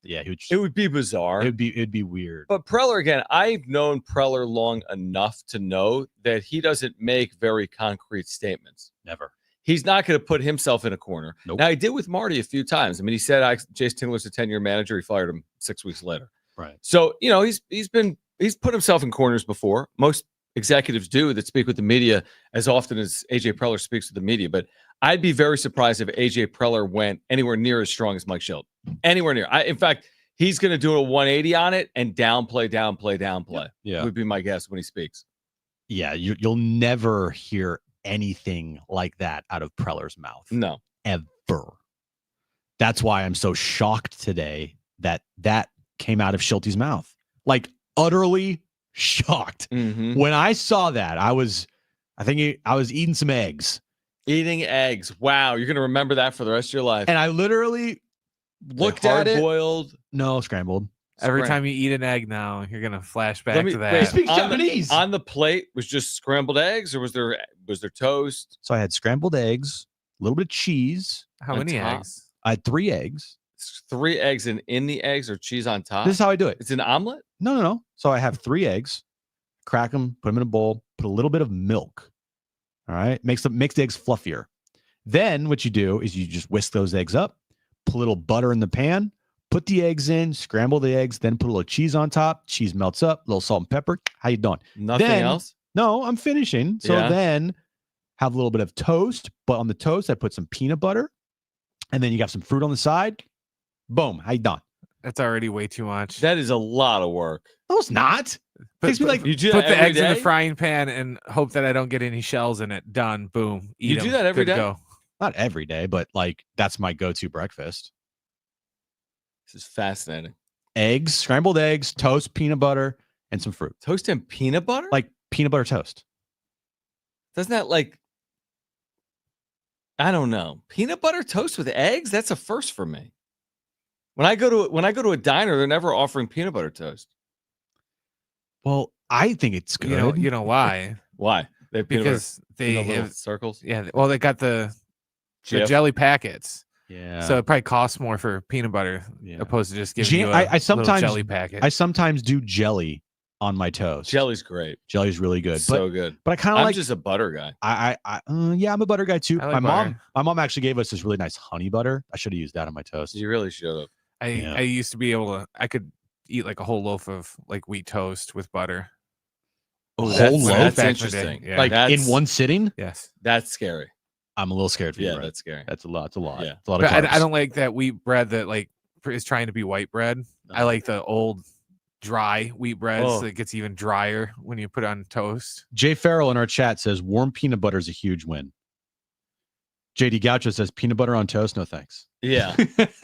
it would be bizarre. It'd be weird. But Preller, again, I've known Preller long enough to know that he doesn't make very concrete statements. Never. He's not going to put himself in a corner. Nope. Now, he did with Marty a few times. I mean, he said Jace Tingler's a 10-year manager. He fired him 6 weeks later. Right. So, you know, he's put himself in corners before. Most executives do that speak with the media as often as AJ Preller speaks with the media. But I'd be very surprised if AJ Preller went anywhere near as strong as Mike Shildt. Anywhere near. In fact, he's going to do a 180 on it and downplay. Yeah. Would be my guess when he speaks. Yeah, you'll never hear anything like that out of Preller's mouth. No. Ever. That's why I'm so shocked today that came out of Shilty's mouth. Like, utterly shocked. Mm-hmm. When I saw that, I was I think I was eating some eggs. Eating eggs. Wow, you're gonna remember that for the rest of your life. And I literally looked at it. Hard-boiled. No, scrambled. Every time you eat an egg now, you're gonna flash back to that. Wait, speak Japanese. On the plate was just scrambled eggs, or was there toast? So I had scrambled eggs, a little bit of cheese. How many eggs? I had 3 eggs. 3 eggs, and in the eggs or cheese on top. This is how I do it. It's an omelet? No. So I have 3 eggs, crack them, put them in a bowl, put a little bit of milk. All right. Makes the eggs fluffier. Then what you do is you just whisk those eggs up, put a little butter in the pan, put the eggs in, scramble the eggs, then put a little cheese on top. Cheese melts up, a little salt and pepper. How you doing? Nothing else? No, I'm finishing. So then have a little bit of toast, but on the toast, I put some peanut butter, and then you got some fruit on the side. Boom. How you done? That's already way too much. That is a lot of work. No, it's not. Takes me like you do put that the every eggs in the day? frying pan and hope that I don't get any shells in it. Done. Boom. Eat You do 'em. that every Good to day? go. not every day, but like that's my go-to breakfast. This is fascinating. Eggs, scrambled eggs, toast, peanut butter, and some fruit. Toast and peanut butter? Like peanut butter toast. Doesn't that I don't know. Peanut butter toast with eggs? That's a first for me. When I go to a diner, they're never offering peanut butter toast. Well, I think it's good. You know why? Why? They have peanut butter Because they in the little have circles. yeah. Well, they got the Jif. jelly packets. Yeah. So it probably costs more for peanut butter opposed to just giving you a I sometimes little jelly packet. I sometimes do jelly on my toast. Jelly's great. Jelly's really good. So good. But I kind of I'm like just a butter guy. Yeah, I'm a butter guy too. I like my butter. mom actually gave us this really nice honey butter. I should have used that on my toast. You really should have. I used to be able to. I could eat like a whole loaf of like wheat toast with butter. A Oh, whole loaf? That's Back in the day, interesting. yeah. Like in That's- one sitting? Yes. That's scary. I'm a little scared for you. Yeah, Brett. that's scary. That's a lot. It's a lot. Yeah. It's a lot of But carbs. I don't like that wheat bread that like is trying to be white bread. I like the old dry wheat breads Oh. that gets even drier when you put it on toast. Jay Farrell in our chat says warm peanut butter is a huge win. JD Gaucho says peanut butter on toast. No thanks. Yeah.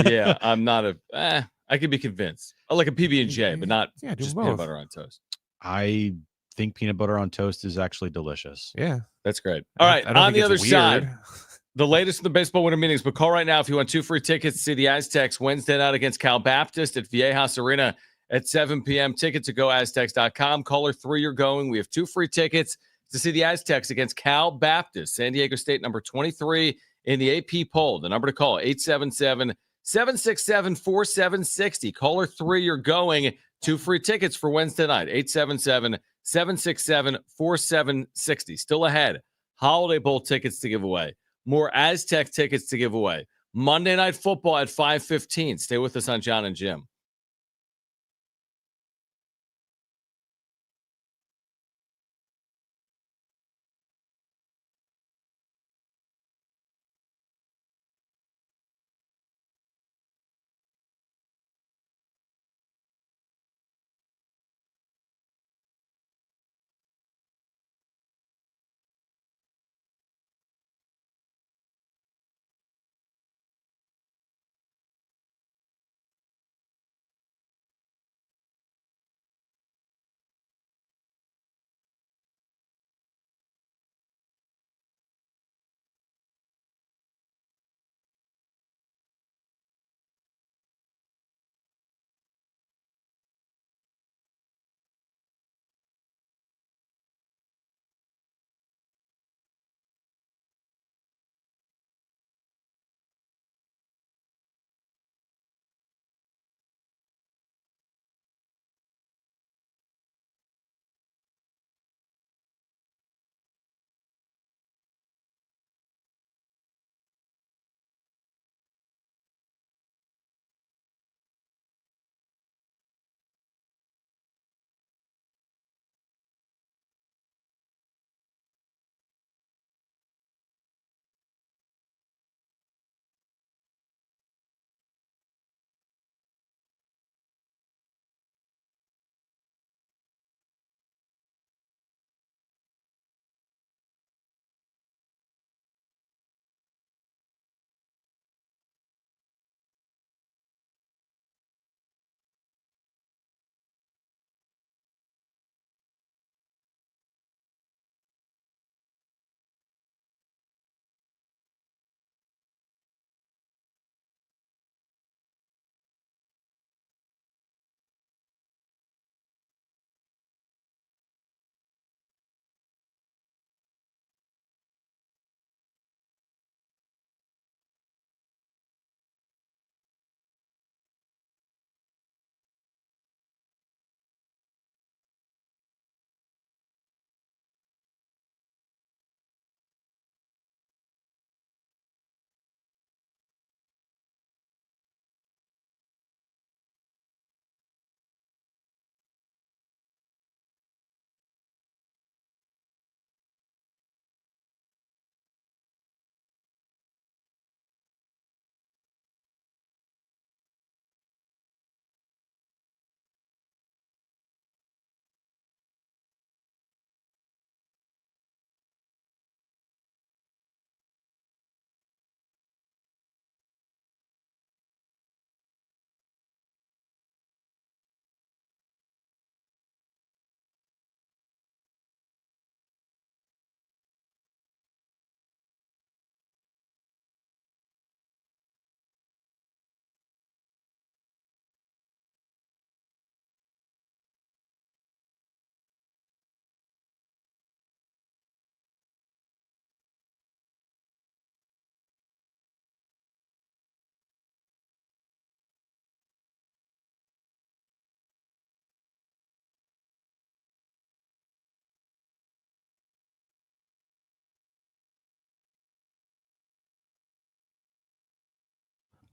Yeah. I'm not I could be convinced. I like a PB&J, but not Yeah, do just both. peanut butter on toast. I think peanut butter on toast is actually delicious. Yeah. That's great. All right. I don't On think the it's other side, weird. the latest in the baseball winter meetings. But call right now if you want 2 free tickets to see the Aztecs Wednesday night against Cal Baptist at Viejas Arena at 7 p.m. Tickets to goaztecs.com. Caller 3, you're going. We have 2 free tickets to see the Aztecs against Cal Baptist, San Diego State, number 23 in the AP poll. The number to call, 877-767-4760. Caller 3, you're going. 2 free tickets for Wednesday night, 877-767-4760. Still ahead. Holiday Bowl tickets to give away. More Aztec tickets to give away. Monday Night Football at 5:15. Stay with us on Jon and Jim.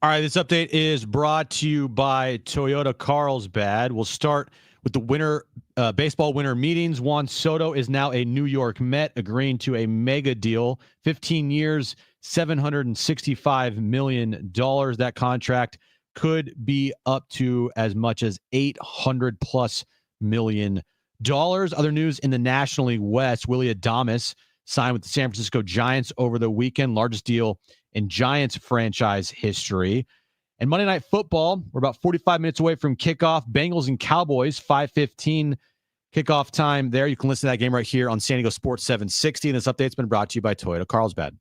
All right, this update is brought to you by Toyota Carlsbad. We'll start with the baseball winter meetings. Juan Soto is now a New York Met, agreeing to a mega deal, 15 years, $765 million. That contract could be up to as much as $800+ million. Other news in the National League West, Willy Adames signed with the San Francisco Giants over the weekend, largest deal in Giants franchise history. And Monday Night Football, we're about 45 minutes away from kickoff. Bengals and Cowboys, 5:15 kickoff time there. You can listen to that game right here on San Diego Sports 760. And this update's been brought to you by Toyota Carlsbad.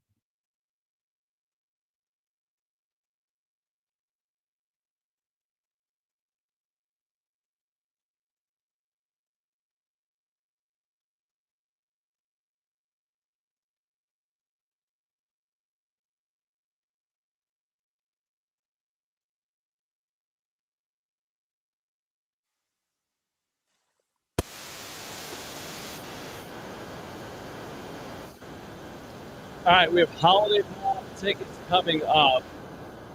All right, we have holiday ball tickets coming up.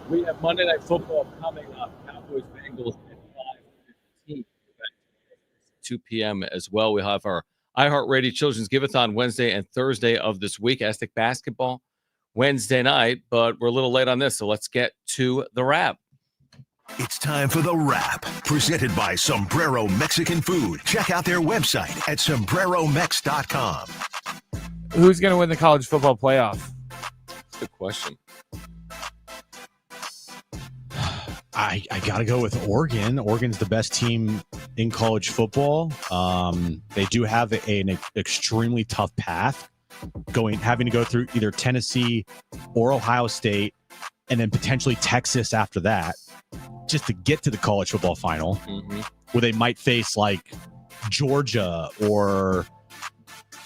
We have Monday Night Football coming up. Cowboys Bengals at 5:15. 2 p.m. as well. We have our iHeartRadio Children's Give-A-thon Wednesday and Thursday of this week. Aztec basketball Wednesday night, but we're a little late on this, so let's get to the wrap. It's time for The Wrap, presented by Sombrero Mexican Food. Check out their website at sombreromex.com. Who's going to win the college football playoff? Good question. I got to go with Oregon. Oregon's the best team in college football. They do have an extremely tough path, having to go through either Tennessee or Ohio State, and then potentially Texas after that, just to get to the college football final, where they might face like Georgia or,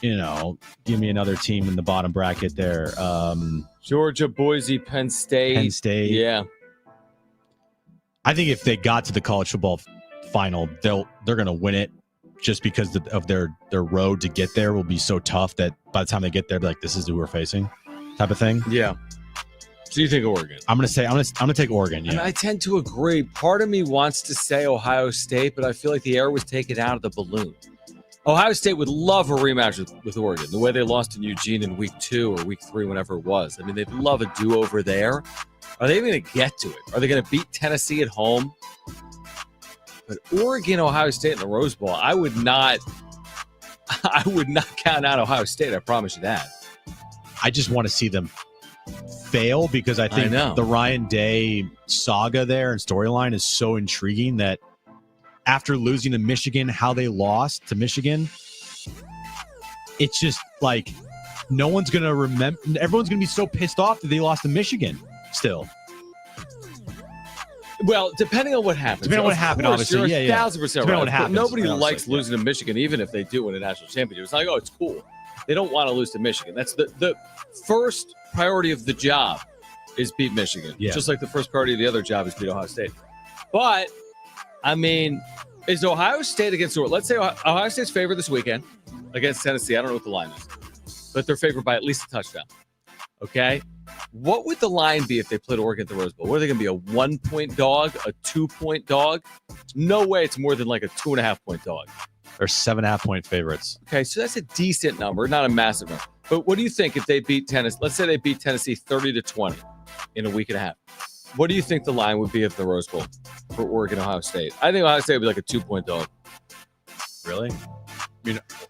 give me another team in the bottom bracket there. Georgia, Boise, Penn State. Yeah. I think if they got to the college football final, they're going to win it, just because of their road to get there will be so tough that by the time they get there, like, this is who we're facing, type of thing. Yeah. So you think Oregon? I'm going to take Oregon. Yeah. And I tend to agree. Part of me wants to say Ohio State, but I feel like the air was taken out of the balloon. Ohio State would love a rematch with Oregon, the way they lost in Eugene in week 2 or week 3, whenever it was. I mean, they'd love a do-over there. Are they even going to get to it? Are they going to beat Tennessee at home? But Oregon, Ohio State in the Rose Bowl, I would not count out Ohio State. I promise you that. I just want to see them fail, because I think the Ryan Day saga there and storyline is so intriguing that after losing to Michigan, how they lost to Michigan, it's just like no one's going to remember. Everyone's going to be so pissed off that they lost to Michigan still. Well, depending on what happens. Depending on what happened, obviously. You're 1,000% right. What happens, nobody likes losing to Michigan, even if they do win a national championship. It's like, oh, it's cool. They don't want to lose to Michigan. That's the first priority of the job is beat Michigan. Yeah. Just like the first priority of the other job is beat Ohio State. But, I mean, is Ohio State against – let's say Ohio State's favored this weekend against Tennessee. I don't know what the line is. But they're favored by at least a touchdown. Okay? What would the line be if they played Oregon at the Rose Bowl? What are they going to be, a 1-point dog, a 2-point dog? No way it's more than like a 2.5-point dog. They're 7.5-point favorites. Okay, so that's a decent number, not a massive number. But what do you think if they beat Tennessee? Let's say they beat Tennessee 30-20 in a week and a half. What do you think the line would be at the Rose Bowl for Oregon, Ohio State? I think Ohio State would be like a 2-point dog. Really?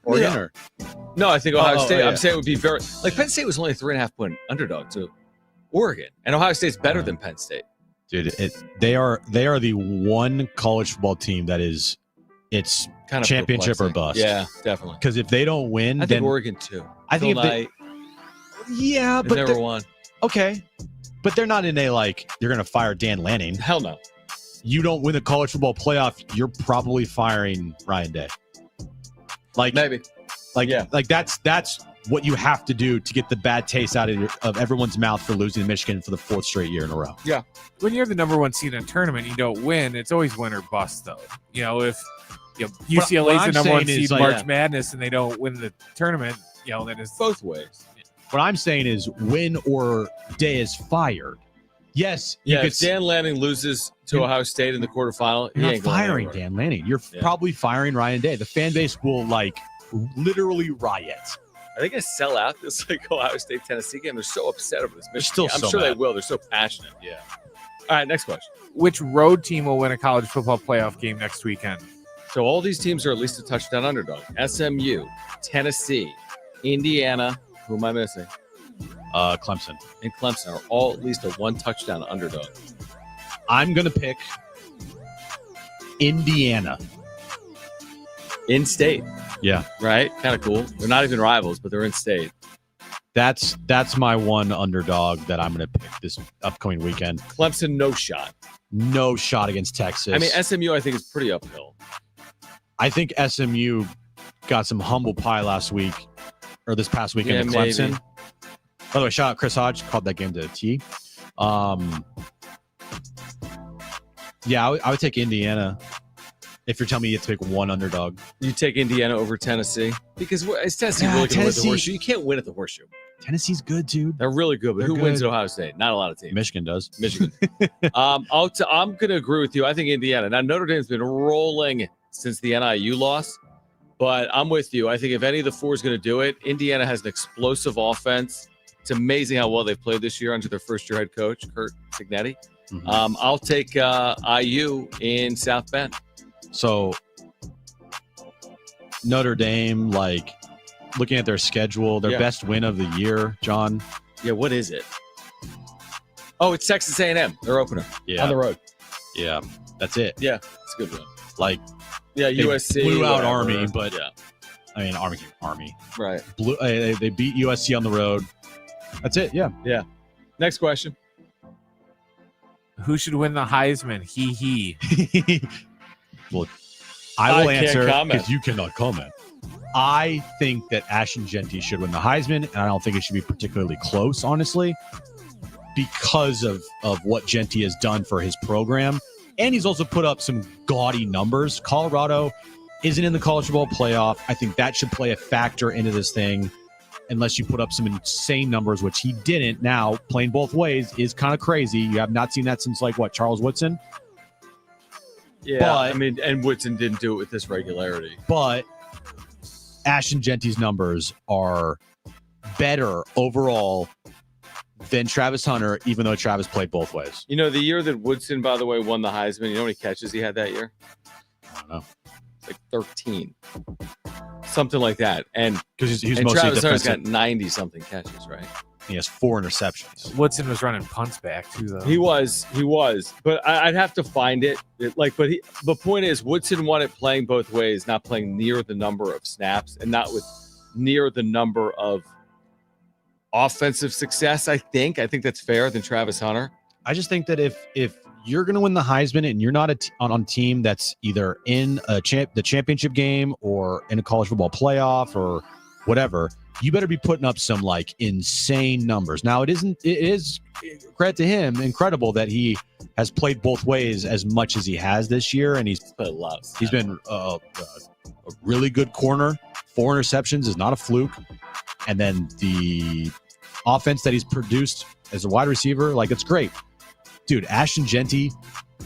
Oregon or? No, I think Ohio State. Yeah. I'm saying it would be very like Penn State was only a 3.5-point underdog to Oregon, and Ohio State's better than Penn State. Dude, they are the one college football team that is it's kind of championship perplexing. Or bust. Yeah, definitely. Because if they don't win, I then think Oregon too. I think but never won. Okay, but they're not in a like you're going to fire Dan Lanning. Hell no. You don't win the college football playoff, you're probably firing Ryan Day. Like maybe. Like that's what you have to do to get the bad taste out of everyone's mouth for losing to Michigan for the 4th straight year in a row. Yeah. When you're the number 1 seed in a tournament, you don't win. It's always win or bust, though. If UCLA's the number 1 seed in March Madness and they don't win the tournament, then it's both ways. What I'm saying is win or Day is fired. Yes. Yeah, if Dan Lanning loses to Ohio State in the quarterfinal, You're not firing Dan Lanning. You're probably firing Ryan Day. The fan base will literally riot. Are they going to sell out this Ohio State Tennessee game? They're so upset over this. I'm so sure they mad. will. They're so passionate. Yeah. All right, next question. Which road team will win a college football playoff game next weekend? So all these teams are at least a touchdown underdog. SMU, Tennessee, Indiana. Who am I missing? Clemson. And Clemson are all at least a one touchdown underdog. I'm going to pick Indiana. In state. Yeah. Right? Kind of cool. They're not even rivals, but they're in state. That's my one underdog that I'm going to pick this upcoming weekend. Clemson, no shot. No shot against Texas. I mean, SMU, I think, is pretty uphill. I think SMU got some humble pie last week, or this past weekend to Clemson. Maybe. By the way, shout out Chris Hodge, called that game to a T. Yeah, I would take Indiana. If you're telling me you have to pick one underdog. You take Indiana over Tennessee? Because is Tennessee really going to win at the Horseshoe? You can't win at the Horseshoe. Tennessee's good, dude. They're really good, but who wins at Ohio State? Not a lot of teams. Michigan does. Michigan. I'm going to agree with you. I think Indiana. Now, Notre Dame's been rolling since the NIU loss, but I'm with you. I think if any of the four is going to do it, Indiana has an explosive offense. It's amazing how well they've played this year under their first-year head coach, Kurt Cignetti. Mm-hmm. I'll take IU in South Bend. So Notre Dame, looking at their schedule, their best win of the year, John. Yeah, what is it? Oh, it's Texas A&M. Their opener. Yeah. On the road. Yeah, that's it. Yeah, it's a good win. USC. Blew out whatever. Army, but yeah. I mean, Army. Right. They beat USC on the road. That's it. Yeah. Yeah. Next question. Who should win the Heisman? He. Well, I will answer comment. because you cannot comment. I think that Ashton Genty should win the Heisman, and I don't think it should be particularly close, honestly, because of what Genty has done for his program. And he's also put up some gaudy numbers. Colorado isn't in the college football playoff. I think that should play a factor into this thing, unless you put up some insane numbers, which he didn't. Now, playing both ways is kind of crazy. You have not seen that since, Charles Woodson? Yeah, but, and Woodson didn't do it with this regularity. But Ashton Genty's numbers are better overall than Travis Hunter, even though Travis played both ways. You know, the year that Woodson, by the way, won the Heisman, you know how many catches he had that year? I don't know. 13. Something like that. And because he's and mostly Travis Hunter's defensive. got 90-something catches, right? He has 4 interceptions. Woodson was running punts back too, though. He was, but I'd have to find it. The point is, Woodson won it playing both ways, not playing near the number of snaps and not with near the number of offensive success. I think that's fair than Travis Hunter. I just think that if you're going to win the Heisman and you're not on a team that's either in the championship game or in a college football playoff or whatever, you better be putting up some insane numbers. Now, it is credit to him, incredible that he has played both ways as much as he has this year, and he's been a really good corner. 4 interceptions is not a fluke, and then the offense that he's produced as a wide receiver, it's great, dude. Ashton Genty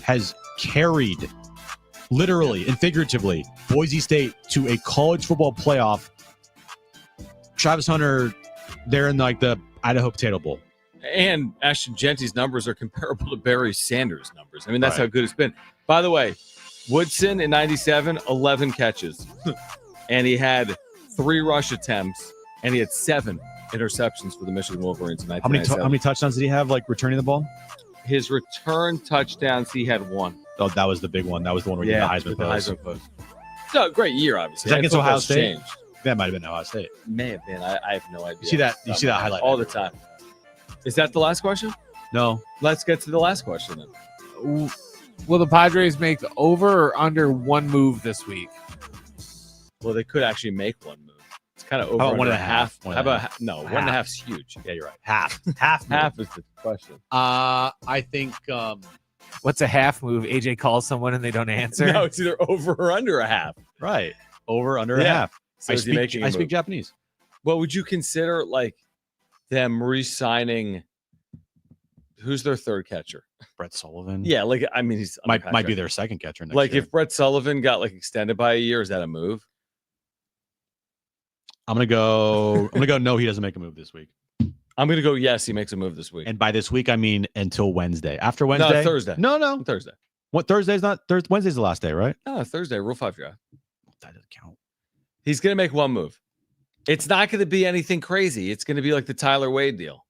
has carried, literally and figuratively, Boise State to a college football playoff. Travis Hunter, they're in the Idaho Potato Bowl. And Ashton Genty's numbers are comparable to Barry Sanders' numbers. I mean, that's Right. how good it's been. By the way, Woodson in 97, 11 catches. And he had 3 rush attempts, and he had 7 interceptions for the Michigan Wolverines in 1997. How many touchdowns did he have, returning the ball? His return touchdowns, he had 1. Oh, that was the big one. That was the one where he did the Heisman Post. So, great year, obviously. Is that against Ohio State? Changed. That might have been Ohio State. May have been. I have no idea. You see that highlight all the time. Is that the last question? No. Let's get to the last question then. Will the Padres make over or under one move this week? Well, they could actually make one move. It's kind of over. How about 1.5? One How and a about half? no? Half. 1.5 is huge. Yeah, you're right. Half. Half is the question. I think What's a half move? AJ calls someone and they don't answer. No, it's either over or under a half. right. Over, under a Yeah. half. So I is he making a speak move? who's their third catcher? Brett Sullivan. Yeah, like I mean, he's under might be contract. their second catcher next Like year. if Brett Sullivan got like extended by a year, is that a move? I'm gonna go. No, he doesn't make a move this week. I'm gonna go. Yes, he makes a move this week. And by this week, I mean until Wednesday. After Wednesday, No, Thursday. No, Thursday. What Thursday's not? Wednesday's the last day, right? No, Thursday. Rule 5 draft. That doesn't count. He's gonna make one move. It's not gonna be anything crazy. It's gonna be like the Tyler Wade deal,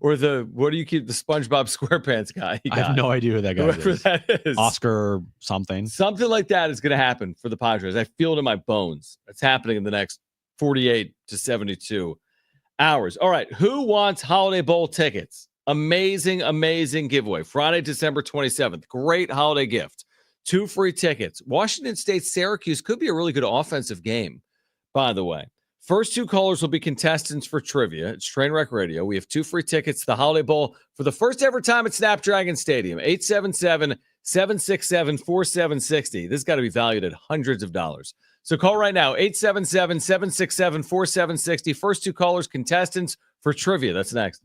or the what do you keep the SpongeBob SquarePants guy? I have no idea who that guy Whoever is. that is. Oscar something. Something like that is gonna happen for the Padres. I feel it in my bones. It's happening in the next 48 to 72 hours. All right. Who wants Holiday Bowl tickets? Amazing giveaway. Friday, December 27th. Great holiday gift. 2 free tickets. Washington State, Syracuse could be a really good offensive game, by the way. First 2 callers will be contestants for trivia. It's Trainwreck Radio. We have 2 free tickets to the Holiday Bowl for the first ever time at Snapdragon Stadium. 877-767-4760. This has got to be valued at hundreds of dollars. So call right now, 877-767-4760. First 2 callers, contestants for trivia. That's next.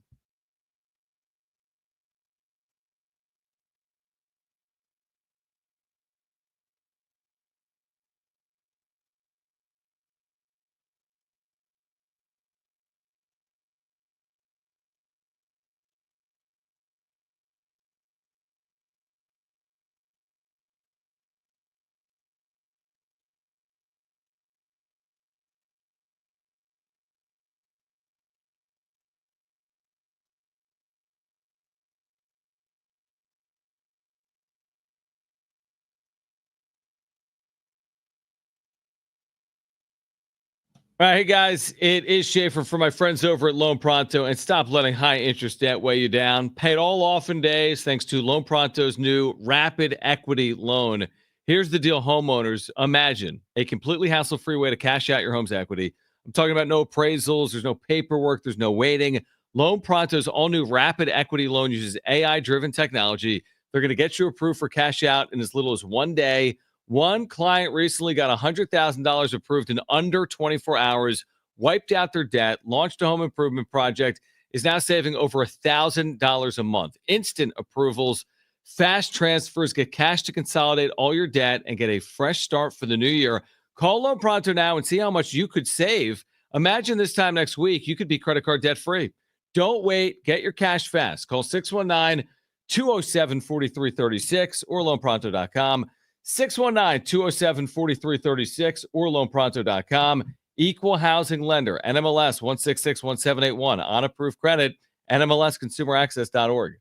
All right, hey guys, it is Schaefer for my friends over at Loan Pronto, and stop letting high interest debt weigh you down. Pay it all off in days thanks to Loan Pronto's new Rapid Equity Loan. Here's the deal, homeowners. Imagine a completely hassle-free way to cash out your home's equity. I'm talking about no appraisals, there's no paperwork, there's no waiting. Loan Pronto's all-new Rapid Equity Loan uses AI-driven technology. They're going to get you approved for cash out in as little as 1 day. One client recently got $100,000 approved in under 24 hours, wiped out their debt, launched a home improvement project, is now saving over $1,000 a month. Instant approvals, fast transfers, get cash to consolidate all your debt and get a fresh start for the new year. Call Loan Pronto now and see how much you could save. Imagine this time next week, you could be credit card debt free. Don't wait. Get your cash fast. Call 619-207-4336 or loanpronto.com. 619-207-4336 or loanpronto.com. Equal housing lender, NMLS 1661781. On approved credit, NMLSconsumeraccess.org.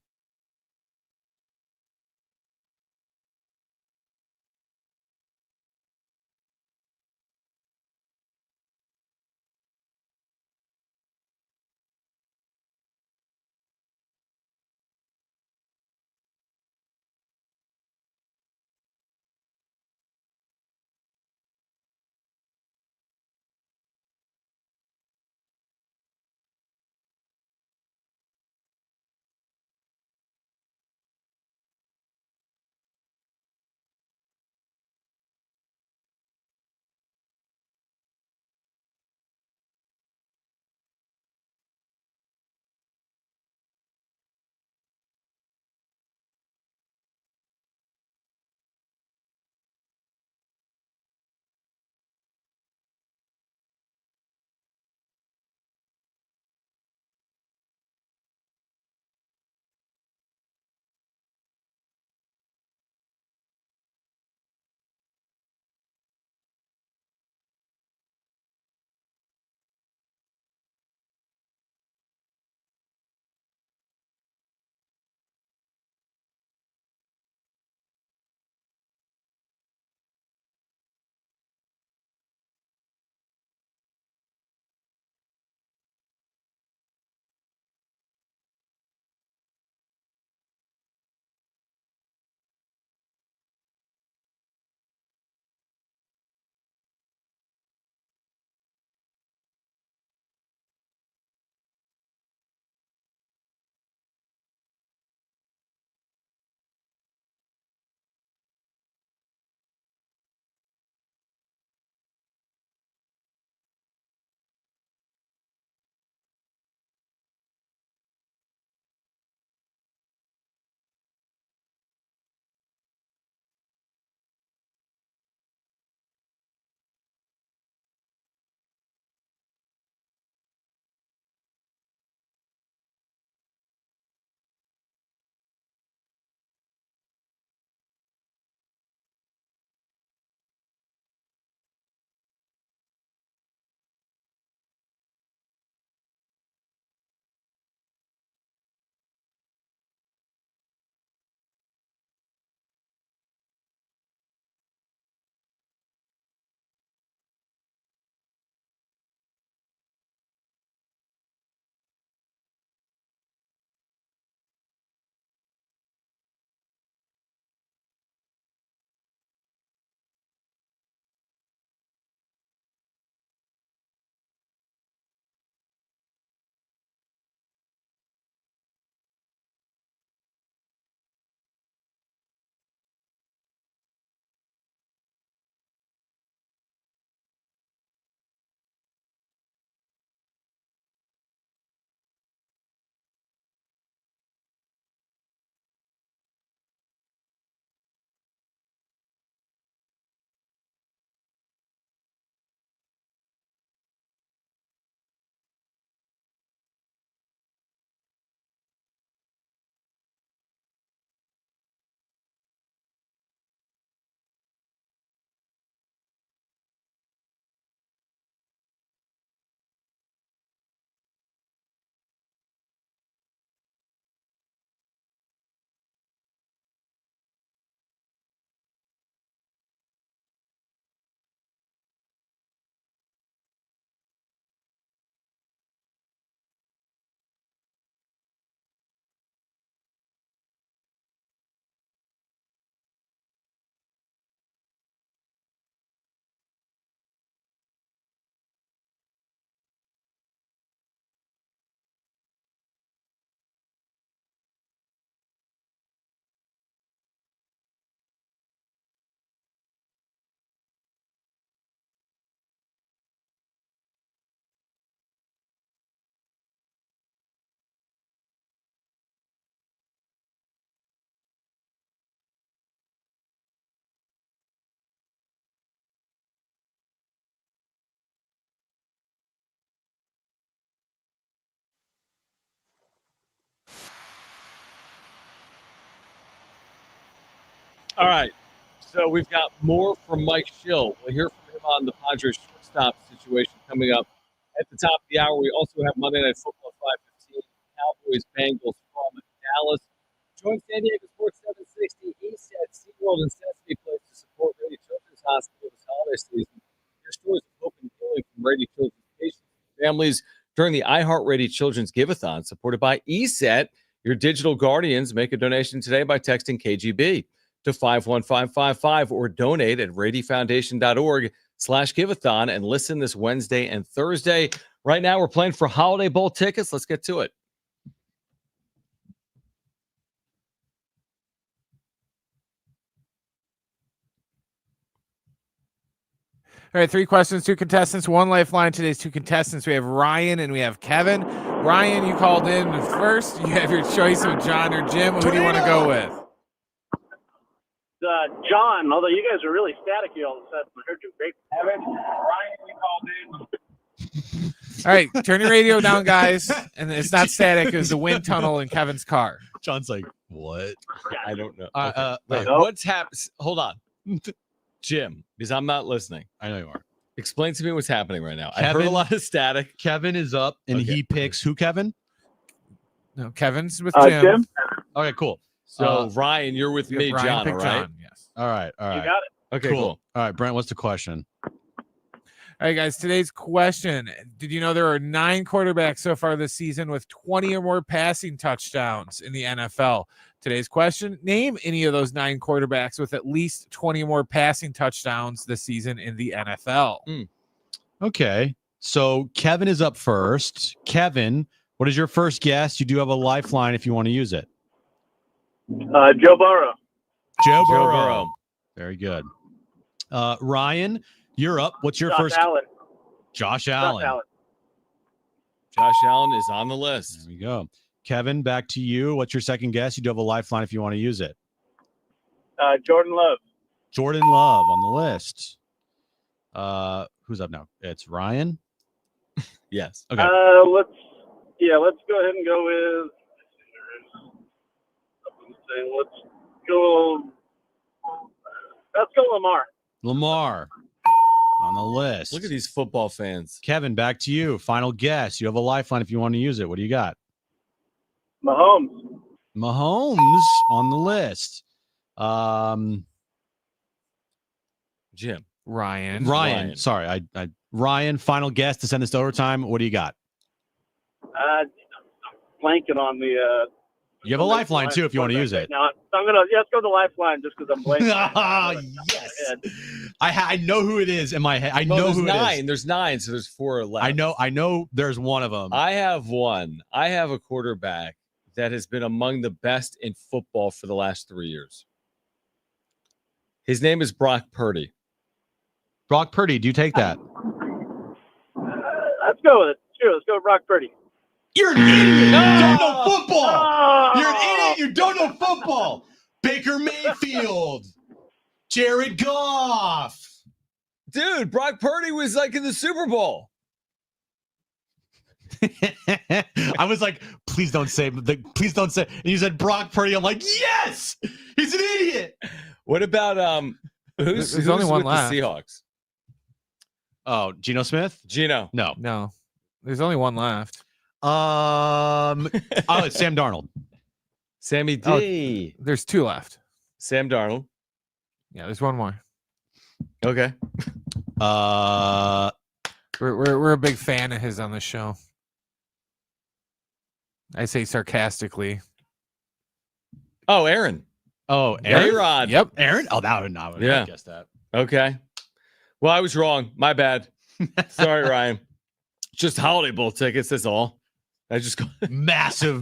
All right. So we've got more from Mike Shildt. We'll hear from him on the Padres shortstop situation coming up at the top of the hour. We also have Monday Night Football 5:15, Cowboys Bengals from Dallas. Join San Diego Sports 760 East at SeaWorld and Sesame Place to support Rady Children's Hospital this holiday season. Your stories of hope and healing from Rady Children's patients and families during the iHeartRady Children's Give-a-thon, supported by ESET. Your digital guardians. Make a donation today by texting KGB to 51555 or donate at radyfoundation.org/giveathon and listen this Wednesday and Thursday. Right now, we're playing for Holiday Bowl tickets. Let's get to it. All right, 3 questions, 2 contestants, 1 lifeline. Today's 2 contestants. We have Ryan and we have Kevin. Ryan, you called in first. You have your choice of Jon or Jim. Who do you want to go with? Jon, although you guys are really staticky all of a sudden. I heard you great. Kevin, Ryan, you called in. All right, turn your radio down, guys. And it's not static. It's the wind tunnel in Kevin's car. John's like, what? I don't know. Wait, what's happening? Hold on. Jim, because I'm not listening. I know you are. Explain to me what's happening right now. I Kevin- heard a lot of static. Kevin is up, and he picks who, Kevin? No, Kevin's with Jim. Okay, cool. So, Ryan, you're with me, Ryan John, all picked right? Jon, yes. All right. You got it. Okay, Cool. cool. All right, Brent, what's the question? All right, guys, today's question. Did you know there are 9 quarterbacks so far this season with 20 or more passing touchdowns in the NFL? Today's question, name any of those 9 quarterbacks with at least 20 or more passing touchdowns this season in the NFL. Okay, so Kevin is up first. Kevin, what is your first guess? You do have a lifeline if you want to use it. Joe Burrow. Joe Joe Burrow. Burrow. Very good. Ryan, you're up. What's your Josh first? Allen. Josh Josh Allen. Allen. Josh Allen is on the list. There we go. Kevin, back to you. What's your second guess? You do have a lifeline if you want to use it. Jordan Love. Jordan Love on the list. Who's up now? It's Ryan. Yes. Okay. Let's go ahead and go with. Let's go Lamar. Lamar on the list. Look at these football fans. Kevin, back to you. Final guess. You have a lifeline if you want to use it. What do you got? Mahomes. Mahomes on the list. Jim. Ryan. Sorry. Ryan, final guess to send this to overtime. What do you got? Blanking on the. You have a lifeline too if you want to use it. Now I'm gonna let's go to the lifeline just because I'm blanking. Yes. I know who it is in my head. I know who 9. it is. There's 9, so there's 4 left. I know there's one of them. I have one. I have a quarterback that has been among the best in football for the last 3 years. His name is Brock Purdy. Brock Purdy, do you take that? Let's go with it. Sure, let's go with Brock Purdy. You're an idiot. You don't know football. You're an idiot. You don't know football. Baker Mayfield. Jared Goff. Dude, Brock Purdy was like in the Super Bowl. I was like, please don't say. Please don't say. And you said Brock Purdy. I'm like, yes, he's an idiot. What about who's only one with left. the Seahawks? Oh, Geno Smith? Geno. No. There's only one left. It's Sam Darnold. Sammy D. There's 2 left. Sam Darnold. Yeah, there's one more. Okay. We're a big fan of his on the show. I say sarcastically. Oh, Aaron. Oh, Aaron. A-Rod. Yep. Aaron? Oh, that would not. Yeah. I guess that. Okay. Well, I was wrong. My bad. Sorry, Ryan. Just Holiday Bowl tickets. That's all. I just massive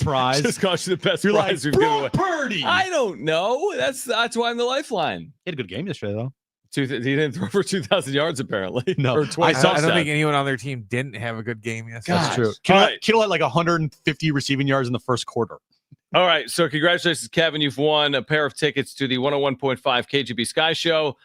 prize. Just cost you the best You're prize like, we've given away. Purdy. I don't know. That's why I'm the lifeline. He had a good game yesterday, though. He didn't throw for 2,000 yards, apparently. No. Or 20 I don't think anyone on their team didn't have a good game yesterday. That's true. Gosh. Kittle had like 150 receiving yards in the first quarter. All right. So congratulations, Kevin. You've won a pair of tickets to the 101.5 KGB Sky Show,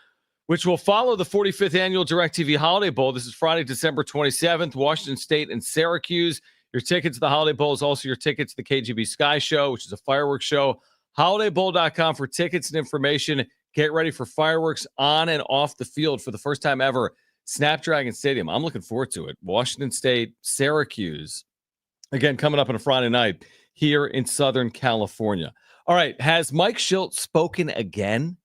which will follow the 45th annual DirecTV Holiday Bowl. This is Friday, December 27th, Washington State and Syracuse. Your tickets to the Holiday Bowl is also your tickets to the KGB Sky Show, which is a fireworks show HolidayBowl.com for tickets and information. Get ready for fireworks on and off the field for the first time ever. Snapdragon Stadium. I'm looking forward to it. Washington State, Syracuse. Again, coming up on a Friday night here in Southern California. All right. Has Mike Shildt spoken again?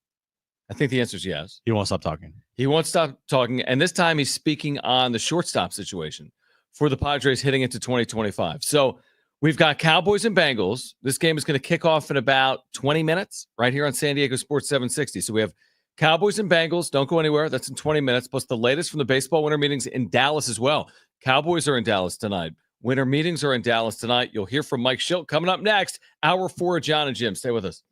I think the answer is yes. He won't stop talking. He won't stop talking. And this time he's speaking on the shortstop situation for the Padres heading into 2025. So we've got Cowboys and Bengals. This game is going to kick off in about 20 minutes right here on San Diego Sports 760. So we have Cowboys and Bengals. Don't go anywhere. That's in 20 minutes, plus the latest from the baseball winter meetings in Dallas as well. Cowboys are in Dallas tonight. Winter meetings are in Dallas tonight. You'll hear from Mike Shildt coming up next. Hour 4, Jon and Jim. Stay with us.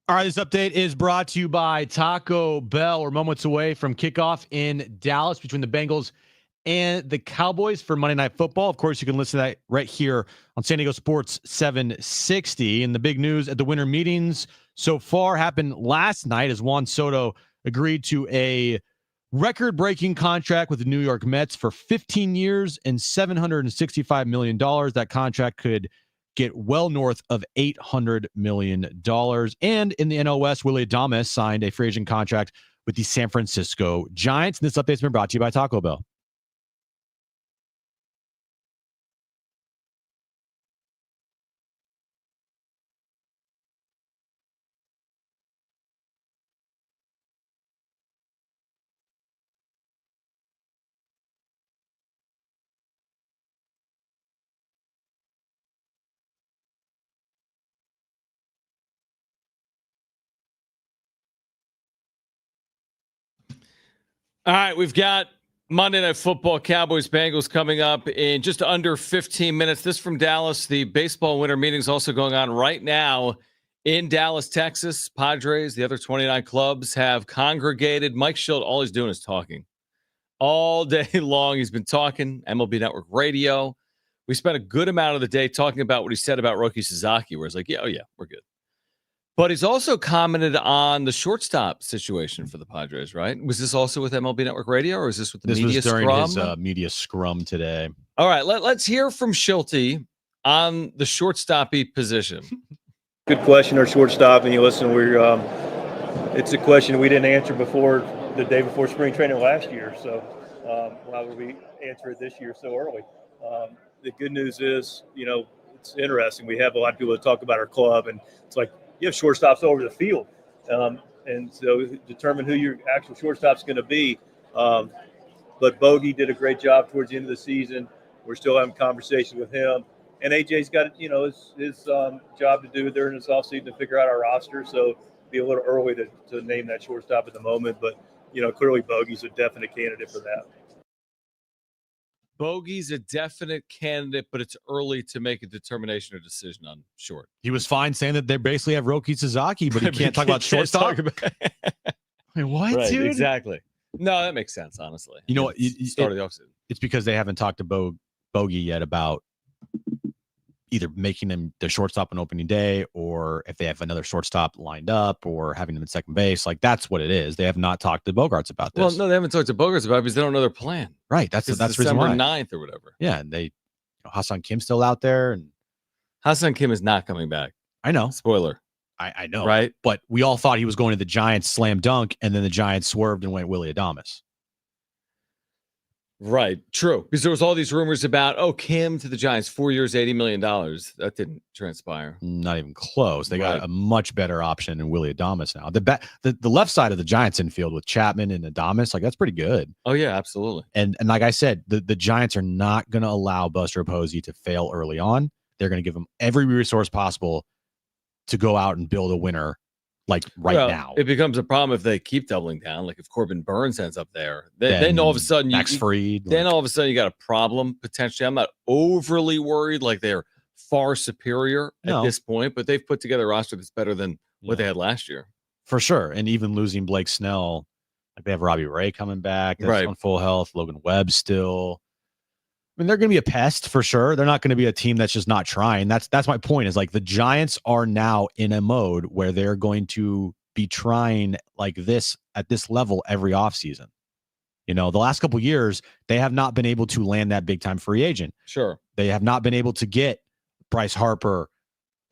All right, this update is brought to you by Taco Bell. We're moments away from kickoff in Dallas between the Bengals and the Cowboys for Monday Night Football. Of course, you can listen to that right here on San Diego Sports 760. And the big news at the winter meetings so far happened last night as Juan Soto agreed to a record-breaking contract with the New York Mets for 15 years and $765 million. That contract could get well north of $800 million. And in the NL West, Willie Adames signed a free agent contract with the San Francisco Giants. And this update's been brought to you by Taco Bell. All right, we've got Monday Night Football, Cowboys, Bengals coming up in just under 15 minutes. This from Dallas. The baseball winter meeting is also going on right now in Dallas, Texas. Padres, the other 29 clubs have congregated. Mike Shildt, all he's doing is talking. All day long, he's been talking. MLB Network Radio. We spent a good amount of the day talking about what he said about Roki Sasaki, where it's like, yeah, we're good. But he's also commented on the shortstop situation for the Padres, right? Was this also with MLB Network Radio, or is this with the media scrum? This was during his media scrum today. All right, let's hear from Shildt on the shortstop position. Good question, our shortstop. And you listen, it's a question we didn't answer before the day before spring training last year. So why would we answer it this year so early? The good news is, it's interesting. We have a lot of people that talk about our club, and it's like, you have shortstops all over the field. And so determine who your actual shortstop's going to be. But Bogey did a great job towards the end of the season. We're still having conversations with him. And AJ's got, his job to do during this offseason to figure out our roster. So it'd be a little early to name that shortstop at the moment. But, clearly Bogey's a definite candidate for that. Bogey's a definite candidate, but it's early to make a determination or decision on short. He was fine saying that they basically have Roki Sasaki, but he can't talk about shortstop. Wait, what, right, dude? Exactly. No, that makes sense, honestly. You know what? Start of the offseason. It's because they haven't talked to Bogey yet about either making him the shortstop on opening day, or if they have another shortstop lined up, or having him at second base. Like, that's what it is. They have not talked to Bogaerts about this. Well, no, they haven't talked to Bogaerts about it because they don't know their plan. Right. That's December 9th or whatever. Yeah, and Hassan Kim's still out there, and Hassan Kim is not coming back. I know. Spoiler. I know. Right. But we all thought he was going to the Giants slam dunk, and then the Giants swerved and went Willie Adames. Right. True. Because there was all these rumors about, Kim to the Giants, 4 years, $80 million. That didn't transpire. Not even close. They got a much better option in Willie Adames now. The left side of the Giants infield with Chapman and Adames, like, that's pretty good. Oh, yeah, absolutely. And like I said, the Giants are not going to allow Buster Posey to fail early on. They're going to give him every resource possible to go out and build a winner. Like now, it becomes a problem if they keep doubling down. Like if Corbin Burns ends up there, then all of a sudden Max Fried. Then all of a sudden you got a problem potentially. I'm not overly worried. Like they're far superior at this point, but they've put together a roster that's better than what they had last year, for sure. And even losing Blake Snell, like they have Robbie Ray coming back, that's on full health. Logan Webb still. I mean, they're going to be a pest for sure. They're not going to be a team that's just not trying. That's my point, is like the Giants are now in a mode where they're going to be trying like this at this level every offseason. The last couple of years, they have not been able to land that big time free agent. Sure. They have not been able to get Bryce Harper,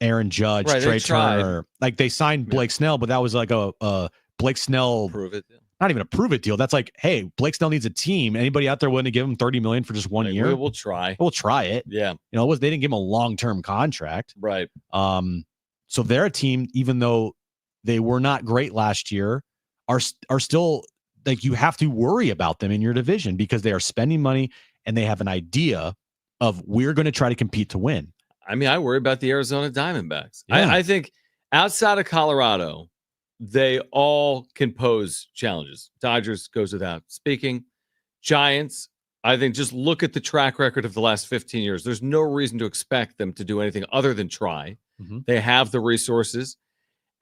Aaron Judge, Trey Turner. Like they signed Blake Snell, but that was like a Blake Snell. Prove it. Not even a prove it deal. That's like, hey, Blake Snell needs a team. Anybody out there willing to give him $30 million for just 1 year? We'll try. We'll try it. Yeah. They didn't give him a long-term contract. Right. So they're a team, even though they were not great last year, are still like, you have to worry about them in your division because they are spending money and they have an idea of, we're going to try to compete to win. I mean, I worry about the Arizona Diamondbacks. Yeah. I think outside of Colorado, they all can pose challenges. Dodgers goes without speaking. Giants, I think, just look at the track record of the last 15 years. There's no reason to expect them to do anything other than try. Mm-hmm. They have the resources.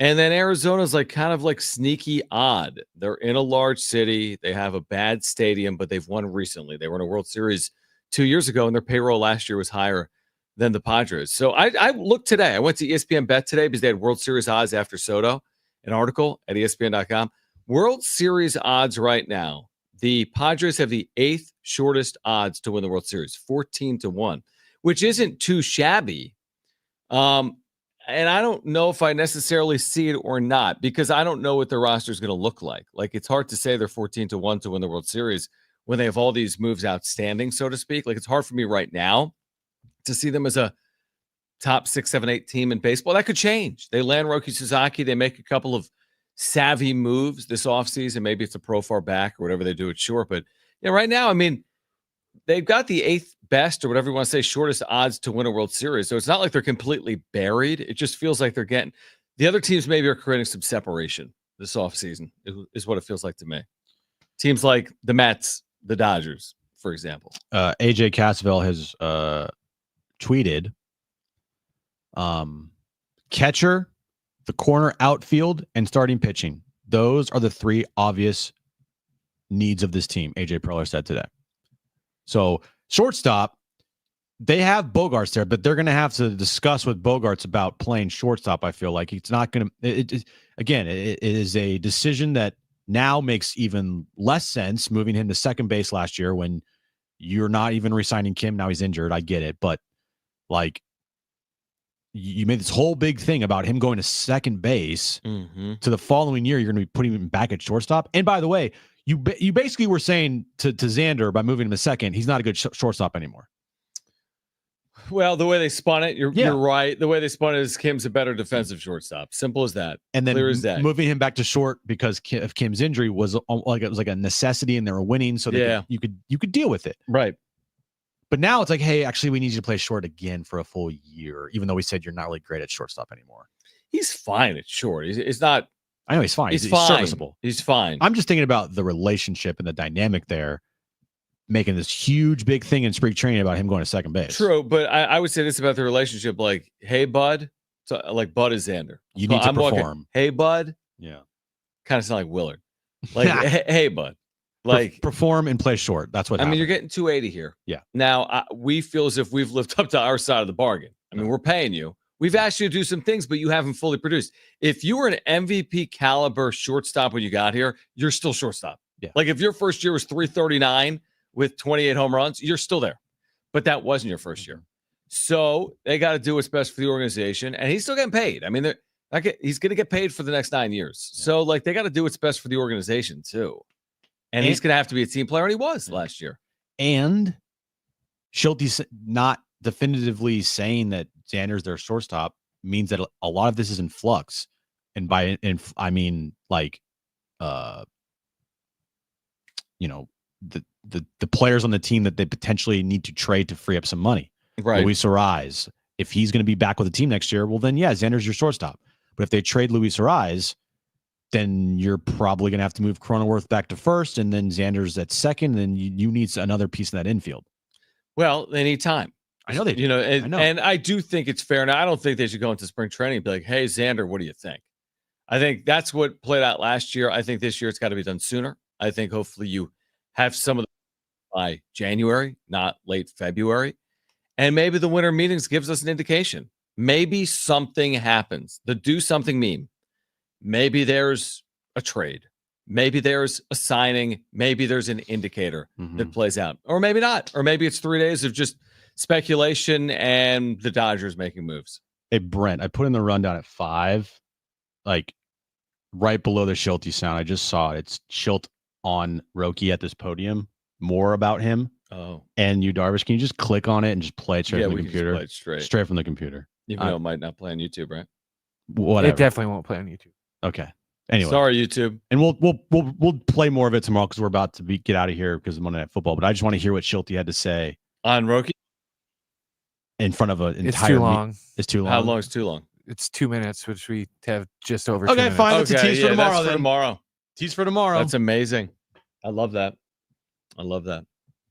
And then Arizona's like kind of like sneaky odd. They're in a large city. They have a bad stadium, but they've won recently. They were in a World Series 2 years ago, and their payroll last year was higher than the Padres. So I looked today. I went to ESPN Bet today because they had World Series odds after Soto, an article at ESPN.com. World Series odds right now. The Padres have the 8th shortest odds to win the World Series, 14-1, which isn't too shabby. And I don't know if I necessarily see it or not because I don't know what their roster is going to look like. Like, it's hard to say they're 14-1 to win the World Series when they have all these moves outstanding, so to speak. Like, it's hard for me right now to see them as a top 6, 7, 8 team in baseball. That could change. They land Roki Sasaki. They make a couple of savvy moves this offseason. Maybe it's a Profar back or whatever they do at short. But right now, I mean, they've got the 8th best or whatever you want to say, shortest odds to win a World Series. So it's not like they're completely buried. It just feels like they're getting – the other teams maybe are creating some separation this offseason is what it feels like to me. Teams like the Mets, the Dodgers, for example. AJ Cassavell has tweeted catcher, the corner outfield, and starting pitching. Those are the 3 obvious needs of this team, AJ Preller said today. So shortstop, they have Bogarts there, but they're going to have to discuss with Bogarts about playing shortstop. I feel like it's not going to. It is a decision that now makes even less sense moving him to second base last year when you're not even re-signing Kim. Now he's injured. I get it, but like you made this whole big thing about him going to second base to the following year. You're going to be putting him back at shortstop. And by the way, you basically were saying to Xander by moving him to second, he's not a good shortstop anymore. Well, the way they spun it, you're right. The way they spun it is Kim's a better defensive shortstop. Simple as that. And then clear as day. Moving him back to short because of Kim's injury was like it was like a necessity, and they were winning, so you could deal with it, right? But now it's like, hey, actually, we need you to play short again for a full year, even though we said you're not really great at shortstop anymore. He's fine at short. He's not. I know he's fine. He's fine. Serviceable. He's fine. I'm just thinking about the relationship and the dynamic there, making this huge big thing in spring training about him going to second base. True, but I would say this about the relationship: like, hey, bud, so, like Bud is Xander. You need to perform. Walking, hey, bud. Yeah, kind of sound like Willard. Like, hey, bud. Like perform and play short. That's what I mean. You're getting 280 here. Yeah. Now we feel as if we've lived up to our side of the bargain. I mean, we're paying you. We've asked you to do some things, but you haven't fully produced. If you were an MVP caliber shortstop when you got here, you're still shortstop. Yeah. Like if your first year was 339 with 28 home runs, you're still there. But that wasn't your first year. So they got to do what's best for the organization, and he's still getting paid. I mean, he's going to get paid for the next 9 years. Yeah. So like they got to do what's best for the organization too. And he's going to have to be a team player, and he was last year. And Shildt not definitively saying that Xander's their shortstop means that a lot of this is in flux. And I mean, like, the players on the team that they potentially need to trade to free up some money. Right. Luis Ariz, if he's going to be back with the team next year, well, then, yeah, Xander's your shortstop. But if they trade Luis Ariz, then you're probably going to have to move Cronenworth back to first, and then Xander's at second, and then you need another piece in that infield. Well, they need time. I know they do. And I do think it's fair. Now, I don't think they should go into spring training and be like, hey, Xander, what do you think? I think that's what played out last year. I think this year it's got to be done sooner. I think hopefully you have some of them by January, not late February. And maybe the winter meetings gives us an indication. Maybe something happens. The do something meme. Maybe there's a trade. Maybe there's a signing. Maybe there's an indicator that plays out. Or maybe not. Or maybe it's 3 days of just speculation and the Dodgers making moves. Hey, Brent, I put in the rundown at 5, like right below the Shildt sound. I just saw it. It's Shildt on Roki at this podium. More about him. Oh. And you, Darvish, can you just click on it and just play it straight from the computer? Play it straight from the computer. Even though it might not play on YouTube, right? Whatever. It definitely won't play on YouTube. Okay. Anyway, sorry, YouTube. And we'll play more of it tomorrow because we're about to get out of here because of Monday Night Football. But I just want to hear what Shildt had to say on Roki in front of an entire. It's too long. It's too long. How long is too long? It's 2 minutes, which we have just over. 2 Okay, minutes. fine. It's a tease for tomorrow. That's for tomorrow. Tease for tomorrow. That's amazing. I love that.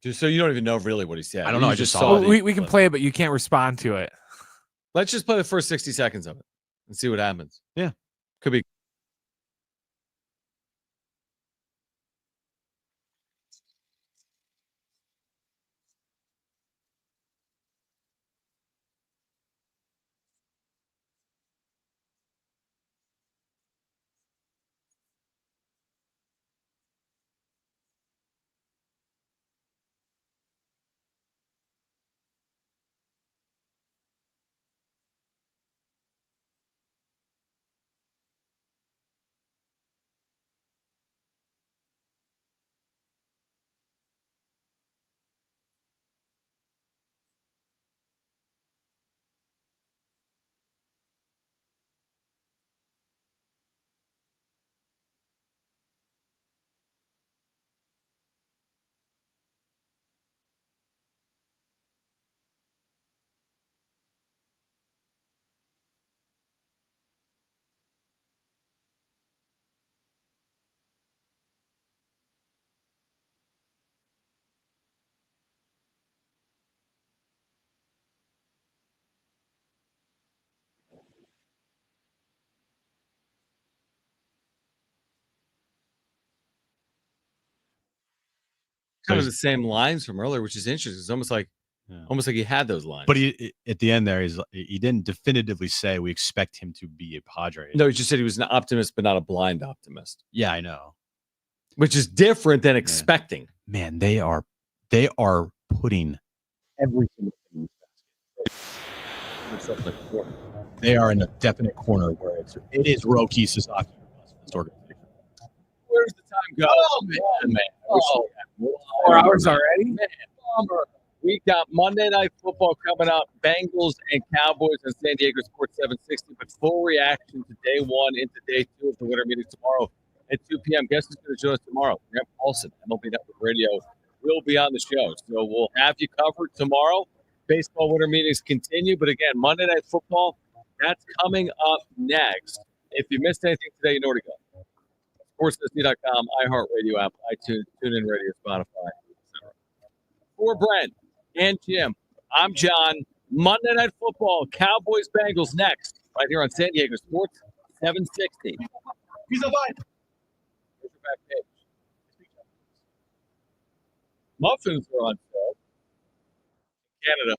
Just so you don't even know really what he said. I don't know. I just saw it. We can play it, but you can't respond to it. Let's just play the first 60 seconds of it and see what happens. Yeah. Could be. Kind of the same lines from earlier, which is interesting. It's almost like he had those lines. But he at the end there, he didn't definitively say we expect him to be a Padre. No, he just said he was an optimist, but not a blind optimist. Yeah, I know. Which is different than expecting. Man, they are putting every single thing in this basket. They are in a definite corner where it is Roki Sasaki. Where's the time go? Oh, man. Oh, 4 hours already? Man, bummer. We got Monday Night Football coming up. Bengals and Cowboys on San Diego Sports 760. But full reaction to day one into day two of the winter meeting tomorrow at 2 p.m. Guess who's going to join us tomorrow? Graham Paulson, MLB Network Radio, will be on the show. So we'll have you covered tomorrow. Baseball winter meetings continue. But again, Monday Night Football, that's coming up next. If you missed anything today, you know where to go. SportsSD.com, iHeartRadio app, iTunes, TuneIn Radio, Spotify, etc. For Brent and Jim, I'm John. Monday Night Football, Cowboys, Bengals next, right here on San Diego Sports 760. He's alive. Here's your back page. Muffins are on sale. Canada.